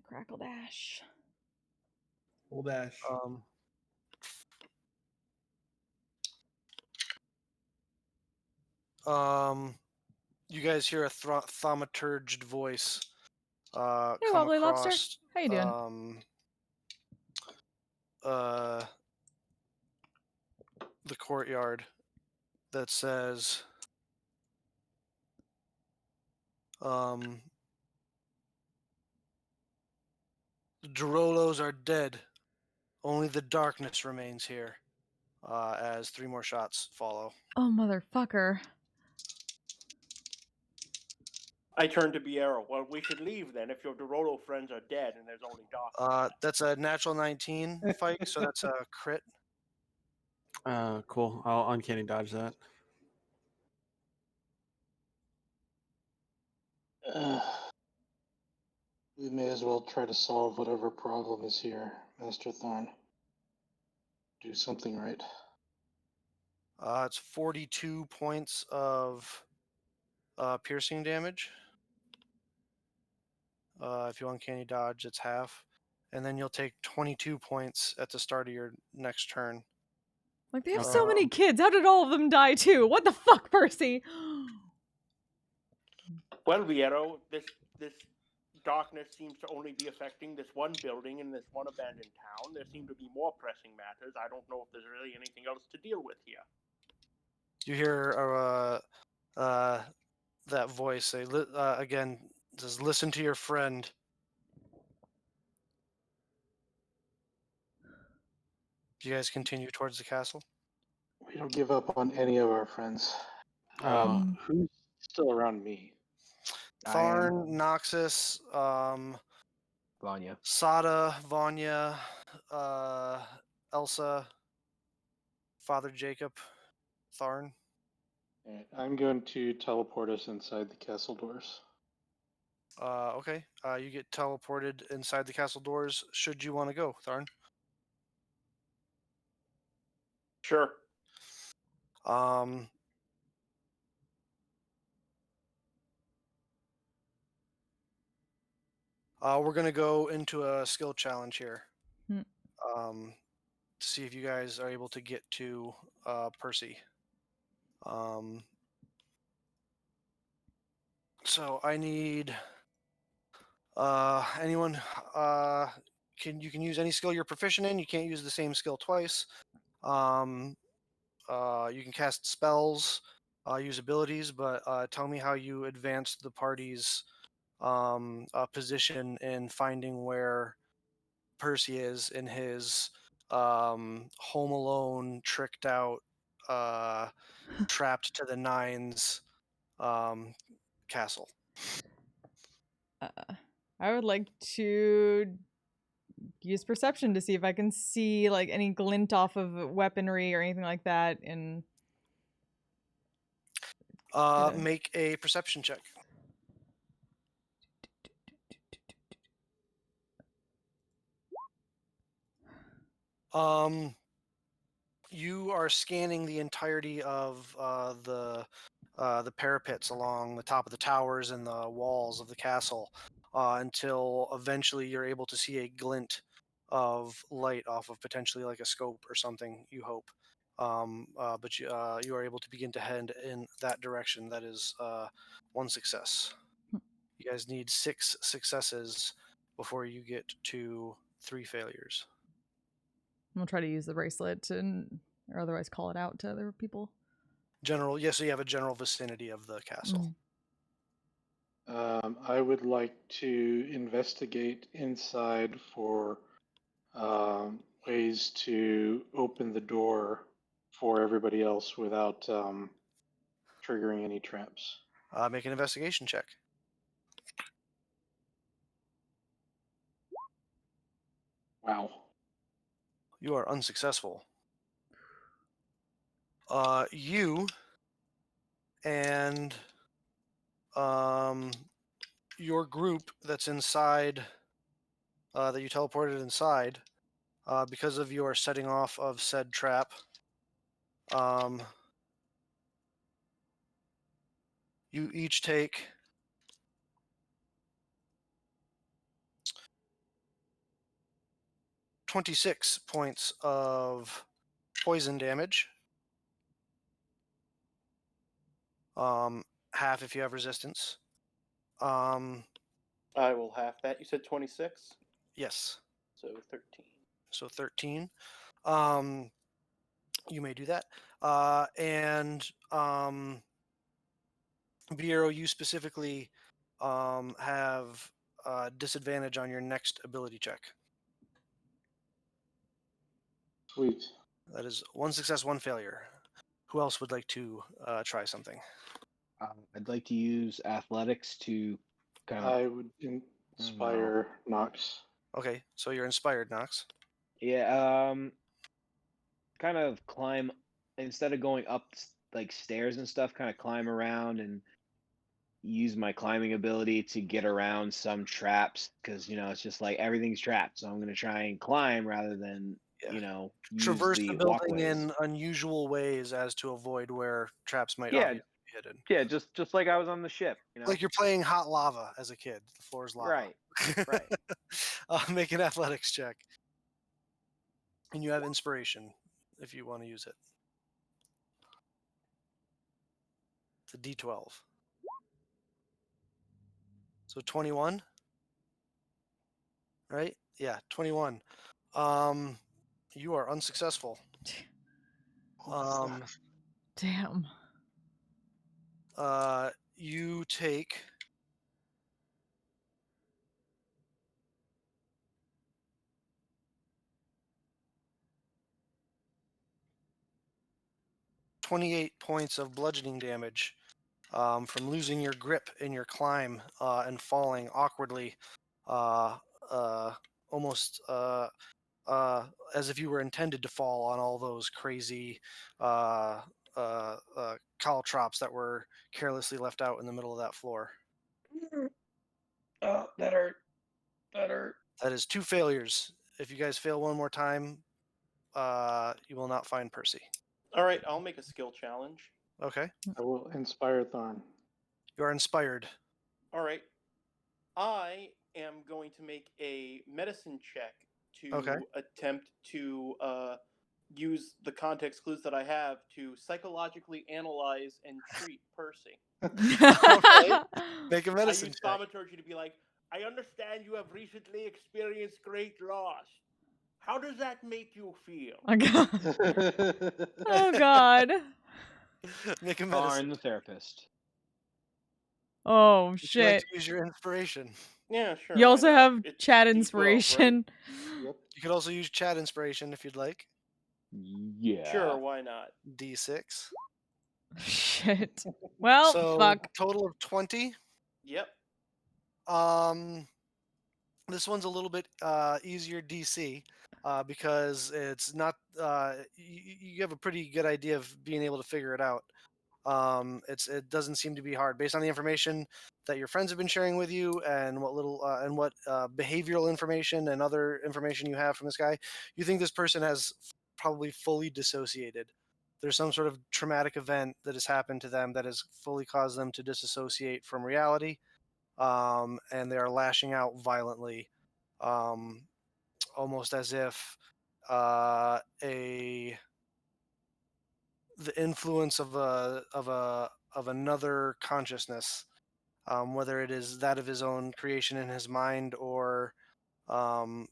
Crackle dash. Full dash. You guys hear a thaumaturged voice Hey, come Wobbly Lobster. across How you doing? The courtyard that says, the Durolos are dead. Only the darkness remains here. As 3 more shots follow. Oh, motherfucker. I turn to Biero. Well, we should leave then if your Dorolo friends are dead and there's only darkness. That's a natural 19, Fike, so that's a crit. Cool. I'll uncanny dodge that. We may as well try to solve whatever problem is here, Master Thorn. Do something right. It's 42 points of piercing damage. If you uncanny dodge, it's half. And then you'll take 22 points at the start of your next turn. Like, they have Okay. so many kids. How did all of them die too? What the fuck, Percy? Well, Biero, this darkness seems to only be affecting this one building in this one abandoned town. There seem to be more pressing matters. I don't know if there's really anything else to deal with here. You hear that voice say, again, says, listen to your friend. Do you guys continue towards the castle? We don't give up on any of our friends. Um, Who's still around me? I am. Tharn, Noxus, Vanya. Sada, Vanya, Elsa, Father Jacob, Tharn. Alright, I'm going to teleport us inside the castle doors. Okay. You get teleported inside the castle doors. Should you want to go, Tharn? Sure. We're gonna go into a skill challenge here. Hmm. To see if you guys are able to get to Percy. So I need anyone. You can use any skill you're proficient in. You can't use the same skill twice. You can cast spells, use abilities, but tell me how you advance the party's position in finding where Percy is in his Home Alone, tricked out, trapped to the nines castle. I would like to use perception to see if I can see like any glint off of weaponry or anything like that. And Make a perception check. You are scanning the entirety of the parapets along the top of the towers and the walls of the castle until eventually you're able to see a glint of light off of potentially like a scope or something. You hope, but you are able to begin to head in that direction. That is 1 success. You guys need 6 successes before you get to 3 failures. I'm gonna try to use the bracelet or otherwise call it out to other people. General, yes, so you have a general vicinity of the castle. I would like to investigate inside for ways to open the door for everybody else without triggering any traps. Make an investigation check. Wow. You are unsuccessful. You and your group that's inside, that you teleported inside, because of your setting off of said trap, you each take 26 points of poison damage. Half if you have resistance. I will half that. You said 26, Yes. so 13. So 13. You may do that. And Viero, you specifically have disadvantage on your next ability check. Sweet. That is 1 success, 1 failure. Who else would like to try something? I'd like to use athletics to kind of I would inspire Nox. Okay, so you're inspired, Nox. kind of climb instead of going up like stairs and stuff, kind of climb around and use my climbing ability to get around some traps because it's just like everything's trapped. So I'm gonna try and climb rather than Yeah. use Traverse the the building walkways. in unusual ways as to avoid where traps might Yeah, obviously be hidden. yeah, just like I was on the ship. Like you're playing hot lava as a kid. The floor is lava. Right, right. Make an athletics check. And you have inspiration if you want to use it. It's a D12. So 21. Right? Yeah, 21. You are unsuccessful. Damn. You take 28 points of bludgeoning damage from losing your grip in your climb and falling awkwardly, almost as if you were intended to fall on all those crazy caltrops that were carelessly left out in the middle of that floor. Oh, that hurt. That hurt. That is 2 failures. If you guys fail one more time, you will not find Percy. All right, I'll make a skill challenge. Okay. I will inspire Tharn. You are inspired. All right. I am going to make a medicine check to Okay. attempt to use the context clues that I have to psychologically analyze and treat Percy. Okay. Make a I medicine use check. thaumaturgy to be like, I understand you have recently experienced great loss. How does that make you feel? Oh god. Oh god. Make a medicine. Darn the therapist. Oh Would you like shit. to use your inspiration? Yeah, sure. You why also not? have It's chat D12, right? inspiration. Yep. You could also use chat inspiration if you'd like. Yeah. Sure, why not? D6. Shit. Well, So fuck. total of 20. Yep. This one's a little bit easier DC because it's not. You have a pretty good idea of being able to figure it out. It doesn't seem to be hard based on the information that your friends have been sharing with you and what behavioral information and other information you have from this guy. You think this person has probably fully dissociated. There's some sort of traumatic event that has happened to them that has fully caused them to disassociate from reality, and they are lashing out violently, um, almost as if a the influence of another consciousness, whether it is that of his own creation in his mind or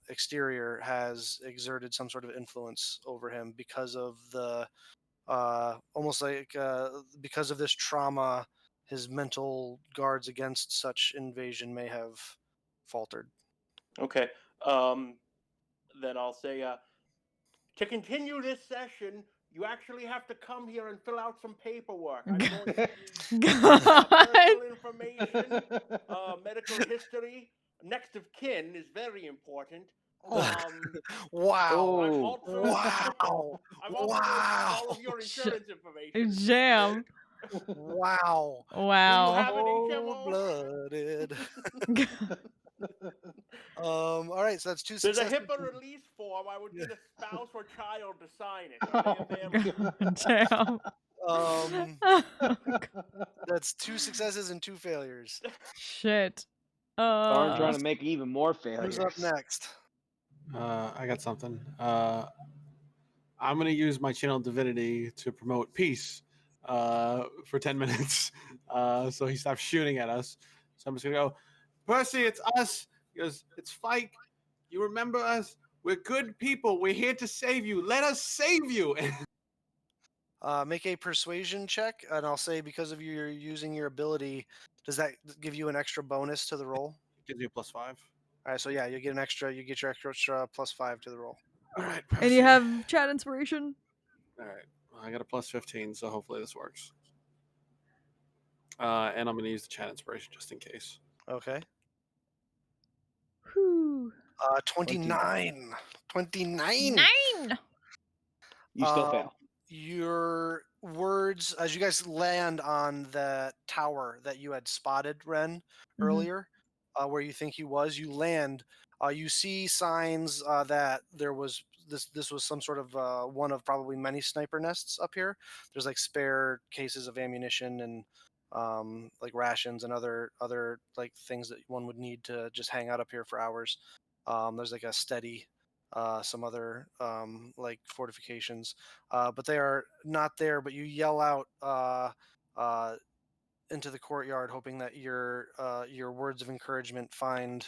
exterior, has exerted some sort of influence over him because of the almost like because of this trauma, his mental guards against such invasion may have faltered. Okay. Then I'll say, to continue this session, you actually have to come here and fill out some paperwork. I'm going to need God. personal information, medical history, next of kin is very important. Wow! I'm Oh, also, Wow! I'm also going to need all of Wow! your insurance information. Jam. Wow! Do you Wow. have an HMO? Cold-blooded. All right, so that's 2 There's a successes. HIPAA release form. I would need a spouse or child to sign it. Are they available? Jam. That's 2 successes and 2 failures. Shit. Thorn trying to make even more Who's failures. up next? I got something. I'm going to use my channel divinity to promote peace for 10 minutes. So he stops shooting at us. So I'm just going to go, Percy, it's us. He goes, it's Fike. You remember us? We're good people. We're here to save you. Let us save you. Make a persuasion check, and I'll say because of you using your ability, does that give you an extra bonus to the roll? Gives you a +5. All right, so yeah, you get your extra +5 to the roll. All right, And you Percy. have chat inspiration? All right. I got a +15, so hopefully this works. And I'm going to use the chat inspiration just in case. Okay. Whew. 29. 29. 9. You still fail. Your words, as you guys land on the tower that you had spotted, Ren, earlier, where you think he was, you land. You see signs that there was this was some sort of one of probably many sniper nests up here. There's like spare cases of ammunition and like rations and other like things that one would need to just hang out up here for hours. There's like a steady, some other like fortifications, but they are not there. But you yell out into the courtyard, hoping that your words of encouragement find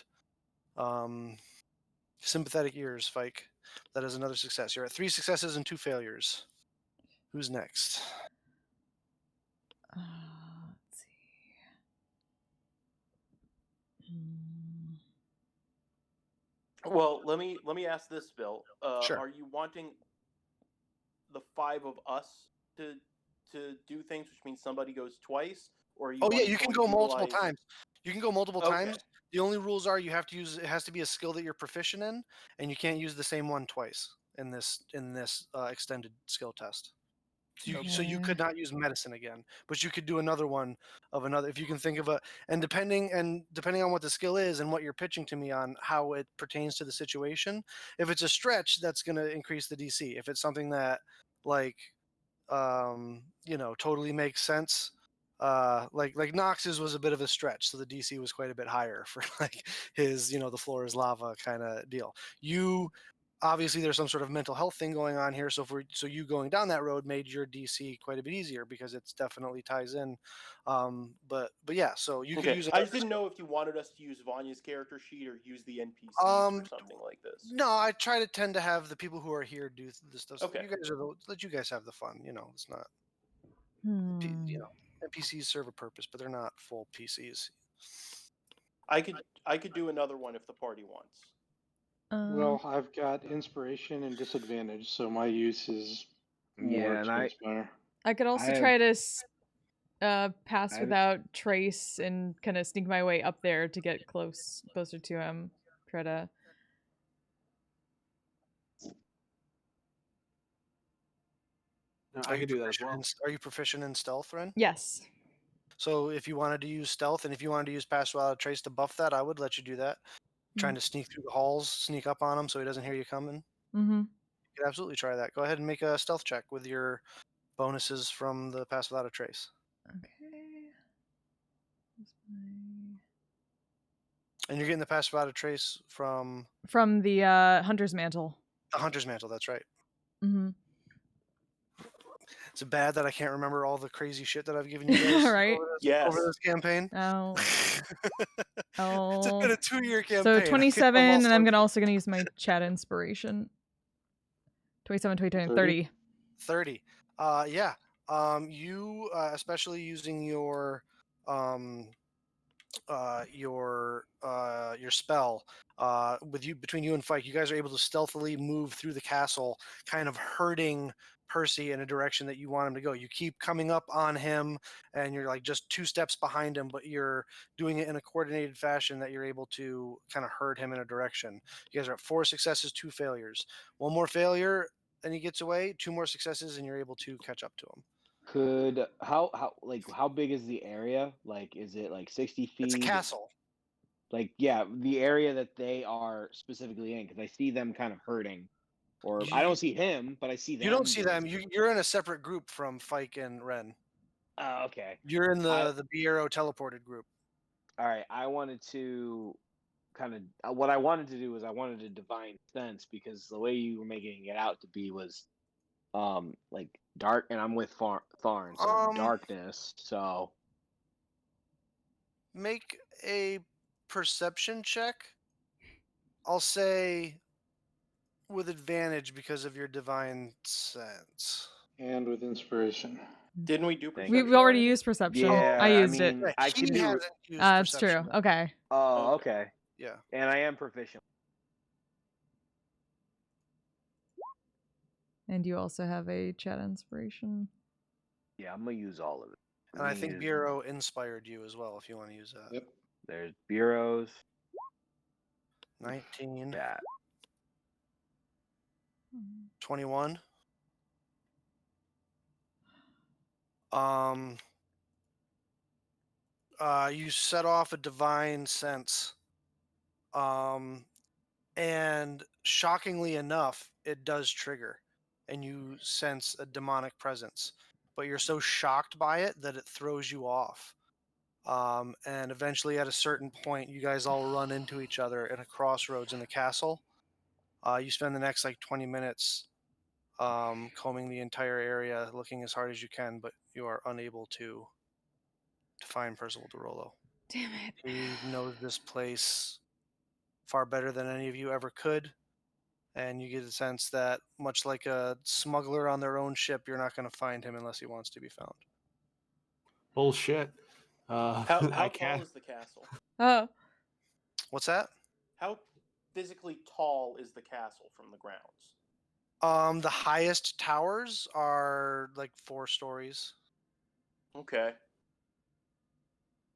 sympathetic ears, Fike. That is another success. You're at 3 successes and 2 failures. Who's next? Let's see. Hmm. Well, let me ask this, Bill. Sure. Are you wanting the 5 of us to do things, which means somebody goes twice, or are you? Oh yeah, wanting you can to go multiple utilize- times. You can go multiple Okay. times. The only rules are you have to use, it has to be a skill that you're proficient in, and you can't use the same one twice in this extended skill test. So you could not use medicine again, but you could do another one of another if you can think of a, and depending on what the skill is and what you're pitching to me on how it pertains to the situation. If it's a stretch, that's going to increase the DC. If it's something that like totally makes sense, like Knox's was a bit of a stretch, so the DC was quite a bit higher for like his the floor is lava kind of deal. You obviously there's some sort of mental health thing going on here, so you going down that road made your DC quite a bit easier because it's definitely ties in. But yeah, so you could Okay. use. I just didn't know if you wanted us to use Vanya's character sheet or use the NPCs or something like this. No, I try to tend to have the people who are here do this stuff. So Okay. let you guys have the fun. It's not. NPCs serve a purpose, but they're not full PCs. I could do another one if the party wants. Well, I've got inspiration and disadvantage, so my use is more Yeah, and to inspire. I could also I try to pass I- without trace and kind of sneak my way up there to get closer to him. Try to. No, I could do that as well. Are you proficient in stealth, Ren? Yes. So if you wanted to use stealth and if you wanted to use pass without a trace to buff that, I would let you do that. Trying to sneak through the halls, sneak up on him so he doesn't hear you coming. Mm-hmm. You could absolutely try that. Go ahead and make a stealth check with your bonuses from the pass without a trace. Okay. And you're getting the pass without a trace from the Hunter's Mantle. the Hunter's Mantle. That's right. Mm-hmm. It's bad that I can't remember all the crazy shit that I've given you guys Right? over this campaign. Oh. It's been a 2-year campaign. So 27, and I'm also gonna use my chat inspiration. 27, 29, 30. 30. Yeah. You especially using your spell with you between you and Fike, you guys are able to stealthily move through the castle, kind of herding Percy in a direction that you want him to go. You keep coming up on him, and you're like just 2 steps behind him, but you're doing it in a coordinated fashion that you're able to kind of herd him in a direction. You guys are at 4 successes, 2 failures. One more failure, and he gets away. 2 more successes, and you're able to catch up to him. Could how big is the area? Like, is it like 60 It's a feet? castle. Like, yeah, the area that they are specifically in, because I see them kind of hurting, or I You, don't see him, but I see them. you don't see but them. You're in a separate group from Fike and Ren. Oh, okay. You're in I- the Bureau teleported group. All right. I wanted to kind of what I wanted to do was I wanted to divine sense because the way you were making it out to be was like dark, and I'm with Tharn, so darkness. So Make a perception check. I'll say with advantage because of your divine sense. And with inspiration. Didn't we do Thank perception? We already used perception. yeah, I used it. mean, Right, I he can do. hasn't used That's true. perception yet. Okay. Oh, Okay. okay. Yeah. And I am proficient. And you also have a chat inspiration. Yeah, I'm gonna use all of it. And I think Bureau inspired you as well if you want to use that. Yep. There's bureaus. 19, Yeah. 21. You set off a divine sense. And shockingly enough, it does trigger, and you sense a demonic presence. But you're so shocked by it that it throws you off. And eventually, at a certain point, you guys all run into each other at a crossroads in the castle. You spend the next like 20 minutes combing the entire area, looking as hard as you can, but you are unable to find Percival DeRollo. Damn it. He knows this place far better than any of you ever could. And you get a sense that, much like a smuggler on their own ship, you're not going to find him unless he wants to be found. Bullshit. How I tall can't. is the castle? Oh. What's that? How physically tall is the castle from the grounds? The highest towers are like 4 stories. Okay.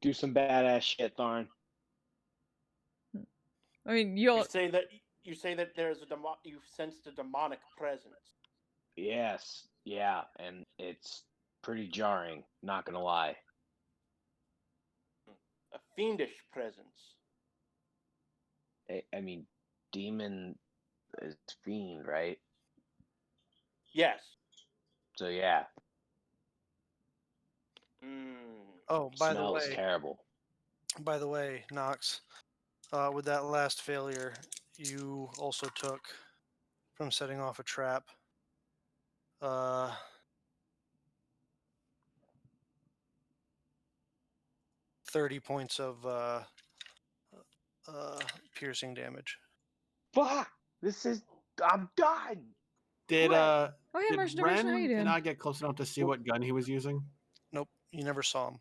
Do some badass shit, Tharn. I mean, You say that there's you sensed a demonic presence. Yes. Yeah, and it's pretty jarring, not gonna lie. A fiendish presence. I mean, demon is fiend, right? Yes. So yeah, Oh, by smells terrible. By the way, Nox, with that last failure, you also took, from setting off a trap, 30 points of piercing damage. Fuck! I'm done. Did Oh yeah, did Merchant Dimension, how you Ren doing? not get close enough to see what gun he was using? Nope, you never saw him.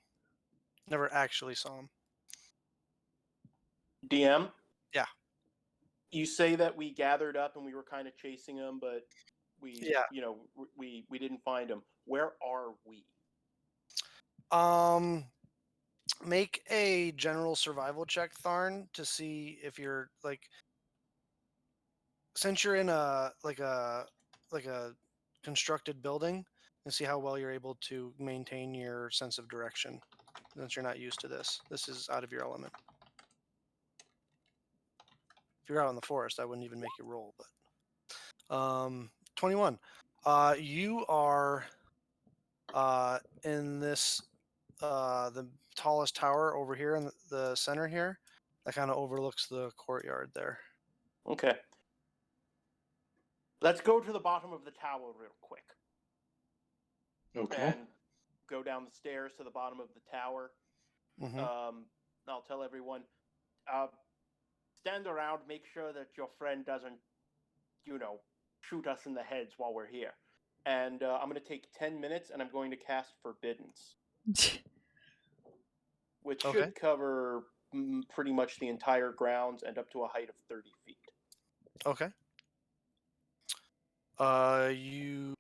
Never actually saw him. DM? Yeah. You say that we gathered up and we were kind of chasing him, but we didn't find him. Where are we? Make a general survival check, Tharn, to see if you're like, since you're in a constructed building, and see how well you're able to maintain your sense of direction, since you're not used to this. This is out of your element. If you're out in the forest, I wouldn't even make you roll. But 21. You are in this the tallest tower over here in the center here, that kind of overlooks the courtyard there. Okay. Let's go to the bottom of the tower real quick. Okay. And go down the stairs to the bottom of the tower. Mm-hmm. I'll tell everyone, stand around, make sure that your friend doesn't, shoot us in the heads while we're here. and I'm going to take 10 minutes, and I'm going to cast Forbiddance, which Okay. should cover pretty much the entire grounds and up to a height of 30 feet. Okay. You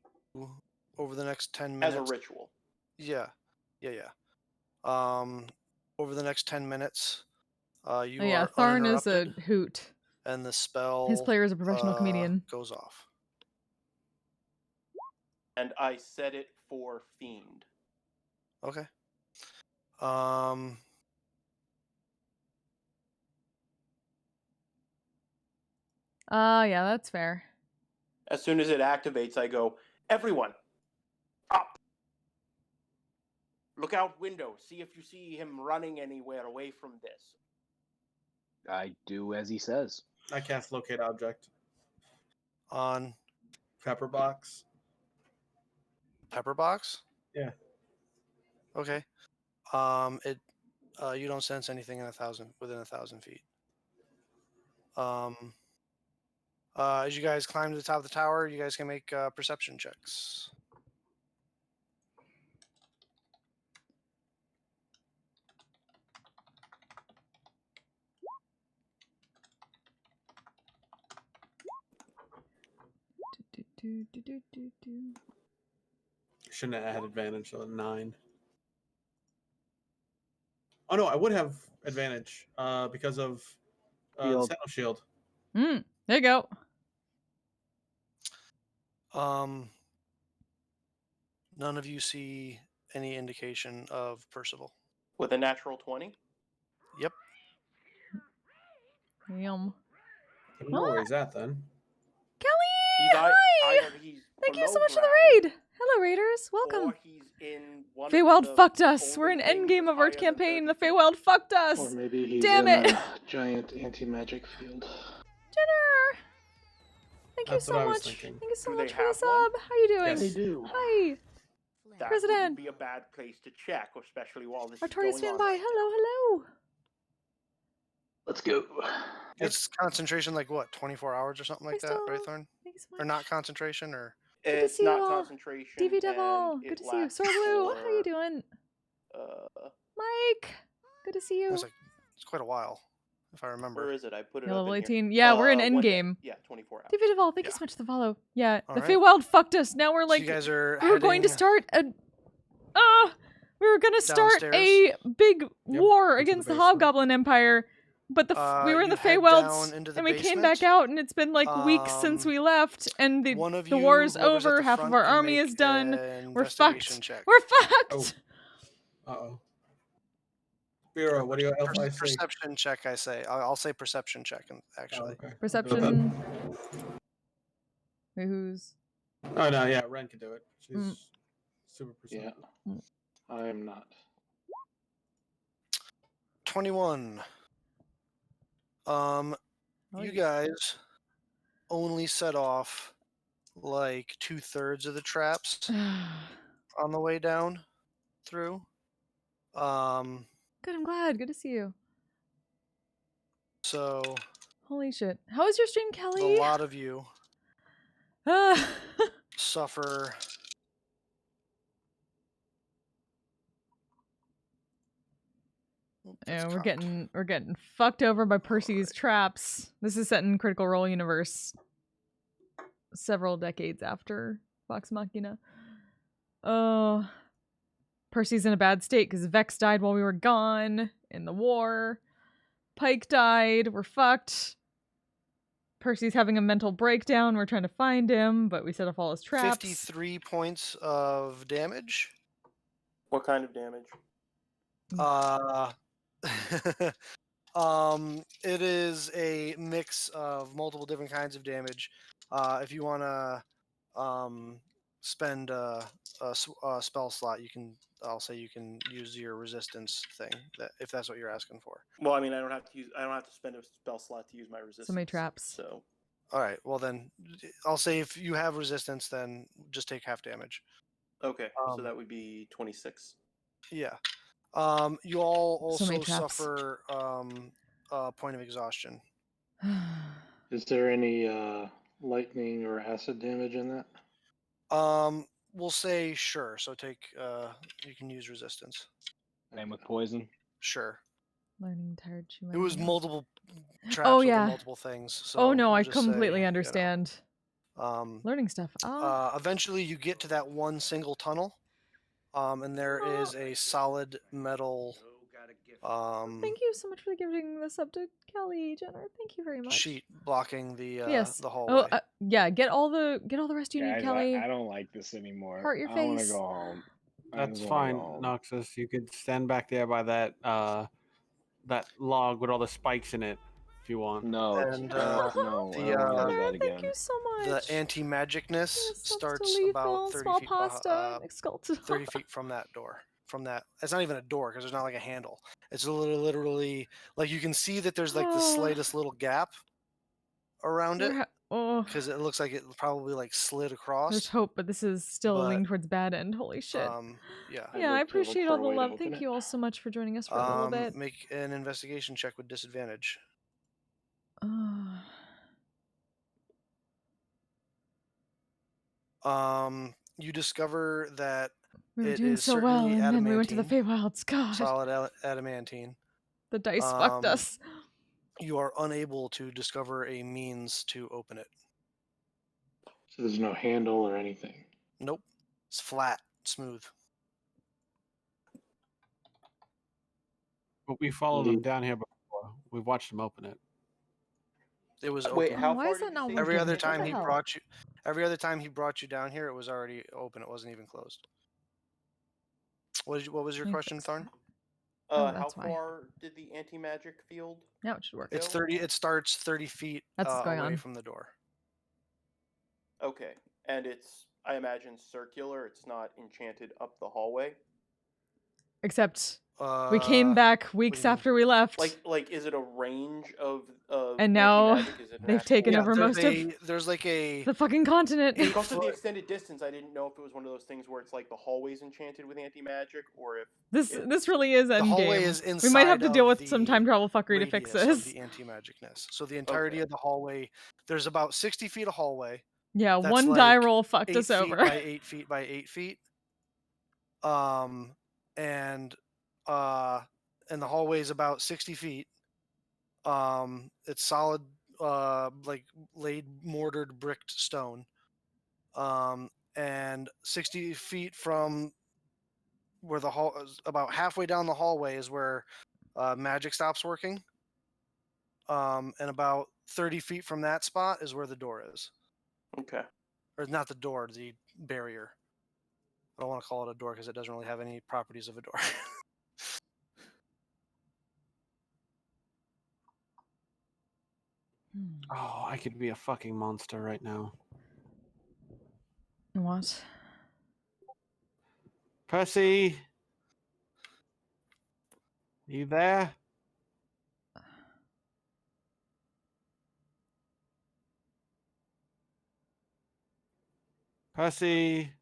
over the next 10 minutes. As a ritual. Yeah. Over the next 10 minutes, you Oh yeah, are Tharn is a uninterrupted, hoot. and the spell His player is a professional comedian. goes off. And I set it for Fiend. Okay. Yeah, that's fair. As soon as it activates, I go, everyone, up! Look out window. See if you see him running anywhere away from this. I do as he says. I cast locate object. On Pepper box. Pepper box. Yeah. Okay. You don't sense anything within 1,000 feet. As you guys climb to the top of the tower, you guys can make perception checks. Shouldn't have had advantage, so 9. Oh no, I would have advantage because of the Shield. Sentinel Shield. There you go. None of you see any indication of Percival. With a natural 20? Yep. Yum. I don't know where he's at then. Kelly! He's Hi! either he's Thank you so below much for the ground, raid! Hello, Raiders. Welcome. Or he's in one Feywild of the fucked us. We're in only things endgame that's of our higher than campaign. 30 The feet. Feywild fucked us. Or maybe he's Damn in it. a giant anti-magic field. Jenner! Thank That's you what so I was much. thinking. Thank you so Do much they for the have one? sub. How you doing? Yes. They do. Hi. That President. wouldn't be a bad place to check, especially while this Artorias is going fan on. by. right now. Hello. Let's go. It's concentration like what, 24 hours or something like that, right, Crystal. Thorn? Thank you so much. Or not concentration, or Good to It's see you not all. concentration. DV Devil. and Good it to see you. lasts Sorblue. How you for, doing? Uh, Mike. Good to see you. it's quite a while, if I remember. where is it? I put it You're up level in 18. here. Yeah, we're in One day. endgame. Yeah, 24 hours. DV Devil, thank you Yeah. so much for the follow. Yeah, All the right. Feywild fucked us. Now we're So like, you guys are we were going to heading start we were going to start a big war into the against the basement. Hobgoblin Empire, but we were in you the head Feywilds, down into the and we came back basement. out, and it's been like weeks since Um, we left, and the One of the you, war's whoever's at over. the Half of front, our can army make is done. an We're investigation fucked. check. We're fucked. Oh. Uh-oh. Spiro, what do your elf eyes say? Perception check, I say. I'll say perception check, Oh, actually. okay. Perception. Wait, who's? Oh no, yeah, Ren can do it. She's Mm. super Yeah. perceptive. I am not. 21. You Nice. guys only set off like 2/3 of the traps on the way down through. Good, I'm glad. Good to see you. So Holy shit. How was your stream, a Kelly? lot of you Ah. suffer Yeah, we're getting fucked over by Percy's traps. This is set in Critical Role universe several decades after Vox Machina. Oh, Percy's in a bad state because Vex died while we were gone in the war. Pike died. We're fucked. Percy's having a mental breakdown. We're trying to find him, but we set off all his traps. 53 points of damage. What kind of damage? It is a mix of multiple different kinds of damage. If you want to spend a spell slot, I'll say you can use your resistance thing, if that's what you're asking for. Well, I mean, I don't have to spend a spell slot to use my resistance. So many traps. So. All right. Well, then I'll say if you have resistance, then just take half damage. Okay, so that would be 26. Yeah. You all So many also traps. suffer a point of exhaustion. Is there any lightning or acid damage in that? We'll say sure. So take you can use resistance. Same with poison. Sure. Learning tired. It was multiple traps Oh over yeah. multiple things. So Oh no, we'll I just say, completely understand. Learning stuff. Eventually, you get to that one single tunnel, and there is a solid metal Thank you so much for giving this up to Kelly Jenner. Thank you very much. sheet blocking the Yes. the hallway. Oh yeah. Get all the rest you need, Guys, Kelly. I don't like this anymore. Heart your I want to face. go home. That's fine, Noxus. You could stand back there by that that log with all the spikes in it if you want. No, And, no, I don't want to do that again. Thank you so The much. anti-magicness starts lethal, about 30 small feet, pasta, 30 feet from that door. From that, it's not even a door because there's not like a handle. It's literally like you can see that there's like the slightest little gap around it because it looks like it probably like slid across. There's hope, but this is still leaning towards bad end. Holy shit. Yeah. Yeah, I appreciate all the love. Thank you all so much for joining us for a little bit. Make an investigation check with disadvantage. You discover that we were it doing is so well, certainly and then we went to the adamantine, Feywilds. God, solid adamantine. The dice fucked us. You are unable to discover a means to open it. So there's no handle or anything. Nope. It's flat, smooth. But we followed them down here before. We've watched them open it. It was open. Wait, how why far is that did not you say? Every working? other What time the he hell? brought you, every other time he brought you down here, it was already open. It wasn't even closed. What was your question, Thorn? Oh, How that's why. far did the anti-magic field? Now it should work. It's 30. It starts 30 feet That's what's going away on. from the door. Okay, and it's, I imagine, circular. It's not enchanted up the hallway. Except we came back weeks after we left. Like, is it a range of and now anti-magic? Is it an they've actual- taken over most of There's like a the fucking continent. Because of the extended distance, I didn't know if it was one of those things where it's like the hallway's enchanted with anti-magic, or if This really is endgame. the hallway is inside. We might have to deal of with some time travel fuckery to fix radius this. Of the anti-magicness. So the entirety of the hallway, there's about 60 feet of hallway. Yeah, that's one like die roll fucked 8 us feet over. by 8 feet by 8 feet. And the hallway is about 60 feet. It's solid, like laid mortared bricked stone. And 60 feet from where the hall, about halfway down the hallway is where magic stops working. And about 30 feet from that spot is where the door is. Okay. Or not the door, the barrier. I don't want to call it a door because it doesn't really have any properties of a door. Oh, I could be a fucking monster right now. What? Percy? You there? Percy?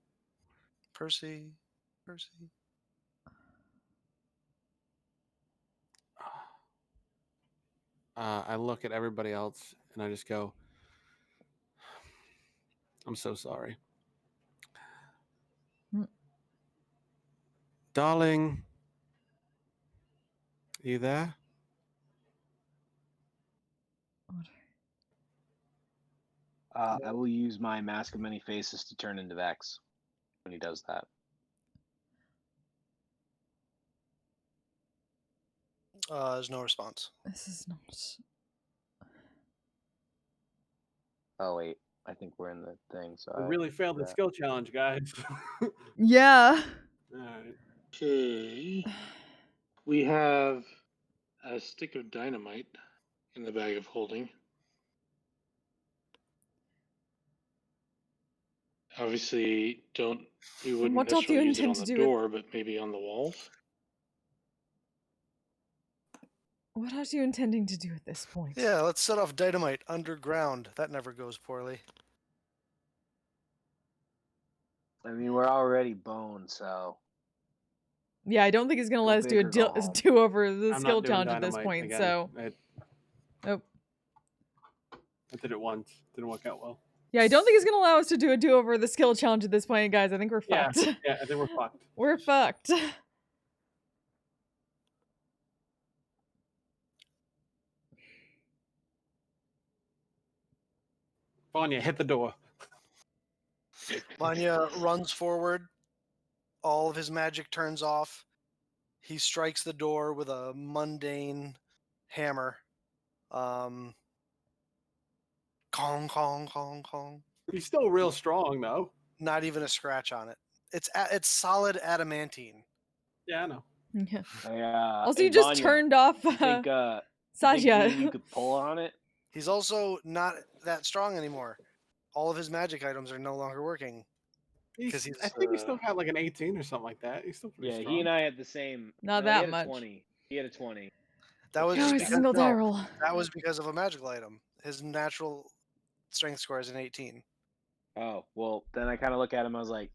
Percy. I look at everybody else and I just go, I'm so sorry. Darling, are you there? I will use my Mask of Many Faces to turn into Vex when he does that. There's no response. This is not. Oh wait, I think we're in the thing. So We really failed the skill challenge, guys. Yeah. All right. Okay. We have a stick of dynamite in the bag of holding. Obviously, we wouldn't What else do you necessarily use it on intend to the do door, but maybe on the walls. What else are you intending to do at this point? Yeah, let's set off dynamite underground. That never goes poorly. I mean, we're already boned, so. Yeah, I don't think he's gonna let us do a do over the skill challenge at this point. Again. So, I did it once. Didn't work out well. Yeah, I don't think he's gonna allow us to do a do-over of the skill challenge at this point, guys. I think we're Yeah, fucked. yeah, I think we're fucked. We're fucked. Vanya, hit the door. Vanya runs forward. All of his magic turns off. He strikes the door with a mundane hammer. Kong, kong, kong, kong. He's still real strong, though. Not even a scratch on it. It's solid adamantine. Yeah, I know. Yeah. Also, Hey, you just Vanya, turned off you think, you think Sajia. me and you could pull on it? He's also not that strong anymore. All of his magic items are no longer working. He's, he's, I think he still got like an 18 or something like that. He's still pretty Yeah, strong. he and I had the same. Not no, that he had much. A 20. He had a 20. That was Oh, just a because, single die no, roll. that was because of a magical item. His natural strength score is an 18. Oh, well, then I kind of look at him. I was like,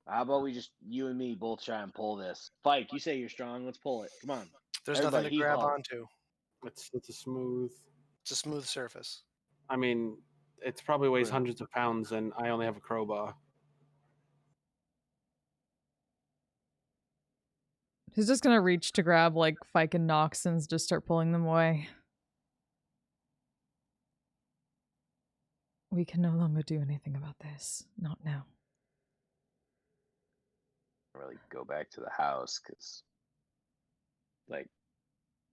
how about we just, you and me, both try and pull this? Fike, you say you're strong. Let's pull it. Come on. There's Everybody, nothing to heave grab ho. onto. It's a smooth. It's a smooth surface. I mean, it probably weighs Right. hundreds of pounds, and I only have a crowbar. He's just gonna reach to grab like Fike and Nox and just start pulling them away. We can no longer do anything about this. Not now. Really go back to the house because, like,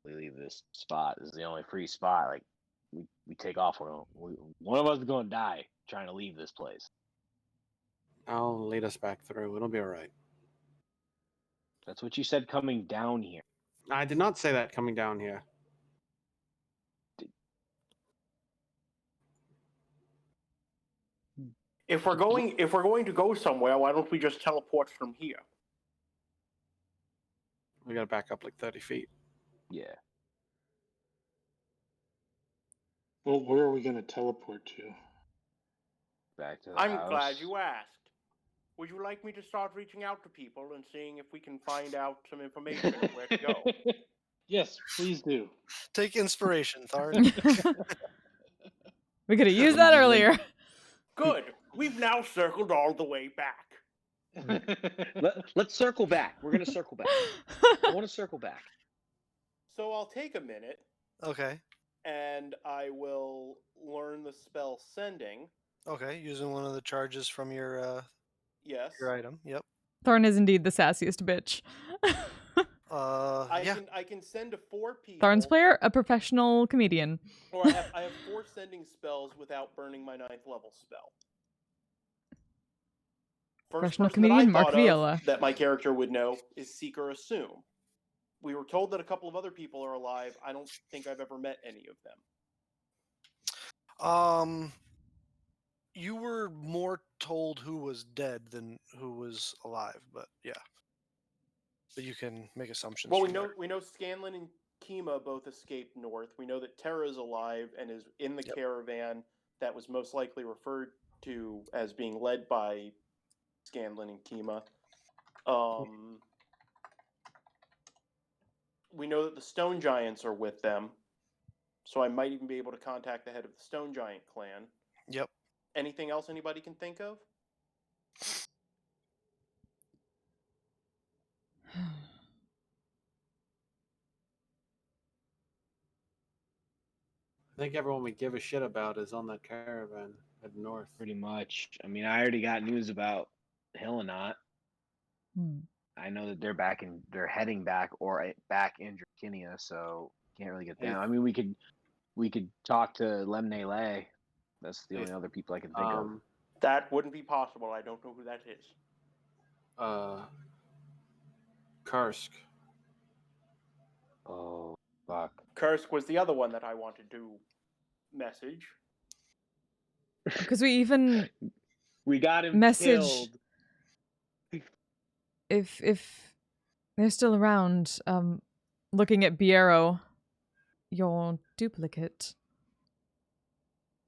we leave this spot. This is the only free spot. Like, we take off. One of us is going to die trying to leave this place. I'll lead us back through. It'll be all right. That's what you said coming down here. I did not say that coming down here. If we're going to go somewhere, why don't we just teleport from here? We got to back up like 30 feet. Yeah. Well, where are we going to teleport to? Back to the I'm house. glad you asked. Would you like me to start reaching out to people and seeing if we can find out some information of where to go? Yes, please do. Take inspiration, Tharn. We could have used that earlier. Good. We've now circled all the way back. Let's circle back. We're going to circle back. I want to circle back. So I'll take a minute Okay. and I will learn the spell sending. Okay. Using one of the charges from your Yes. item. Yep. Thorn is indeed the sassiest bitch. Yeah. I can send to 4 people. Thorn's player, a professional comedian. Or I have 4 sending spells without burning my 9th level spell. First Professional person that I comedian Mark thought of Viola. that my character would know is Seek or Assume. We were told that a couple of other people are alive. I don't think I've ever met any of them. You were more told who was dead than who was alive, but yeah. But you can make assumptions. Well, from there. we know Scanlan and Kima both escaped north. We know that Terra is alive and is in the caravan that was most likely referred to as being led by Scanlan and Kima. We know that the Stone Giants are with them, so I might even be able to contact the head of the Stone Giant clan. Yep. Anything else anybody can think of? I think everyone we give a shit about is on that caravan heading north. Pretty much. I mean, I already got news about Hillenot. I know that they're heading back or back in Drakinia, so can't really get them. I mean, we could talk to Lemne Lay. That's the only other people I can think of. That wouldn't be possible. I don't know who that is. Karsk. Oh, fuck. Kursk was the other one that I wanted to message. Because we even we got him message killed. If they're still around, looking at Biero, your duplicate.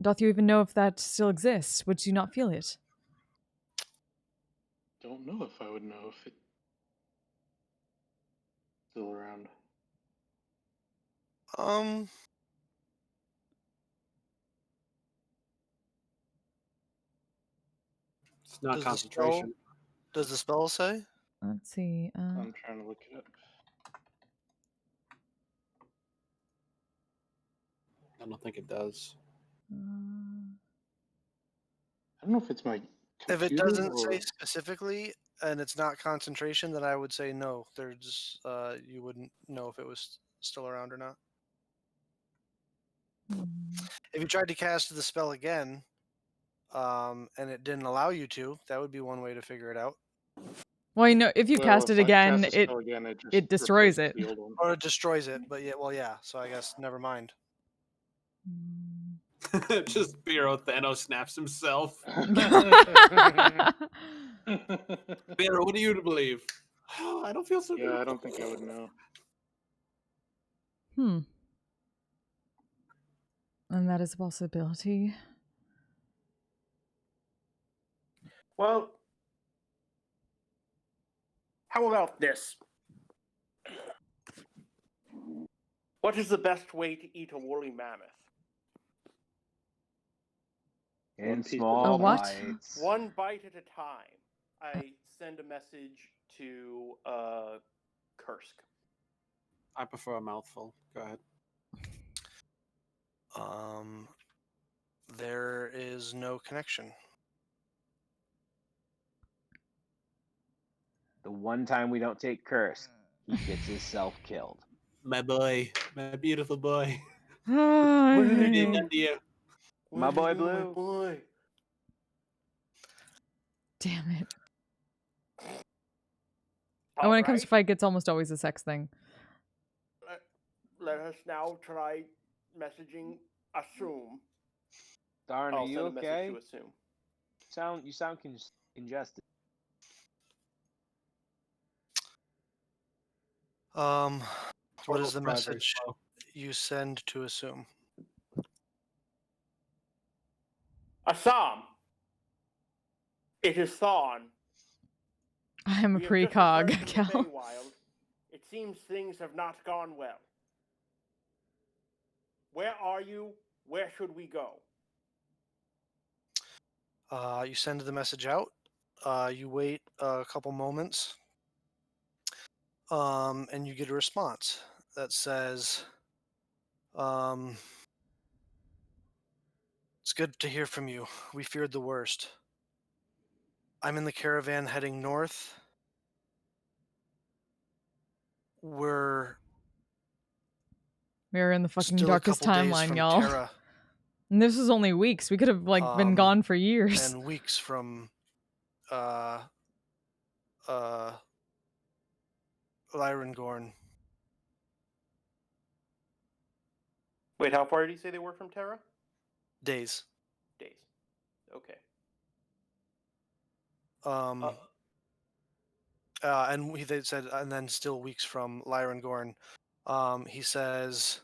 Doth you even know if that still exists? Would you not feel it? Don't know if I would know if it's still around. It's not Does the spell- concentration. Does the spell say? Let's see. I'm trying to look it up. I don't think it does. I don't know if it's my If it computer doesn't or... say specifically and it's not concentration, then I would say no. There's you wouldn't know if it was still around or not. If you tried to cast the spell again, and it didn't allow you to, that would be one way to figure it out. Well, you know, if you Well, cast if it I again, cast the it spell again, it just it destroys replaces it. the old one. Or it destroys it, but yeah, well, yeah. So I guess never mind. Just Biro Thanos snaps himself. yeah, Biro, what do you believe? I don't feel so good. Yeah, I don't think I would know. and that is a possibility. Well, how about this? What is the best way to eat a woolly mammoth? One In piece of small A what? bites. One bite at a time. I send a message to Kursk. I prefer a mouthful. Go ahead. There is no connection. The one time we don't take Curse, he gets himself killed. My boy. My beautiful boy. I What did he hate- done to you? My Where boy did you go, Blue. My boy. Damn it. And when it comes to fight, it's almost always a sex thing. Let us now try messaging Assume. Darn, I'll are you send a message okay? to Assume. You sound congested. What is the Progress message flow. you send to Assume? Assam! It is Thawne. I am a We have just precog, returned from the Cal. Feywild. It seems things have not gone well. Where are you? Where should we go? You send the message out. You wait a couple moments, and you get a response that says, "It's good to hear from you. We feared the worst. I'm in the caravan heading north. We're We are in the fucking still a darkest couple days timeline, from y'all. Terra And this was only weeks. We could have been gone for years. and weeks from Lyrangorn. Wait, how far did he say they were from Terra? Days. Days. Okay. And they said, and then still weeks from Lyrangorn. He says,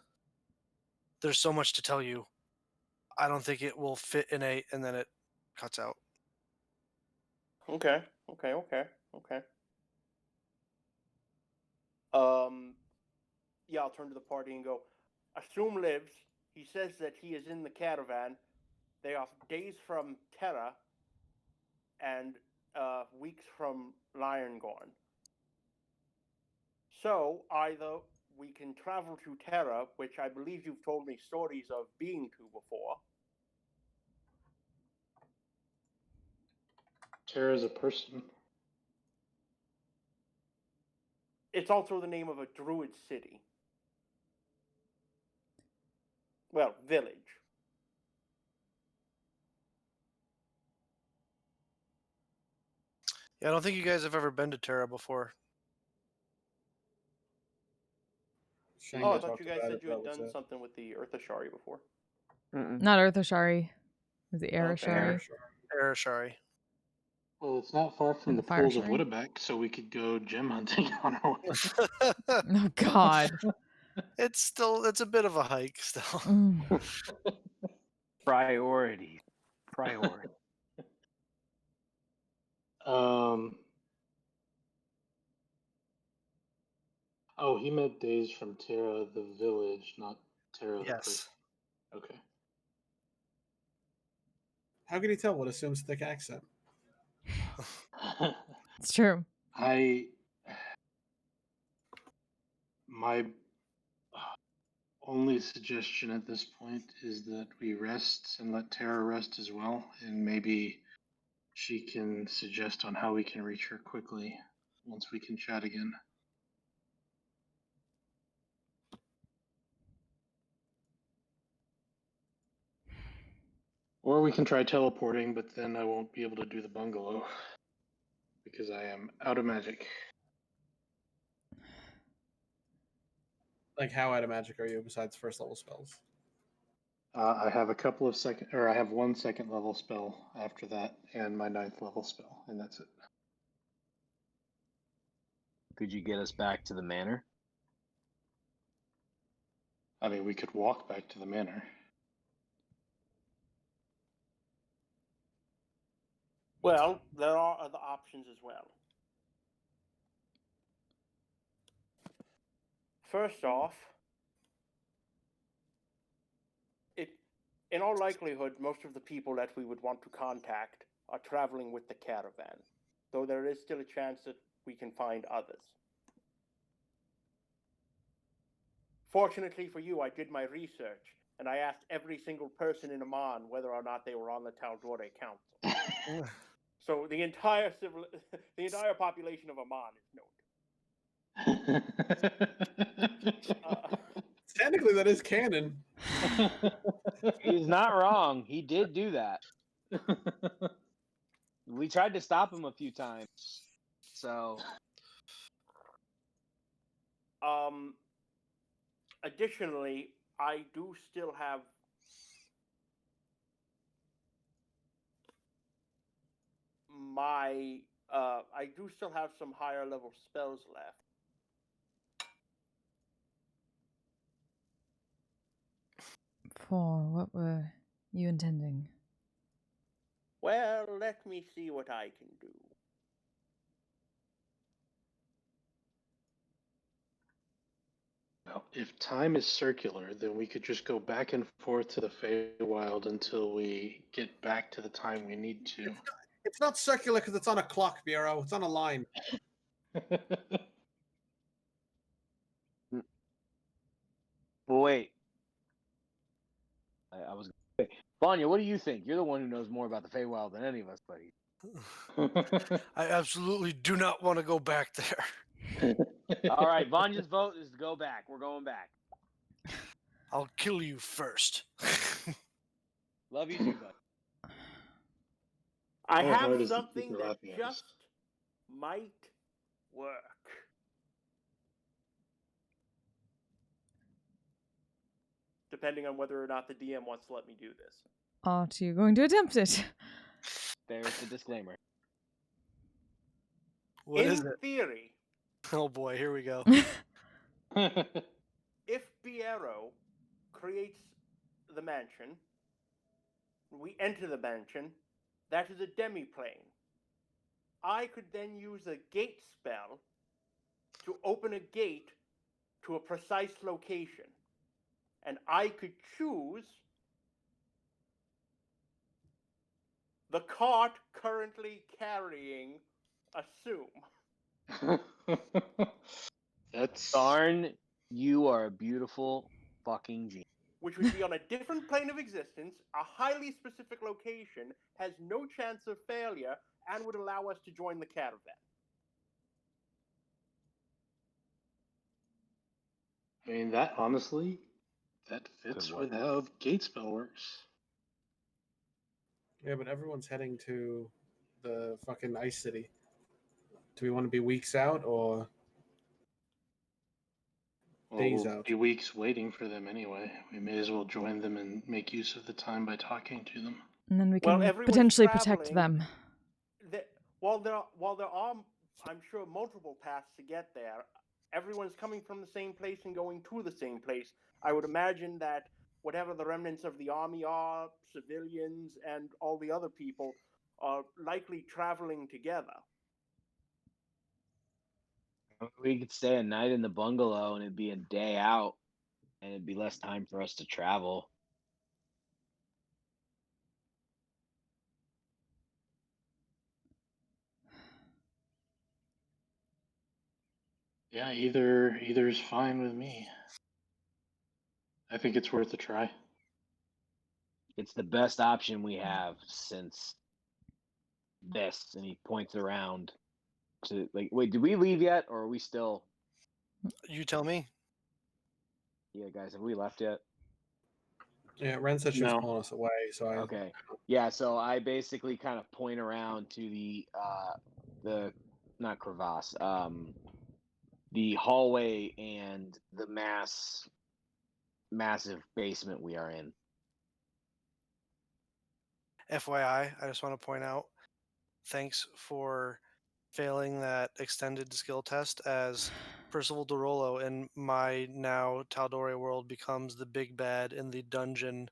"There's so much to tell you. I don't think it will fit in a," and then it cuts out. Okay. Yeah, I'll turn to the party and go, Assume lives. He says that he is in the caravan. They are days from Terra and weeks from Lyrangorn. So, either we can travel to Terra, which I believe you've told me stories of being to before. Terra's a person. It's also the name of a druid city. Well, village. Yeah, I don't think you guys have ever been to Terra before. Shane Oh, I got thought talked you guys about said it, you had that was done it. something with the Earthashari before. Not Earthashari. Was it Arashari? Arashari. Well, it's not far from And the the fire pools of shari? Woodabeck, so we could go gem hunting on our way. Oh God. It's a bit of a hike still. Mm. Priority. Oh, he meant days from Terra the village, not Terra the Yes. person. Okay. How can you tell what assumes thick accent? It's true. My only suggestion at this point is that we rest and let Tara rest as well, and maybe she can suggest on how we can reach her quickly once we can chat again. Or we can try teleporting, but then I won't be able to do the bungalow because I am out of magic. Like, how out of magic are you besides first level spells? I have a couple of I have 1 second level spell after that, and my 9th level spell, and that's it. Could you get us back to the manor? I mean, we could walk back to the manor. Well, there are other options as well. First off, in all likelihood, most of the people that we would want to contact are traveling with the caravan, though there is still a chance that we can find others. Fortunately for you, I did my research, and I asked every single person in Amman whether or not they were on the Taldore Council. So the entire population of Amman is known. Technically, that is canon. He's not wrong. He did do that. We tried to stop him a few times. So, additionally, I do still have some higher level spells left. For what were you intending? Well, let me see what I can do. Well, if time is circular, then we could just go back and forth to the Feywild until we get back to the time we need to. It's not circular because it's on a clock, Bureau. It's on a line. well, wait. I was going to say, Vanya, what do you think? You're the one who knows more about the Feywild than any of us, buddy. I absolutely do not want to go back there. All right, Vanya's vote is to go back. We're going back. I'll kill you first. Love you too, bud. I How have hard is it to something keep that laughing at us? just might work. Depending on whether or not the DM wants to let me do this. Aren't you going to attempt it? There's the disclaimer. What in is it? theory, Oh boy, here we go. if Biero creates the mansion, we enter the mansion, that is a demi-plane. I could then use a gate spell to open a gate to a precise location. And I could choose the cart currently carrying Assume. That's Darn, you are a beautiful fucking genius. Which would be on a different plane of existence, a highly specific location, has no chance of failure, and would allow us to join the caravan. I mean, that honestly, that fits Good with how gate spell works. Yeah, but everyone's heading to the fucking ice city. Do we want to be weeks out or Well, days we'll out? be weeks waiting for them anyway. We may as well join them and make use of the time by talking to them. And then we Well, can everyone's potentially protect traveling. them. While there are, I'm sure, multiple paths to get there, everyone's coming from the same place and going to the same place. I would imagine that whatever the remnants of the army are, civilians, and all the other people are likely traveling together. We could stay a night in the bungalow and it'd be a day out and it'd be less time for us to travel. Yeah, either's fine with me. I think it's worth a try. It's the best option we have since this. And he points around to like, wait, did we leave yet, or are we still? You tell me. Yeah, guys, have we left yet? Yeah, Ren said she was No. pulling us away, so I. Okay. Yeah, so I basically kind of point around to the not crevasse, the hallway and the massive basement we are in. FYI, I just want to point out, thanks for failing that extended skill test, as Percival Dorolo in my now Tal'Dorei world becomes the big bad in the dungeon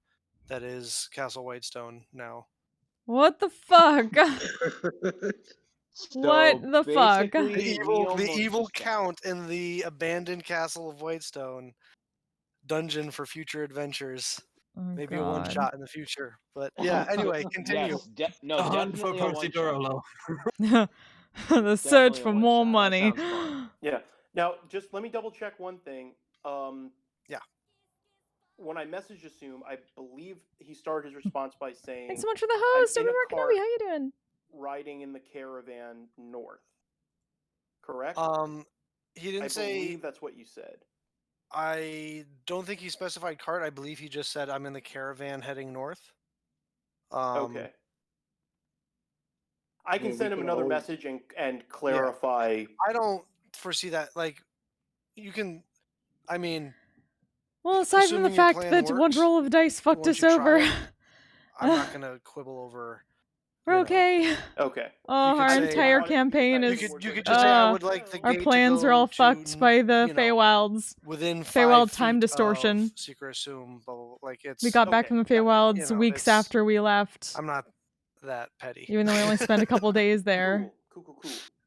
that is Castle Whitestone now. What the fuck? What So the fuck? basically, we The almost evil just died. count in the abandoned Castle of Whitestone dungeon for future adventures. Oh, Maybe a God. one shot in the future. But yeah, anyway, continue. Yes, no, The hunt for definitely a Percy one-shot. Durolo. The search Definitely a for more one-shot. That money. sounds fun. Yeah. Now, just let me double check one thing. Yeah. When I messaged Assume, I believe he started his response by saying, Thanks so much for the I'm host. in I'm a Mark Kenobi. How cart you doing? riding in the caravan north. Correct? He I didn't say. believe that's what you said. I don't think he specified cart. I believe he just said I'm in the caravan heading north. Okay. I can we send him can another always- message and clarify. I don't foresee that. Like, you can. I mean, Well, aside from the assuming your fact plan that one works, roll of dice fucked once us you try over. it, I'm not gonna quibble over. We're you know. okay. Okay. Oh, You could our say- entire Wanted to be campaign kind of is. You more could just say I would well, like the Our gate plans to are all go fucked to, by the you know, Feywilds. within Feywild 5 time feet distortion. of Secret Assume. Blah, blah, blah. Like it's. We got back Okay, from the that makes Feywilds sense. You know, weeks it's- after we left. I'm not that petty. Even though we only spent a couple days there. Cool.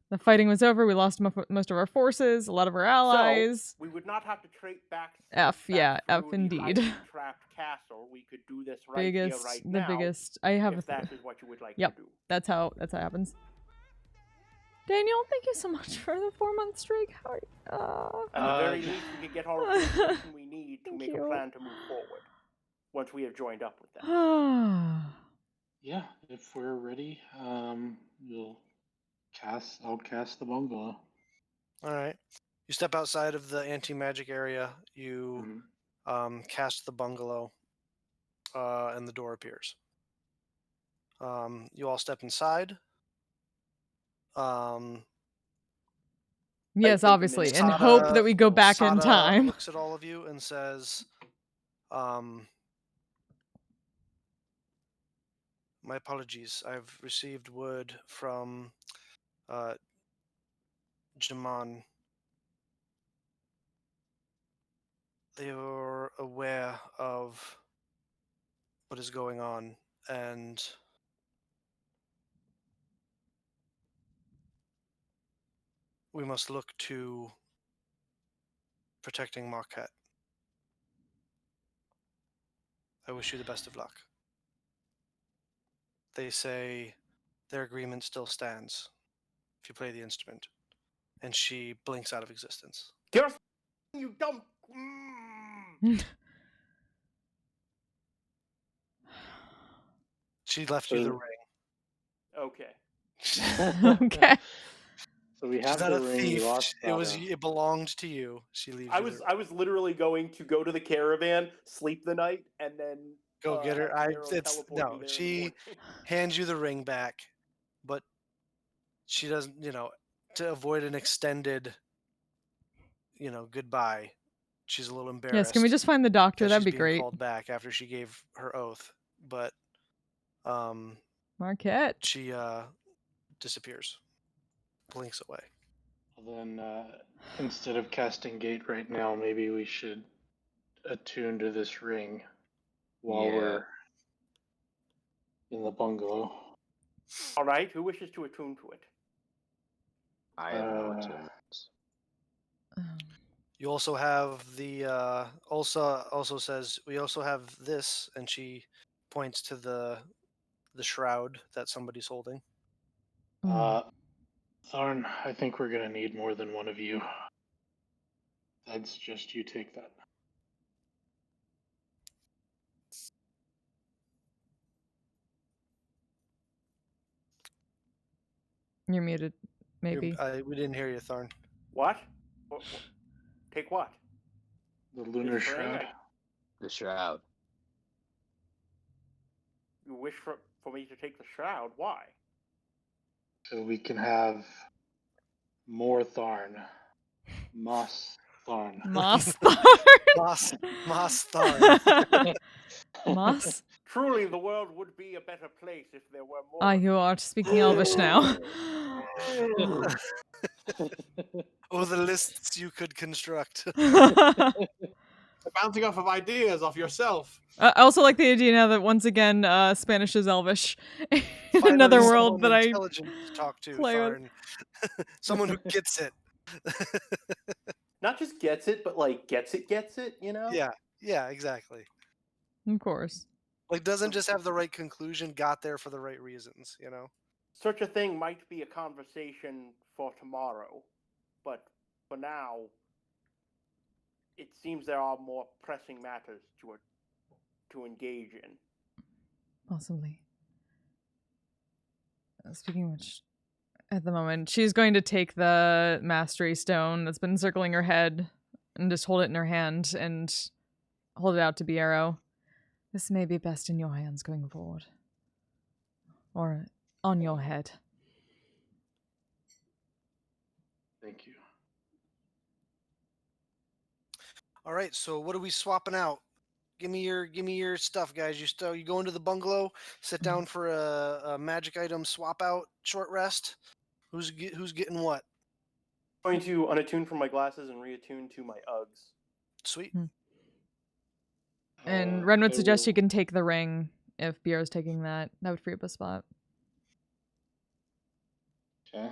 The fighting was over. We lost most of our forces, a lot of our allies. So we would not have to trade back. F, yeah, through F the indeed. highly trapped castle. We could do this right here, right The now. biggest. I have If a. that is what you would like Yep. to do. That's how it happens. Daniel, thank you so much for the 4-month streak. How are you? At the very least, we could get all of the information we need to Thank make you. a plan to move forward. Once we have joined up with them. Yeah, if we're ready, I'll cast the bungalow. All right. You step outside of the anti-magic area. You cast the bungalow, and the door appears. You all step inside. Yes, take a obviously, minute. and hope that we go back in Sada time. looks at all of you and says, "My apologies. I've received word from Jaman. They are aware of what is going on, and we must look to protecting Marquette. I wish you the best of luck. They say their agreement still stands if you play the instrument." And she blinks out of existence. Just you dumb. She left you the So- ring. Okay. Okay. So we She's have not the a ring. thief. We lost It belonged to you. She leaves I you was the I was literally going to go to the caravan, sleep the night, and then Go get her. have Darrow teleport me there in the She morning. hands you the ring back, but she doesn't, to avoid an extended, goodbye. She's a little embarrassed. Yes, can we just find the doctor? that That'd she's be being great. called back after she gave her oath, but Marquette. she disappears, blinks away. Then instead of casting gate right now, maybe we should attune to this ring while Yeah. we're in the bungalow. All right. Who wishes to attune to it? I have no Uh, attunements. You also have the also says we also have this, and she points to the shroud that somebody's holding. Tharn, I think we're gonna need more than one of you. I'd suggest you take that. You're muted, maybe. We didn't hear you, Thorn. What? Take what? The lunar This ring? shroud. The shroud. You wish for me to take the shroud? Why? So we can have more Tharn. Moss Tharn. Moss Moss Thorn. Moss? Truly, the world would be a better place if there were more. Ah, you are speaking Elvish now. Oh, the lists you could construct. Bouncing off of ideas off yourself. I also like the idea now that once again Spanish is Elvish. In Finally, another someone world that I intelligent to talk to, play with. Tharn. Someone who gets it. Not just gets it, but like gets it, you know? Yeah, exactly. Of course. Like, doesn't just have the right conclusion, got there for the right reasons, you know? Such a thing might be a conversation for tomorrow, but for now, it seems there are more pressing matters to engage in. Possibly. Speaking of which, at the moment, she's going to take the mastery stone that's been circling her head and just hold it in her hand and hold it out to Biero. This may be best in your hands going forward. Or on your head. Thank you. All right, so what are we swapping out? Give me your stuff, guys. You go into the bungalow, sit down for a magic item swap out, short rest. Who's getting what? I'm going to unattune from my glasses and reattune to my Uggs. Sweet. And Ren would I suggest you will- can take the ring if Biero's taking that. That would free up a spot. Okay.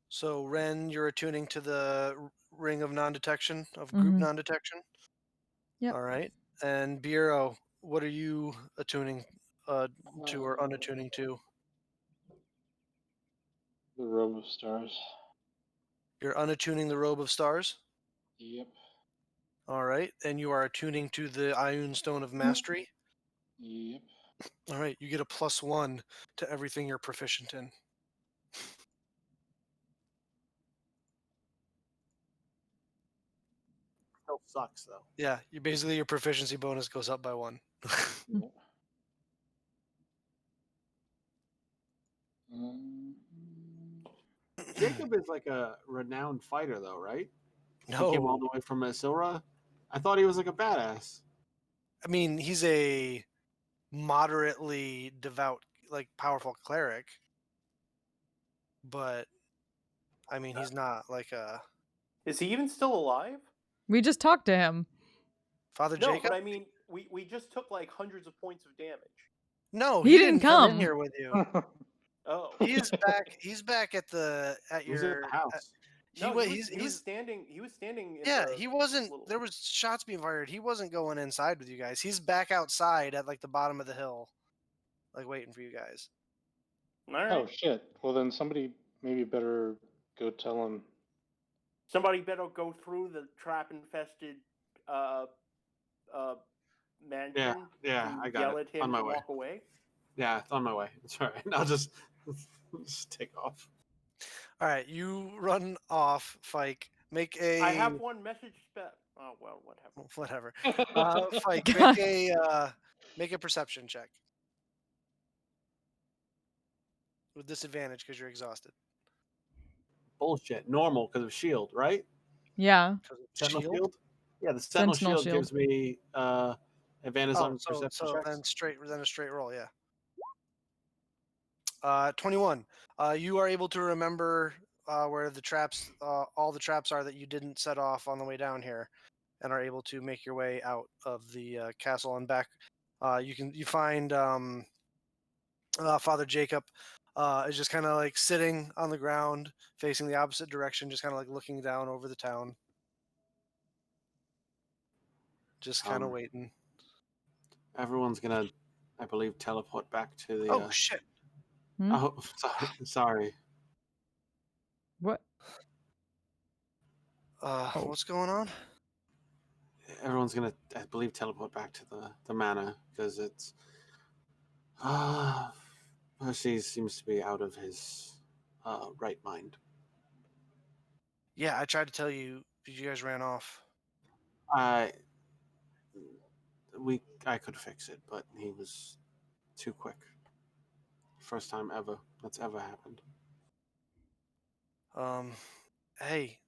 So Ren, you're attuning to the ring of non-detection, of group Mhm. non-detection. Yep. All right. And Biero, what are you attuning to or unattuning to? The robe of stars. You're unattuning the robe of stars. Yep. All right. And you are attuning to the Ioun Stone of Mastery. Yep. All right. You get a +1 to everything you're proficient in. Still sucks though. Yeah. You basically your proficiency bonus goes up by 1. Yep. Um, Jacob is like a renowned fighter though, right? He came all No. the way from Asilra. I thought he was like a badass. I mean, he's a moderately devout, like powerful cleric. But I mean, he's not like a Is he even still alive? We just talked to him. Father No, Jacob. but I mean, we just took like hundreds of points of damage. No, He he didn't didn't come in come. here with you. Oh. He's back. He's back at He was at your the house. No, he's he was standing. He was standing. In yeah. the He wasn't. little- There was shots being fired. He wasn't going inside with you guys. He's back outside at like the bottom of the hill, like waiting for you guys. All right. Oh shit. Well then somebody maybe better go tell him. Somebody better go through the trap-infested mansion yeah, to I got yell it. at him On my to way. walk away. Yeah, it's on my way. It's all right. I'll just take off. All right, you run off, Fike. Make a I have one message spell. Oh well, whatever. whatever. Fike, make a perception check with disadvantage because you're exhausted. Bullshit. Normal because of shield, right? Yeah. Sentinel Shield? shield? Yeah, the Sentinel, Sentinel shield gives me advantage Oh, on perception so checks. then a straight roll, yeah. 21. You are able to remember where the traps, all the traps are that you didn't set off on the way down here, and are able to make your way out of the castle and back. You find Father Jacob is just kind of like sitting on the ground, facing the opposite direction, just kind of like looking down over the town, just kind of waiting. Everyone's gonna, I believe, teleport back to the. Oh shit! Hmm? Oh, sorry. What? What's going on? Everyone's gonna, I believe, teleport back to the manor because it's. Percy seems to be out of his right mind. Yeah, I tried to tell you. You guys ran off. I could fix it, but he was too quick. First time ever that's ever happened. Hey,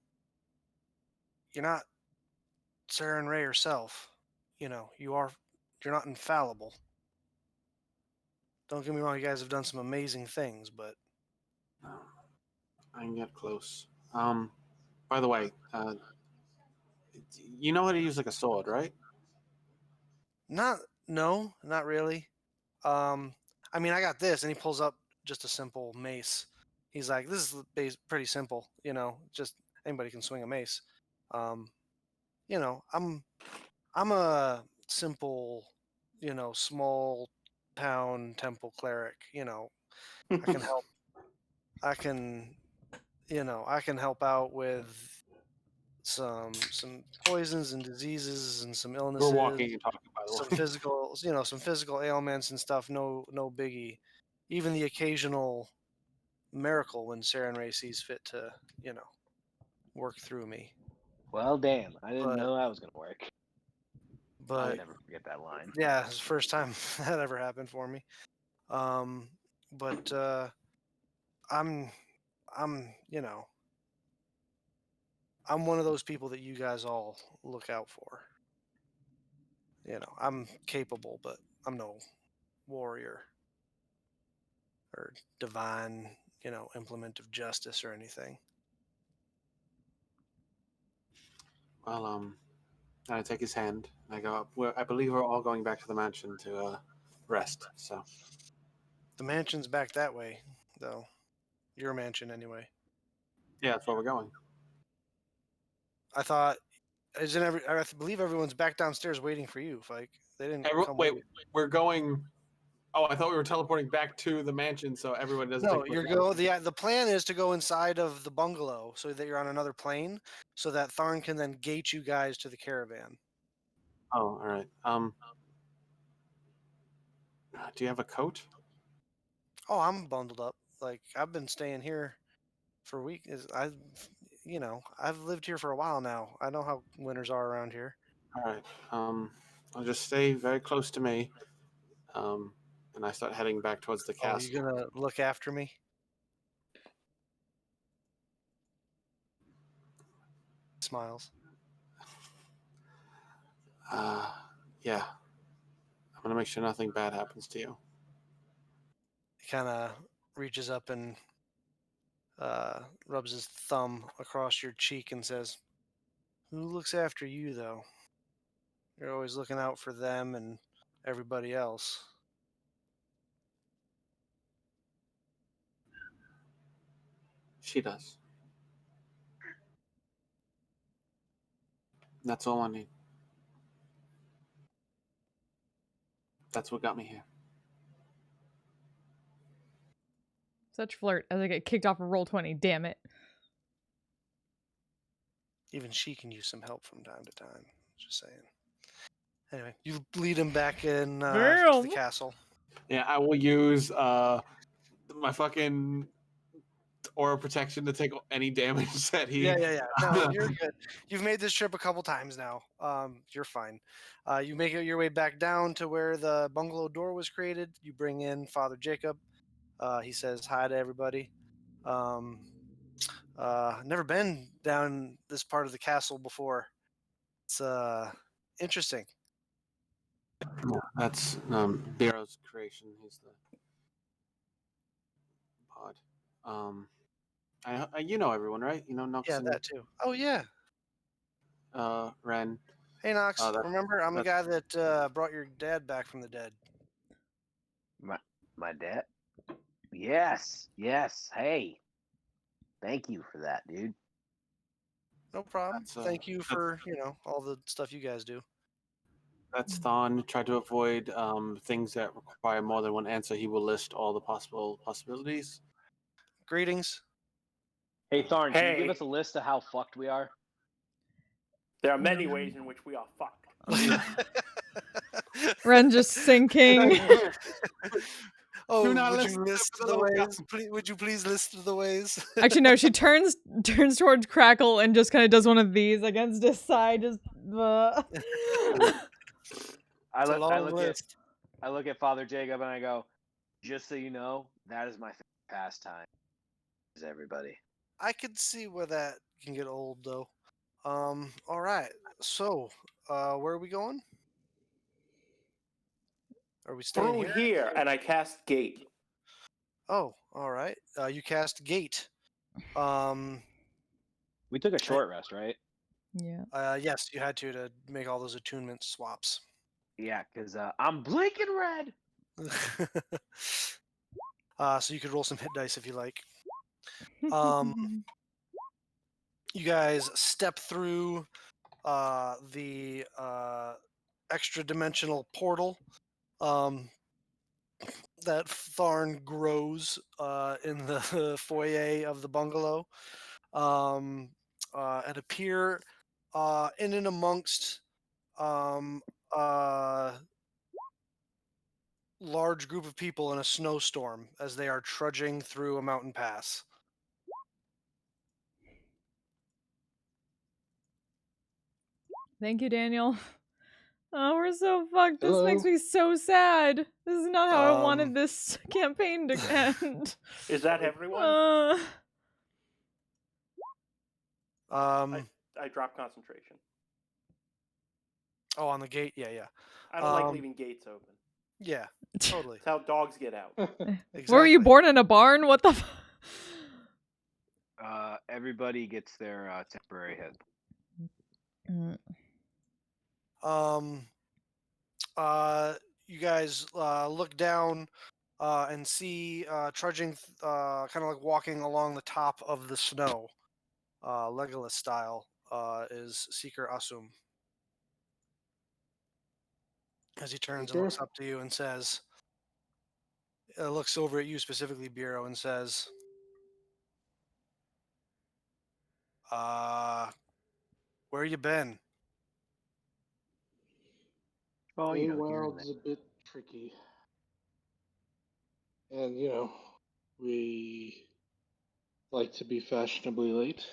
you're not Sarah and Ray herself. You're not infallible. Don't get me wrong, you guys have done some amazing things, but I can get close. By the way, you know how to use like a sword, right? no, not really. I mean, I got this, and he pulls up just a simple mace. He's like, "This is pretty simple, just anybody can swing a mace." Um, I'm a simple, small town temple cleric. I can help. I can, I can help out with some poisons and diseases and some We're illnesses, walking and talking, by the some way. physical ailments and stuff. No biggie. Even the occasional miracle when Sarah and Ray sees fit to, work through me. Well, damn, I didn't But know that was gonna work. I'll but never forget that line. yeah, it's the first time that ever happened for me. But I'm I'm I'm one of those people that you guys all look out for. I'm capable, but I'm no warrior or divine, implement of justice or anything. Well, I take his hand and I go up. I believe we're all going back to the mansion to rest. So The mansion's back that way, though. Your mansion, anyway. yeah, that's where we're going. I thought, I believe everyone's back downstairs waiting for you. Like they didn't come Wait, with you. we're going. Oh, I thought we were teleporting back to the mansion, so everyone doesn't No, take. the plan is to go inside of the bungalow so that you're on another plane, so that Tharn can then gate you guys to the caravan. Oh, all right. Do you have a coat? Oh, I'm bundled up. Like I've been staying here for weeks. I've lived here for a while now. I know how winters are around here. All right. I'll just stay very close to me. And I start heading back towards the Oh, castle. you gonna look after me? Smiles. Yeah. I'm gonna make sure nothing bad happens to you. He kind of reaches up and rubs his thumb across your cheek and says, "Who looks after you, though? You're always looking out for them and everybody else." She does. That's all I need. That's what got me here. Such flirt as I get kicked off of Roll20. Damn it. Even she can use some help from time to time. Just saying. Anyway, you lead him back in to the castle. Yeah, I will use my fucking aura protection to take any damage that he. Yeah. No, you're good. You've made this trip a couple times now. You're fine. You make your way back down to where the bungalow door was created. You bring in Father Jacob. He says hi to everybody. Never been down this part of the castle before. It's interesting. That's Bero's creation. He's the pod. You know everyone, right? You know Nux Yeah, and that too. Oh yeah. Ren. Hey Knox, that- remember I'm the guy that brought your dad back from the dead. My dad? Yes. Hey. Thank you for that, dude. No problem. That's, Thank you for all the stuff you guys do. That's Thon. Try to avoid things that require more than one answer. He will list all the possibilities. Greetings. Hey, Tharn, can you give Hey. us a list of how fucked we are? There are many ways in which we are fucked. Ren just sinking. Oh, Do not would listen you to list the the little guy. ways? Would you please list the ways? Actually, no. She turns towards Crackle and just kind of does one of these against his side. Just. I It's a look, long list. I look at Father Jacob and I go, just so you know, that is my pastime. Is everybody? I could see where that can get old, though. All right. So, where are we going? Are we staying Through here? here, and I cast Gate. Oh, all right. You cast Gate. We took a short rest, right? Yeah. Yes, you had to make all those attunement swaps. Yeah, because I'm blinking red. So you could roll some hit dice if you like. You guys step through the extra dimensional portal that Tharn grows in the foyer of the bungalow, and appear in and amongst a large group of people in a snowstorm as they are trudging through a mountain pass. Thank you, Daniel. Oh, we're so fucked. This Hello. makes me so sad. This is not how I Um, wanted this campaign to end. Is that everyone? Um, I drop concentration. oh, on the gate? Yeah. I don't like leaving gates open. Yeah, totally. It's how dogs get out. Exactly. Were you born in a barn? What the? Everybody gets their temporary head. You guys look down and see trudging, kind of like walking along the top of the snow, Legolas style, is Seeker Asum. As he turns and Seeker? looks up to you and says, looks over at you specifically, Bureau, and says, where you been? Oh, you know, here and Waywild's a bit tricky. And, we like to be fashionably late.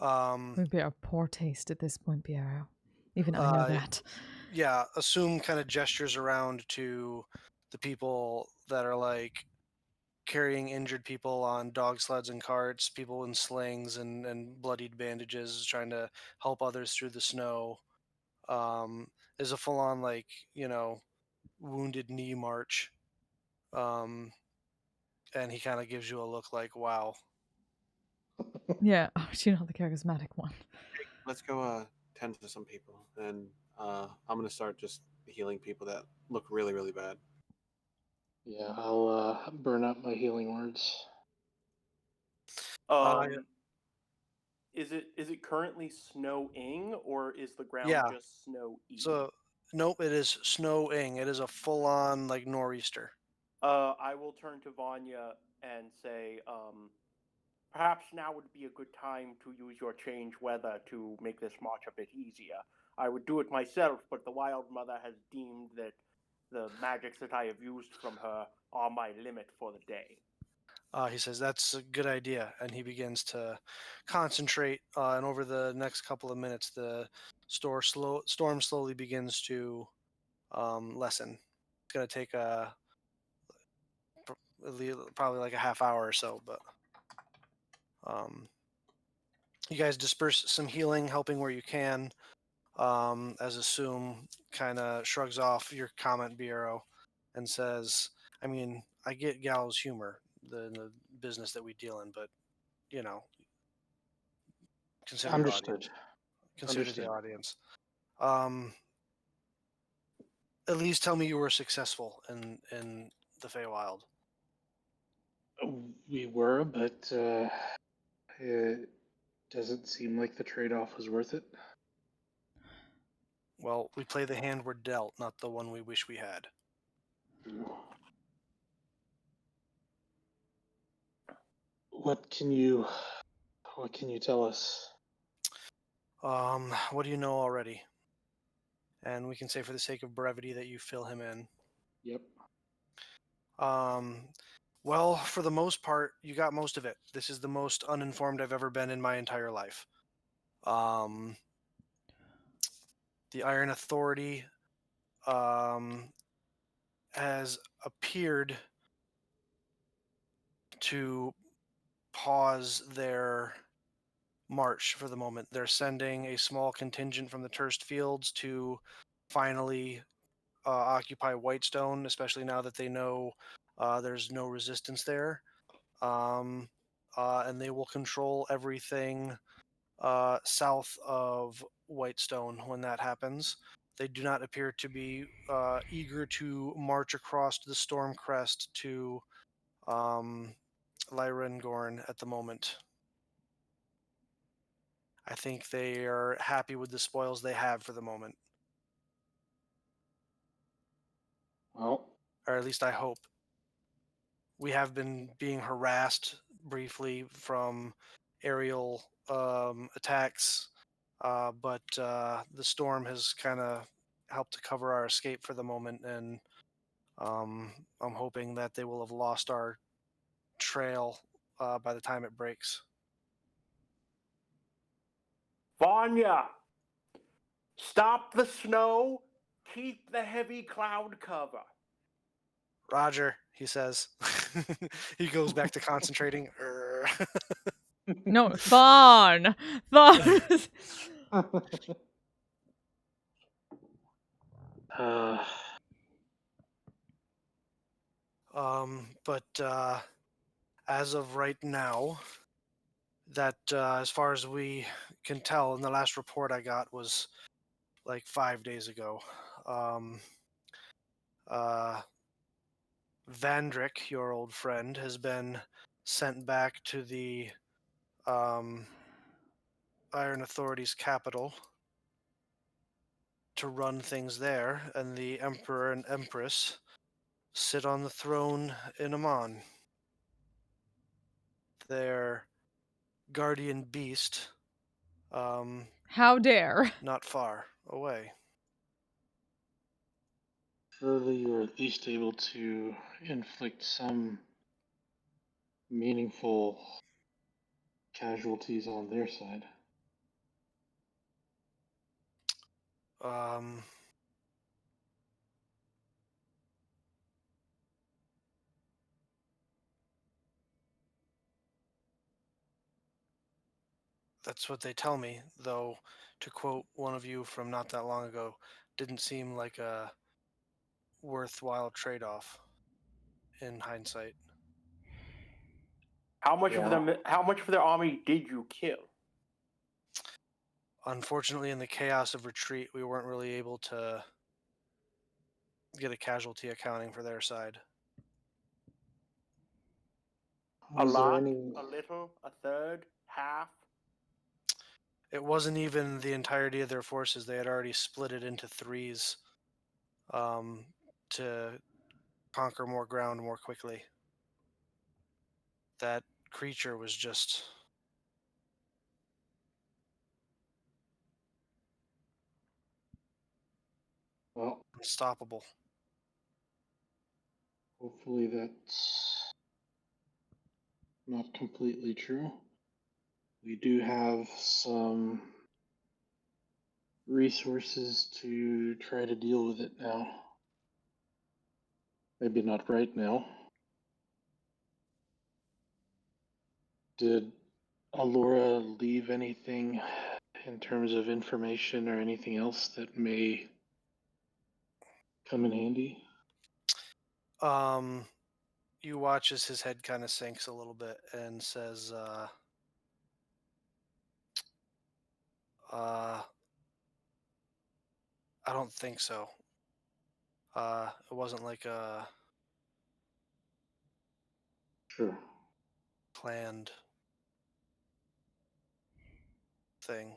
Would be a poor taste at this point, Piero. Even I know that. Yeah, Assume kind of gestures around to the people that are like carrying injured people on dog sleds and carts, people in slings and bloodied bandages, trying to help others through the snow. Is a full on like, wounded knee march. And he kind of gives you a look like, wow. Yeah. Oh, you know the charismatic one. Let's go tend to some people, and I'm gonna start just healing people that look really, really bad. Yeah, I'll burn up my healing words. Is it currently snowing, or is the ground Yeah. just snowy? So, nope, it is snowing. It is a full on like nor'easter. I will turn to Vanya and say, perhaps now would be a good time to use your change weather to make this march a bit easier. I would do it myself, but the Wild Mother has deemed that the magics that I have used from her are my limit for the day. He says that's a good idea, and he begins to concentrate. And over the next couple of minutes, the storm slowly begins to lessen. It's going to take probably like a half hour or so, but you guys disperse some healing, helping where you can. As Assume kind of shrugs off your comment, Bureau, and says, "I mean, I get Gal's humor, the business that we deal in, but consider your Understood. audience. Consider Understood. the audience. At least tell me you were successful in the Feywild." We were, but it doesn't seem like the trade-off was worth it. Well, we play the hand we're dealt, not the one we wish we had. what can you tell us? What do you know already? And we can say for the sake of brevity that you fill him in. Yep. Well, for the most part, you got most of it. This is the most uninformed I've ever been in my entire life. The Iron Authority has appeared to pause their march for the moment. They're sending a small contingent from the Turst Fields to finally occupy Whitestone, especially now that they know there's no resistance there. And they will control everything south of Whitestone when that happens. They do not appear to be eager to march across the Storm Crest to Lyrengorn at the moment. I think they are happy with the spoils they have for the moment. Well, Or at least I hope. We have been being harassed briefly from aerial attacks, but the storm has kind of helped to cover our escape for the moment, and I'm hoping that they will have lost our trail by the time it breaks. Vanya, stop the snow. Keep the heavy cloud cover. Roger, he says. He goes back to concentrating. No, Thon. Thon. uh, But as of right now, that as far as we can tell, and the last report I got was like 5 days ago. Uh, Vandrick, your old friend, has been sent back to the um, Iron Authority's capital to run things there, and the Emperor and Empress sit on the throne in Amon. Their guardian beast, How dare. not far away. surely you're at least able to inflict some meaningful casualties on their side. Um, that's what they tell me, though, to quote one of you from not that long ago, didn't seem like a worthwhile trade-off in hindsight. How much Yeah. of them? How much of their army did you kill? Unfortunately, in the chaos of retreat, we weren't really able to get a casualty accounting for their side. A Was there lot, any? a little, a third, half. It wasn't even the entirety of their forces. They had already split it into threes to conquer more ground more quickly. That creature was just Well, unstoppable. hopefully that's not completely true. We do have some resources to try to deal with it now. Maybe not right now. Did Alora leave anything in terms of information or anything else that may come in handy? You watch as his head kind of sinks a little bit and says, I don't think so. It wasn't like a Sure. planned thing.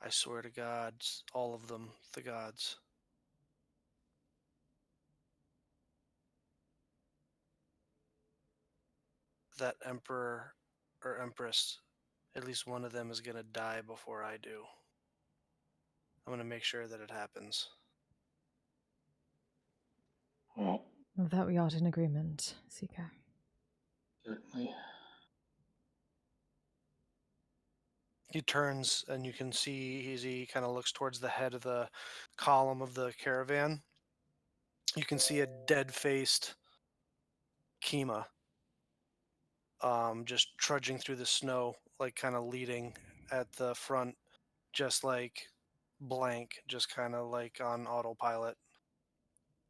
I swear to God, all of them, the gods. That emperor or empress, at least one of them is going to die before I do. I'm going to make sure that it happens. Well, Of that we ought in agreement, Seeker. certainly. He turns and you can see he kind of looks towards the head of the column of the caravan. You can see a dead-faced Kima just trudging through the snow, like kind of leading at the front, just like blank, just kind of like on autopilot,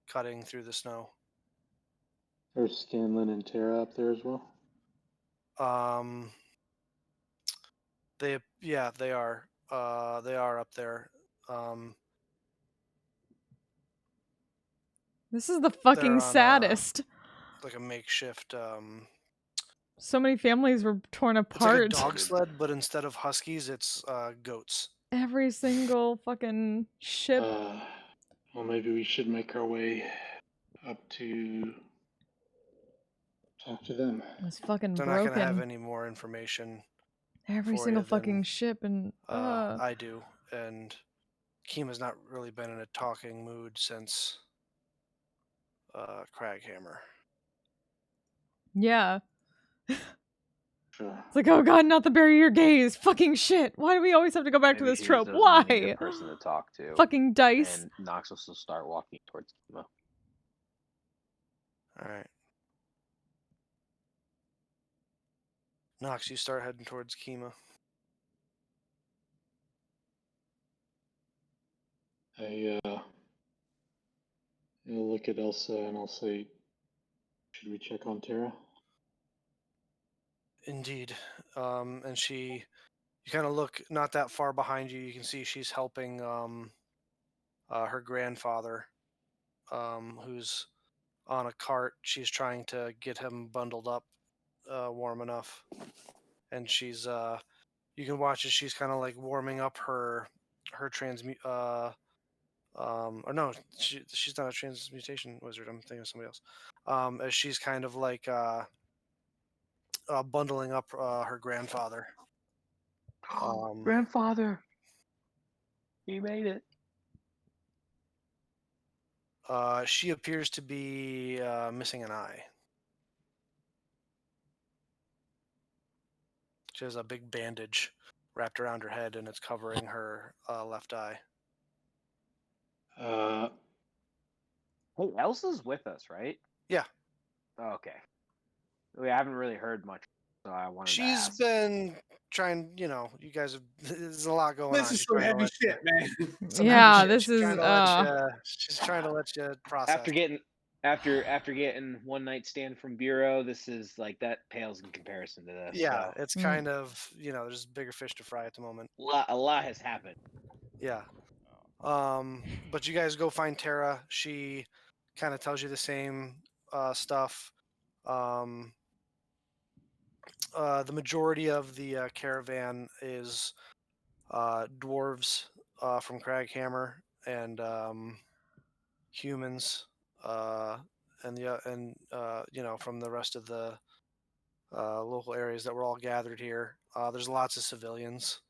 cutting through the snow. There's Scanlan and Tara up there as well. They are. They are up there. This is the They're fucking on saddest. like a makeshift. So many families were torn It's like a apart. dog sled, but instead of huskies, it's goats. Every single fucking ship. Well, maybe we should make our way up to talk to them. Was fucking They're not gonna have broken. any more information Every for single you than fucking ship and I do, and Kima's not really been in a talking mood since Craghammer. yeah. Sure. It's like, oh god, not the bury your gaze. Fucking shit. Why do we always have to go back to Maybe this she trope? just doesn't need Why? a person to talk to. Fucking dice. And Noxus will start walking towards Kima. All right, Nox, you start heading towards Kima. I'll look at Elsa and I'll say, should we check on Tara? Indeed, and you kind of look not that far behind you. You can see she's helping her grandfather, who's on a cart. She's trying to get him bundled up, warm enough, and she's you can watch as she's kind of like warming up her transmute. Or no, she's not a transmutation wizard. I'm thinking of somebody else. As she's kind of like bundling up her grandfather. Grandfather! He made it. She appears to be missing an eye. She has a big bandage wrapped around her head, and it's covering her left eye. Hey, Elsa's with us, right? Yeah. Oh, okay. We haven't really heard much, so I wanted to She's ask. been trying, you guys have, there's a lot going on. This is She's some trying to heavy let shit, man. some Yeah, heavy shit. this She's is, trying to let she's trying to let you process. After getting one night stand from Bureau, this is like that pales in comparison to this. Yeah, so. it's kind of, there's bigger fish to fry at the moment. A lot has happened. Yeah. But you guys go find Tara. She kind of tells you the same stuff. The majority of the caravan is dwarves from Craghammer and humans, and from the rest of the local areas that were all gathered here. There's lots of civilians,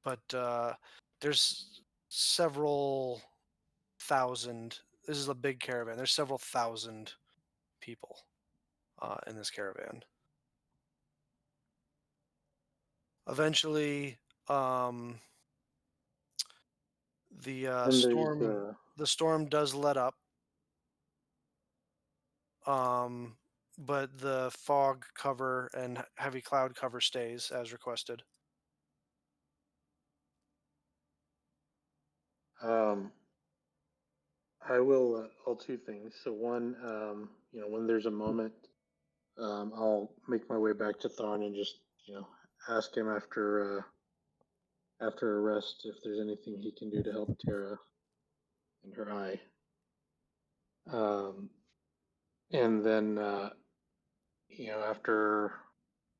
but there's several thousand. This is a big caravan. There's several thousand people in this caravan. Eventually, the storm does let up, but the fog cover and heavy cloud cover stays as requested. I will. I'll two things. So one, when there's a moment, I'll make my way back to Tharn and just, ask him after a rest if there's anything he can do to help Tara and her eye. And then, after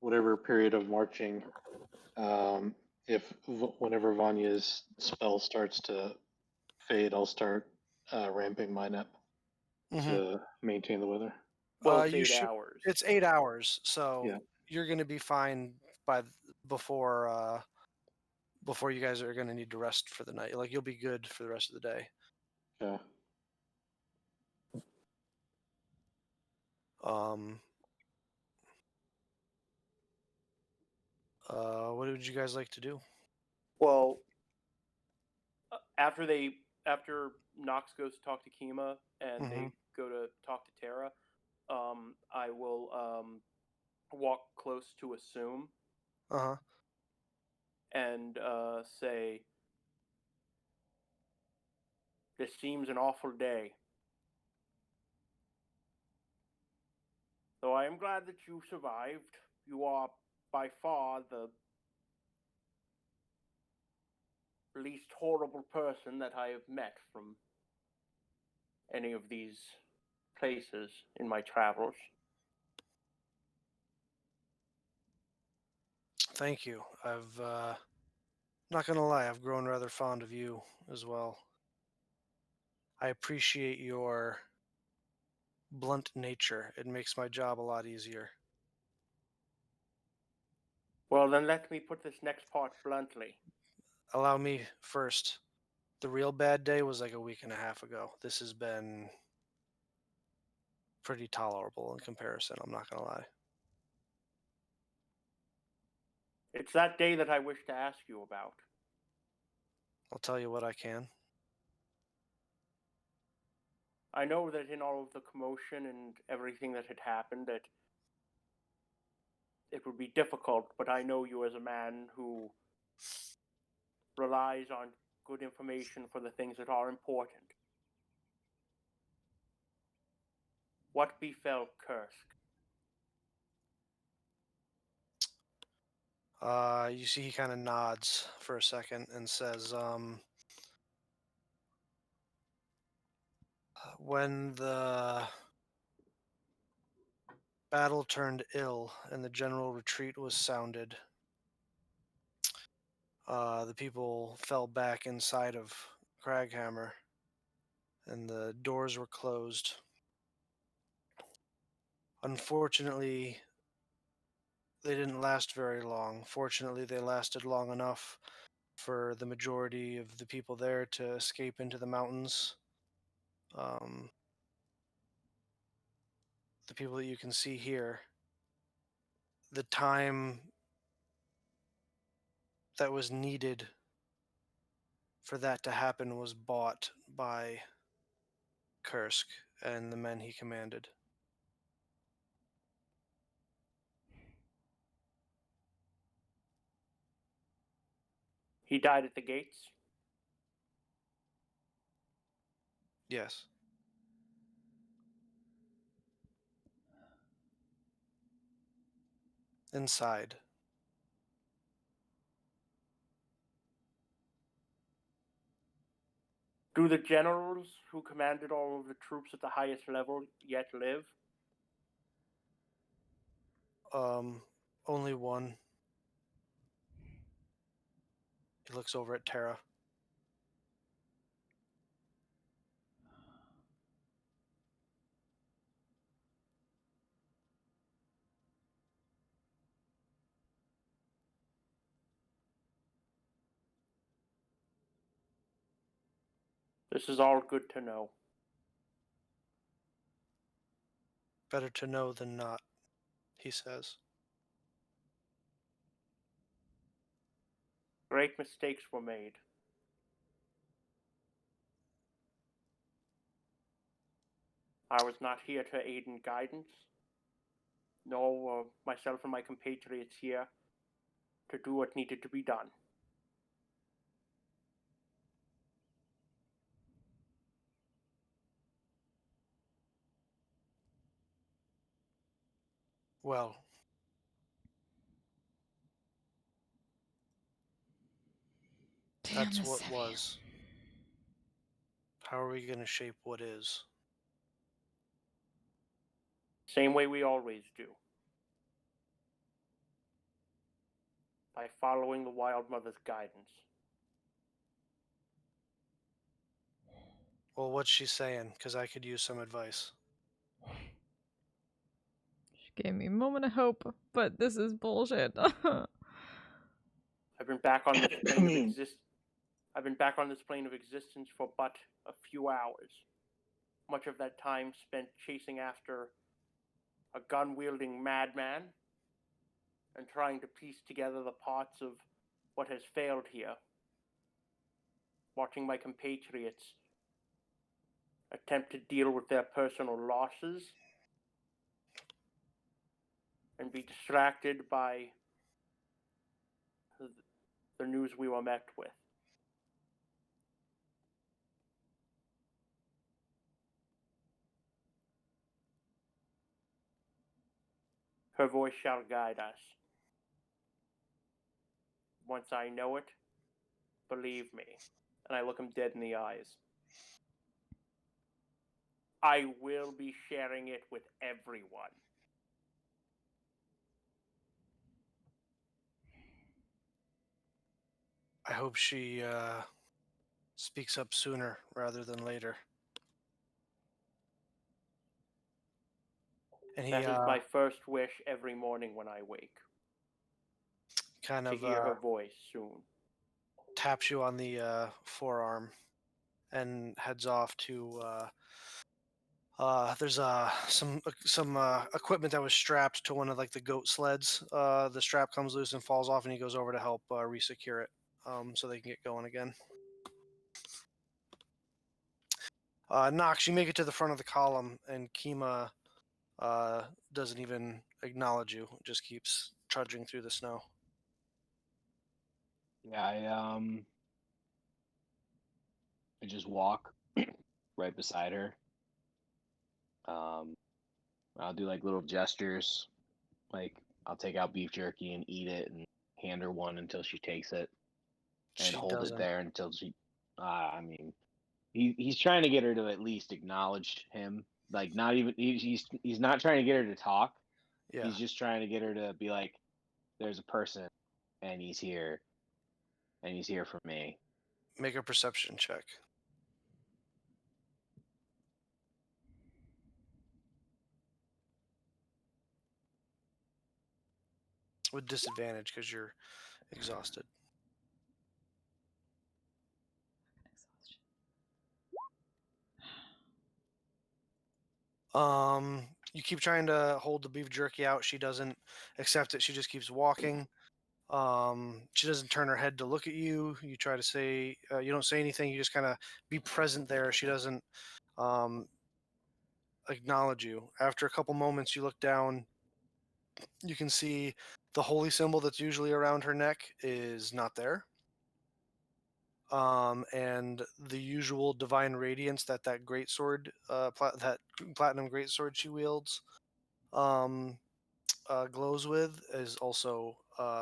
whatever period of marching, if whenever Vanya's spell starts to fade, I'll start ramping mine up to maintain the weather. Well, it's you 8 should. hours. It's 8 hours, so Yeah. you're going to be fine before before you guys are going to need to rest for the night. Like you'll be good for the rest of the day. Yeah. Um. What would you guys like to do? Well, after Nox goes to talk to Kima and they go to talk to Terra, I will walk close to Assume and say, "This seems an awful day. Though I am glad that you survived. You are by far the least horrible person that I have met from any of these places in my travels." Thank you. Not gonna lie, I've grown rather fond of you as well. I appreciate your blunt nature. It makes my job a lot easier. Well, then let me put this next part bluntly. Allow me first. The real bad day was like a week and a half ago. This has been pretty tolerable in comparison, I'm not gonna lie. It's that day that I wish to ask you about. I'll tell you what I can. I know that in all of the commotion and everything that had happened, that it would be difficult, but I know you as a man who relies on good information for the things that are important. What befell Kursk? You see he kind of nods for a second and says, when the battle turned ill and the general retreat was sounded, the people fell back inside of Craghammer and the doors were closed. Unfortunately, they didn't last very long. Fortunately, they lasted long enough for the majority of the people there to escape into the mountains. The people that you can see here, the time that was needed for that to happen was bought by Kursk and the men he commanded. He died at the gates? Yes. Inside. Do the generals who commanded all of the troops at the highest level yet live? Only one. He looks over at Terra. This is all good to know. Better to know than not, he says. Great mistakes were made. I was not here to aid in guidance, nor were myself and my compatriots here to do what needed to be done. Well, that's what was. How are we going to shape what is? Same way we always do. by following the Wild Mother's guidance. Well, what's she saying? Because I could use some advice. She gave me a moment of hope, but this is bullshit. I've been back on this plane of existence for but a few hours. Much of that time spent chasing after a gun-wielding madman and trying to piece together the parts of what has failed here. Watching my compatriots attempt to deal with their personal losses and be distracted by the news we were met with. Her voice shall guide us. Once I know it, believe me. And I look him dead in the eyes. I will be sharing it with everyone. I hope she speaks up sooner rather than later. And he That is my first wish every morning when I wake. kind To of hear her voice soon. taps you on the forearm and heads off to there's some equipment that was strapped to one of like the goat sleds. The strap comes loose and falls off, and he goes over to help resecure it so they can get going again. Nox, you make it to the front of the column, and Kima doesn't even acknowledge you, just keeps trudging through the snow. Yeah, I just walk right beside her. I'll do like little gestures, like I'll take out beef jerky and eat it and hand her one until she takes it, and She hold it doesn't. there until she. I mean, he's trying to get her to at least acknowledge him. Like not even he's not trying to get her to talk. Yeah. He's just trying to get her to be like, there's a person, and he's here for me. Make a perception check. With disadvantage because you're exhausted. You keep trying to hold the beef jerky out. She doesn't accept it. She just keeps walking. She doesn't turn her head to look at you. You try to say, you don't say anything. You just kind of be present there. She doesn't acknowledge you. After a couple moments, you look down. You can see the holy symbol that's usually around her neck is not there. And the usual divine radiance that greatsword, that platinum greatsword she wields, glows with is also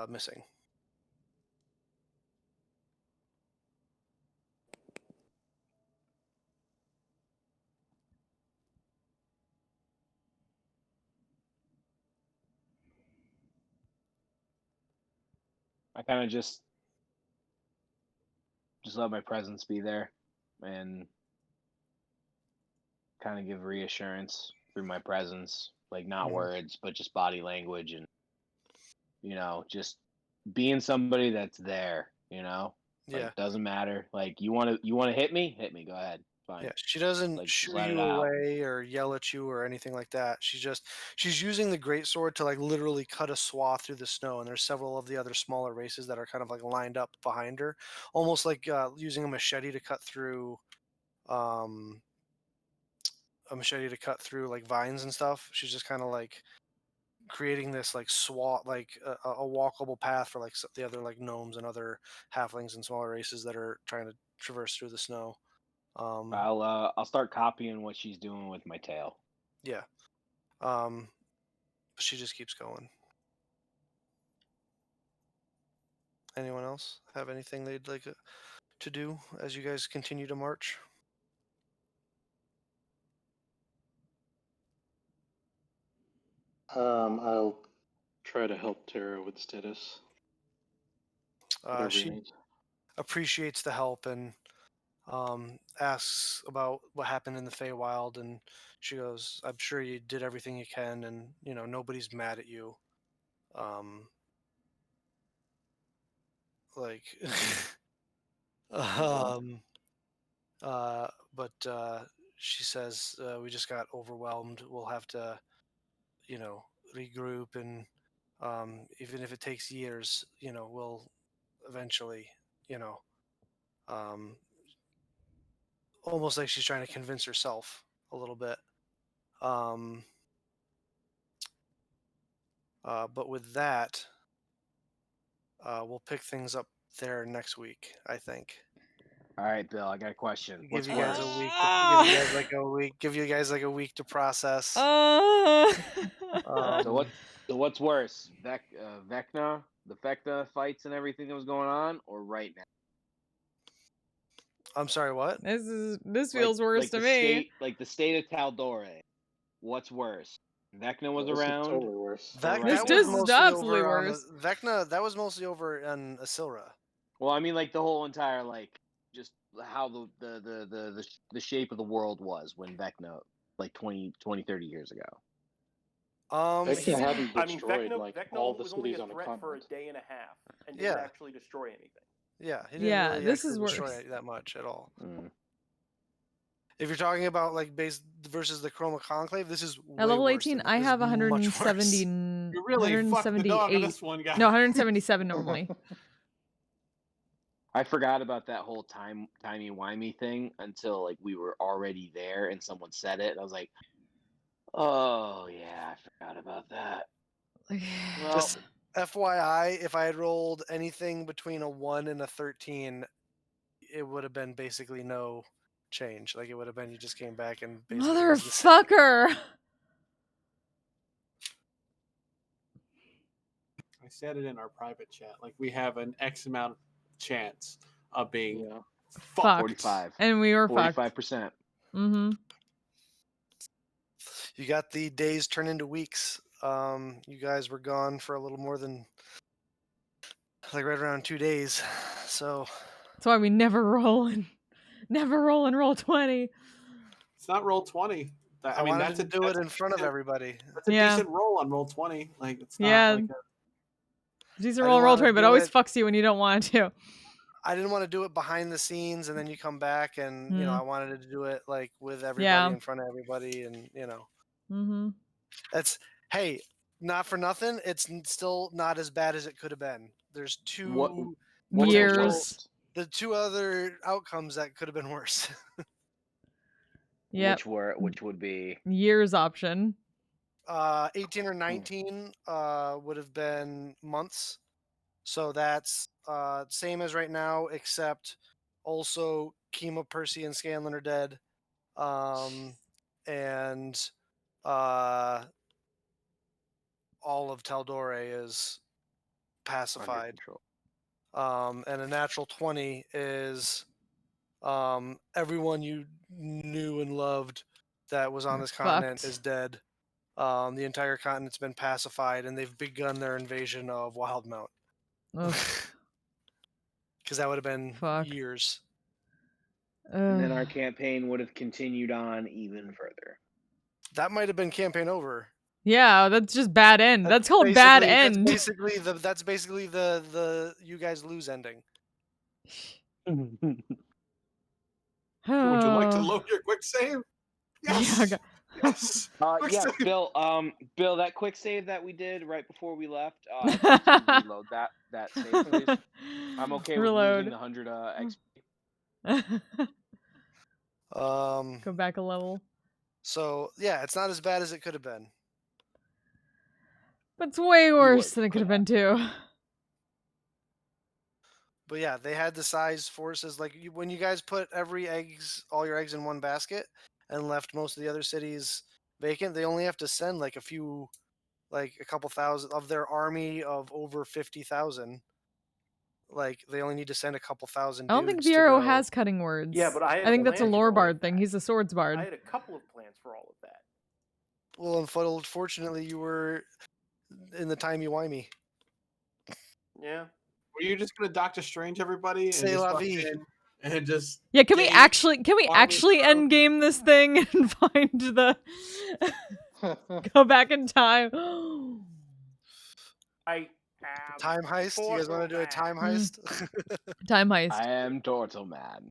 missing. I kind of just let my presence be there, and kind of give reassurance through my presence, like not words, but just body language, and just being somebody that's there. Yeah. Like doesn't matter. Like you want to hit me, go ahead, fine. Yeah, she doesn't Like, just shoo let you it out. away or yell at you or anything like that. She's using the greatsword to like literally cut a swath through the snow, and there's several of the other smaller races that are kind of like lined up behind her, almost like using a machete to cut through like vines and stuff. She's just kind of like creating this like swath, like a walkable path for like the other like gnomes and other halflings and smaller races that are trying to traverse through the snow. I'll start copying what she's doing with my tail. Yeah. But she just keeps going. Anyone else have anything they'd like to do as you guys continue to march? I'll try to help Tara with status. Whatever he She needs. appreciates the help and asks about what happened in the Feywild, and she goes, "I'm sure you did everything you can, and nobody's mad at you." Like, um, but she says we just got overwhelmed. We'll have to, regroup, and even if it takes years, we'll eventually, you know, um, almost like she's trying to convince herself a little bit. Um, but with that, we'll pick things up there next week, I think. All right, Bill, I got a question. Give What's you guys a worse? week. Give you guys like a week. Give you guys like a week to process. So what's worse? Vecna, the Vecna fights and everything that was going on, or right now? I'm sorry, what? This feels worse to the me. the state of Taldore. What's worse? Vecna was This is around. totally worse. or right This That now? was is mostly absolutely over on worse. Vecna. That was mostly over on Asilra. Well, I mean, like the whole entire just how the shape of the world was when Vecna, like 20, 30 years ago. Vecna hadn't I mean, destroyed Vecna all the was only cities a on the threat for a continent. day and a half and didn't actually destroy anything. Yeah, he didn't Yeah, really this actually is destroy worse. it that much at all. Mm. If you're talking about like base versus the Chroma Conclave, this is At way level worse 18, than- I this is have much worse. 170. You really fucked the dog on 178. this one, guy. No, 177 normally. I forgot about that whole timey-wimey thing until like we were already there and someone said it. And I was like, oh yeah, I forgot about that. Well, Just FYI, if I had rolled anything between a 1 and a 13, it would have been basically no change. Like it would have been you just came back and basically was the same. Motherfucker! I said it in our private chat. Like we have an X amount chance of being Yeah. Fucked. 45. And we were fucked. 45%. Mm-hmm. You got the days turn into weeks. You guys were gone for a little more than like right around 2 days. So That's why we never roll and roll 20. It's not roll 20. I mean, wanted that's to do it that's in front of decent- everybody. That's a Yeah. decent roll on roll 20. Like it's not Yeah. like Decent I roll didn't roll wanna 20, but do always it- fucks you when you don't want to. I didn't want to do it behind the scenes and then you come back and I wanted to do it like with everybody Yeah. in front of everybody and Mm-hmm. That's hey, not for nothing. It's still not as bad as it could have been. There's What's Years. worse? the two other outcomes that could have been worse. Yep. Which would be Years option. 18 or 19 would have been months. So that's same as right now, except also Kima, Percy, and Scanlan are dead. And all of Taldore is under pacified. control. And a natural 20 is everyone you knew and loved that was on this continent Fucked. is dead. The entire continent's been pacified, and they've begun their invasion of Wildmount. Ugh. Because that would have been Fuck. years. And then our Ugh. campaign would have continued on even further. That might have been campaign over. Yeah, that's just bad end. That's called bad end. That's basically the you guys lose ending. Would you like to load your quick save? Yes. Yeah, Yes. Quick Yeah, save. Bill. Bill, that quick save that we did right before we left. If you could reload that save, please. I'm okay with losing the 100 XP. Go back a level. So yeah, it's not as bad as it could have been. But it's way worse would, than it could have could been too. But yeah, they had the size forces. Like when you guys put all your eggs in one basket and left most of the other cities vacant, they only have to send like a couple thousand of their army of over 50,000. Like they only need to send a couple thousand. I don't think dudes to Viero go. has cutting words. Yeah, but I had think that's a plans for lore all of bard thing. that. He's a swords bard. I had a couple of plans for all of that. Well, unfortunately, you were in the timey-wimey. Yeah. Were you just gonna Doctor Strange everybody and C'est just la fucking- vie. and just Yeah, can we game actually Army end game this thing and find the go back in time? I am Time heist. You guys want to do a time Mm. heist? Time heist. I am Turtle Man.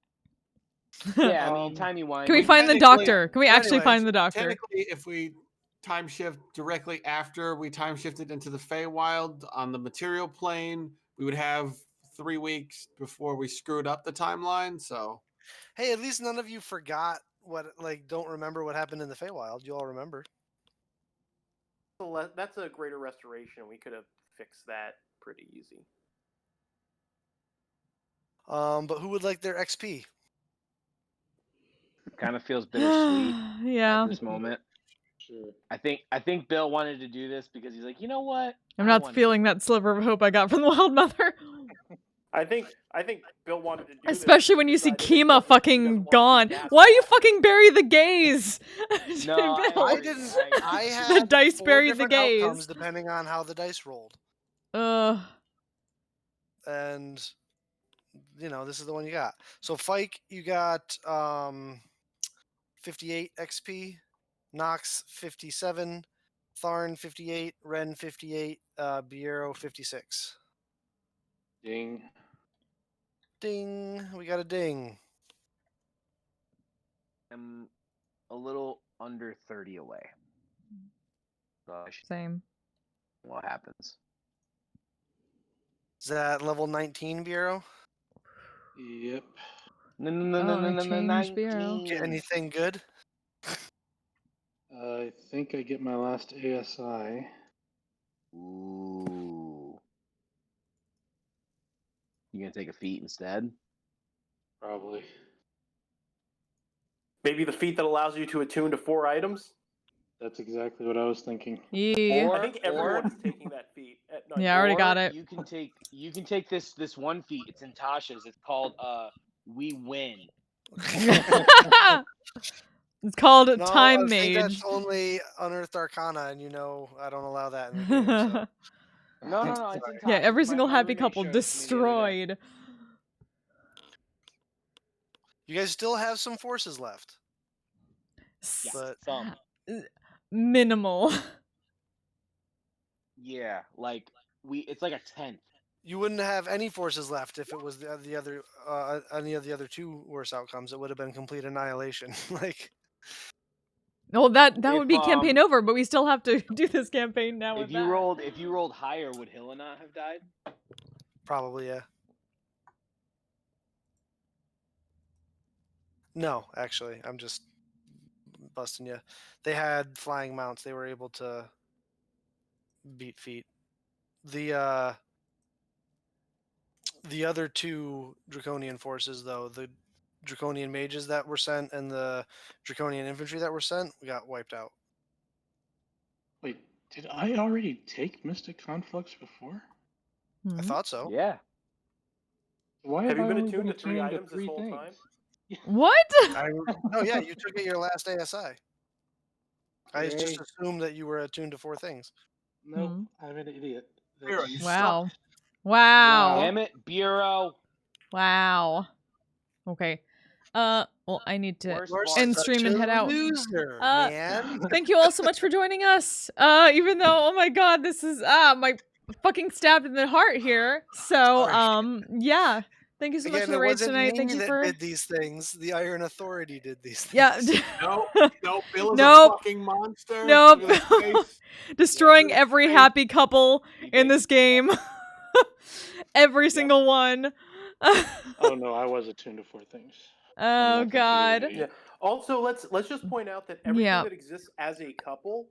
Yeah, I mean, Um, timey wimey. Can we find the technically- doctor? Can we But actually anyways, find the doctor? Technically, if we time shift directly after we time shifted into the Feywild on the material plane, we would have 3 weeks before we screwed up the timeline. So Hey, at least none of you forgot don't remember what happened in the Feywild. You all remember. That's a greater restoration. We could have fixed that pretty easy. But who would like their XP? Kind of feels bittersweet Yeah. at this moment. sure. I think Bill wanted to do this because he's like, you know what? I'm I not wanna feeling do that sliver of hope I got from the Wild Mother. I think Bill wanted to do this. Especially when you see decided that he Kima doesn't fucking want to gone. be cast Why you back. fucking bury the gaze? No, I Bill. I agree. didn't. I- I The had dice 4 buried the different outcomes gaze. depending on how the dice rolled, and this is the one you got. So Fike, you got 58 XP, Nox 57, Tharn 58, Ren 58, Biero 56. Ding. Ding, we got a ding. am a little under 30 away. So I should Same. see what happens. Is that level 19, Biero? Yep. I changed Bureau. Get anything good? I think I get my last ASI. Ooh. You gonna take a feat instead? Probably. Maybe the feat that allows you to attune to 4 items. That's exactly what I was thinking. Yeah. Or- I think everyone's taking that feat. Yeah, I already got it. You can take this one feat. It's in Tasha's. It's called We Win. It's called No, Time I think Mage. that's only Unearthed Arcana, and I don't allow that in the game. So. No, it's in Tasha's. Yeah, every My single happy roommate couple showed it to me the other day. destroyed. You guys still have some forces left, Yeah, but some. Minimal. Yeah, like it's like a 10th. you wouldn't have any forces left if it was the other any of the other 2 worse outcomes. It would have been complete annihilation. Well, that If, would be campaign over, but we still have to do this campaign now. If with you that. rolled higher, would Hilla not have died? Probably, yeah. No, actually, I'm just busting you. They had flying mounts. They were able to beat feet. The other 2 draconian forces, though, the draconian mages that were sent and the draconian infantry that were sent, got wiped out. Wait, did I already take Mystic Conflux before? I thought so. Yeah. Why Have you I been only attuned to 3 items this 3 whole things? time? What? No, yeah, you took it your last ASI. I just Yay. assumed that you were attuned to 4 things. Nope, Hmm. I'm an idiot. Hero, That's- you Wow. suck. Wow. Damn it, Bureau. Wow. Okay. Well, I need to Worst You're boss. end such stream and a head out. loser, Uh, man. Thank you all so much for joining us. Even though, oh my god, this is my fucking stabbed in the heart here. So, Sorry. yeah. Thank you so much Again, for the it raid wasn't tonight. me Thank you that for did these things. The Iron Authority did these things. yeah. No, Bill is Nope. a fucking monster. Nope. Look at his face. Destroying Yeah, every face. happy couple He in did. this game. Every single one. Oh no, I was attuned to 4 things. Oh nothing god. idiot. Yeah. Also, let's just point out that everything Yeah. that exists as a couple,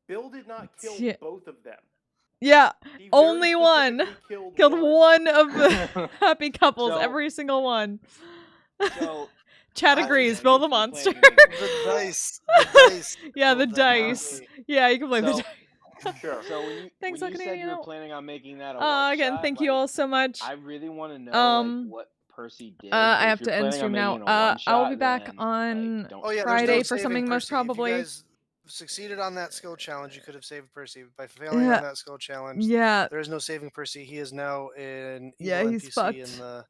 Bill did not kill Yeah. both of them. Yeah, He very only one. specifically Killed one of the happy couples, So- every single one. So Chad I- agrees, yeah, Bill you the can play monster. anything The with it. dice. The dice. Yeah, the killed them, not dice. me. Yeah, you can play the So- dice. Sure. So when you Thanks, when you Uncle said you were Daniel. planning on making that a one Again, shot, thank you like, all so much. I really want to know Um, like what Percy did. I but if have you're to end planning on stream making now. it a one I'll be shot, back then, on like, don't Oh yeah, Friday there's no for something saving most Percy. If you probably. guys succeeded on that skill challenge, you could have saved Percy. By failing on that skill challenge, Yeah. there is no saving Percy. He is now an Yeah, evil he's NPC fucked.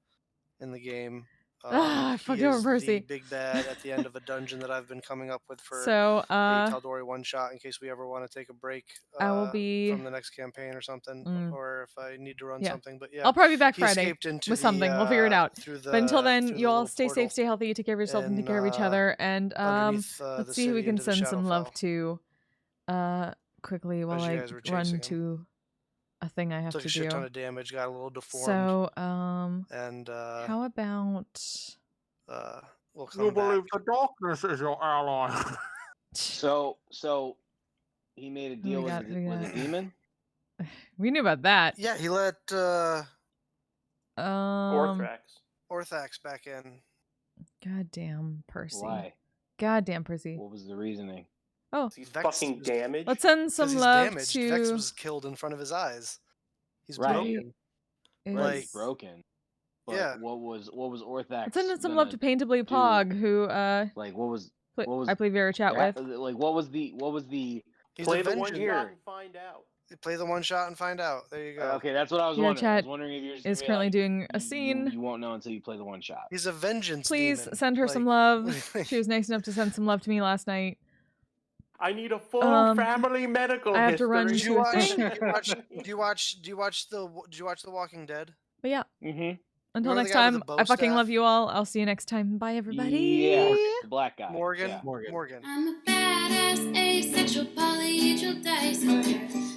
in the game. I He fucked over is Percy. the big bad at the end of a dungeon that I've been coming up with for So, a Tal'Dorei one shot in case we ever want to take a break I will be from the next campaign or something, or if I need to run something. But yeah, I'll probably be back he Friday escaped into with something. We'll figure it out. Through the, But until then, through you the all little stay portal safe, stay healthy, take care of yourself and take care of each other. And underneath let's the see who we city can into the send some love Shadowfell. to quickly while As you I guys were run chasing him. to a thing I have Took to a shit ton do. of damage, got a little deformed, So, and how about we'll come back. the darkness is your ally. So he made a deal with a demon. we knew about that. Yeah, he let Orthax back in. Goddamn Percy. Why? Goddamn Percy. What was the reasoning? Oh, He's Vex fucking was- damaged. let's send Because some he's love damaged. to. Vex was killed in front of his eyes. He's Right. broken. Right, Like- he's broken. But Yeah. what was Orthax? Let's send some love to Paintably Pog, who like what was I believe you're a chat with. like what was the He's Play a the one vengeance. shot and find out. Play the one shot and find out. There you go. Okay, that's what I was Your wondering. I chat was wondering if you're just is gonna be currently like, doing a scene. You won't know until you play the one shot. He's a vengeance Please demon. send her some Like- love. She was nice enough to send some love to me last night. I need a full family medical I have history. to run Did to you a watch? thing. Do you watch The Walking Dead? But yeah, Mm-hmm. until Remember next the guy with time, the bow I fucking staff? love you all. I'll see you next time. Bye, everybody. Yeah, the black guy. Morgan. Yeah. Morgan. I'm a badass asexual polyhedral dice holder.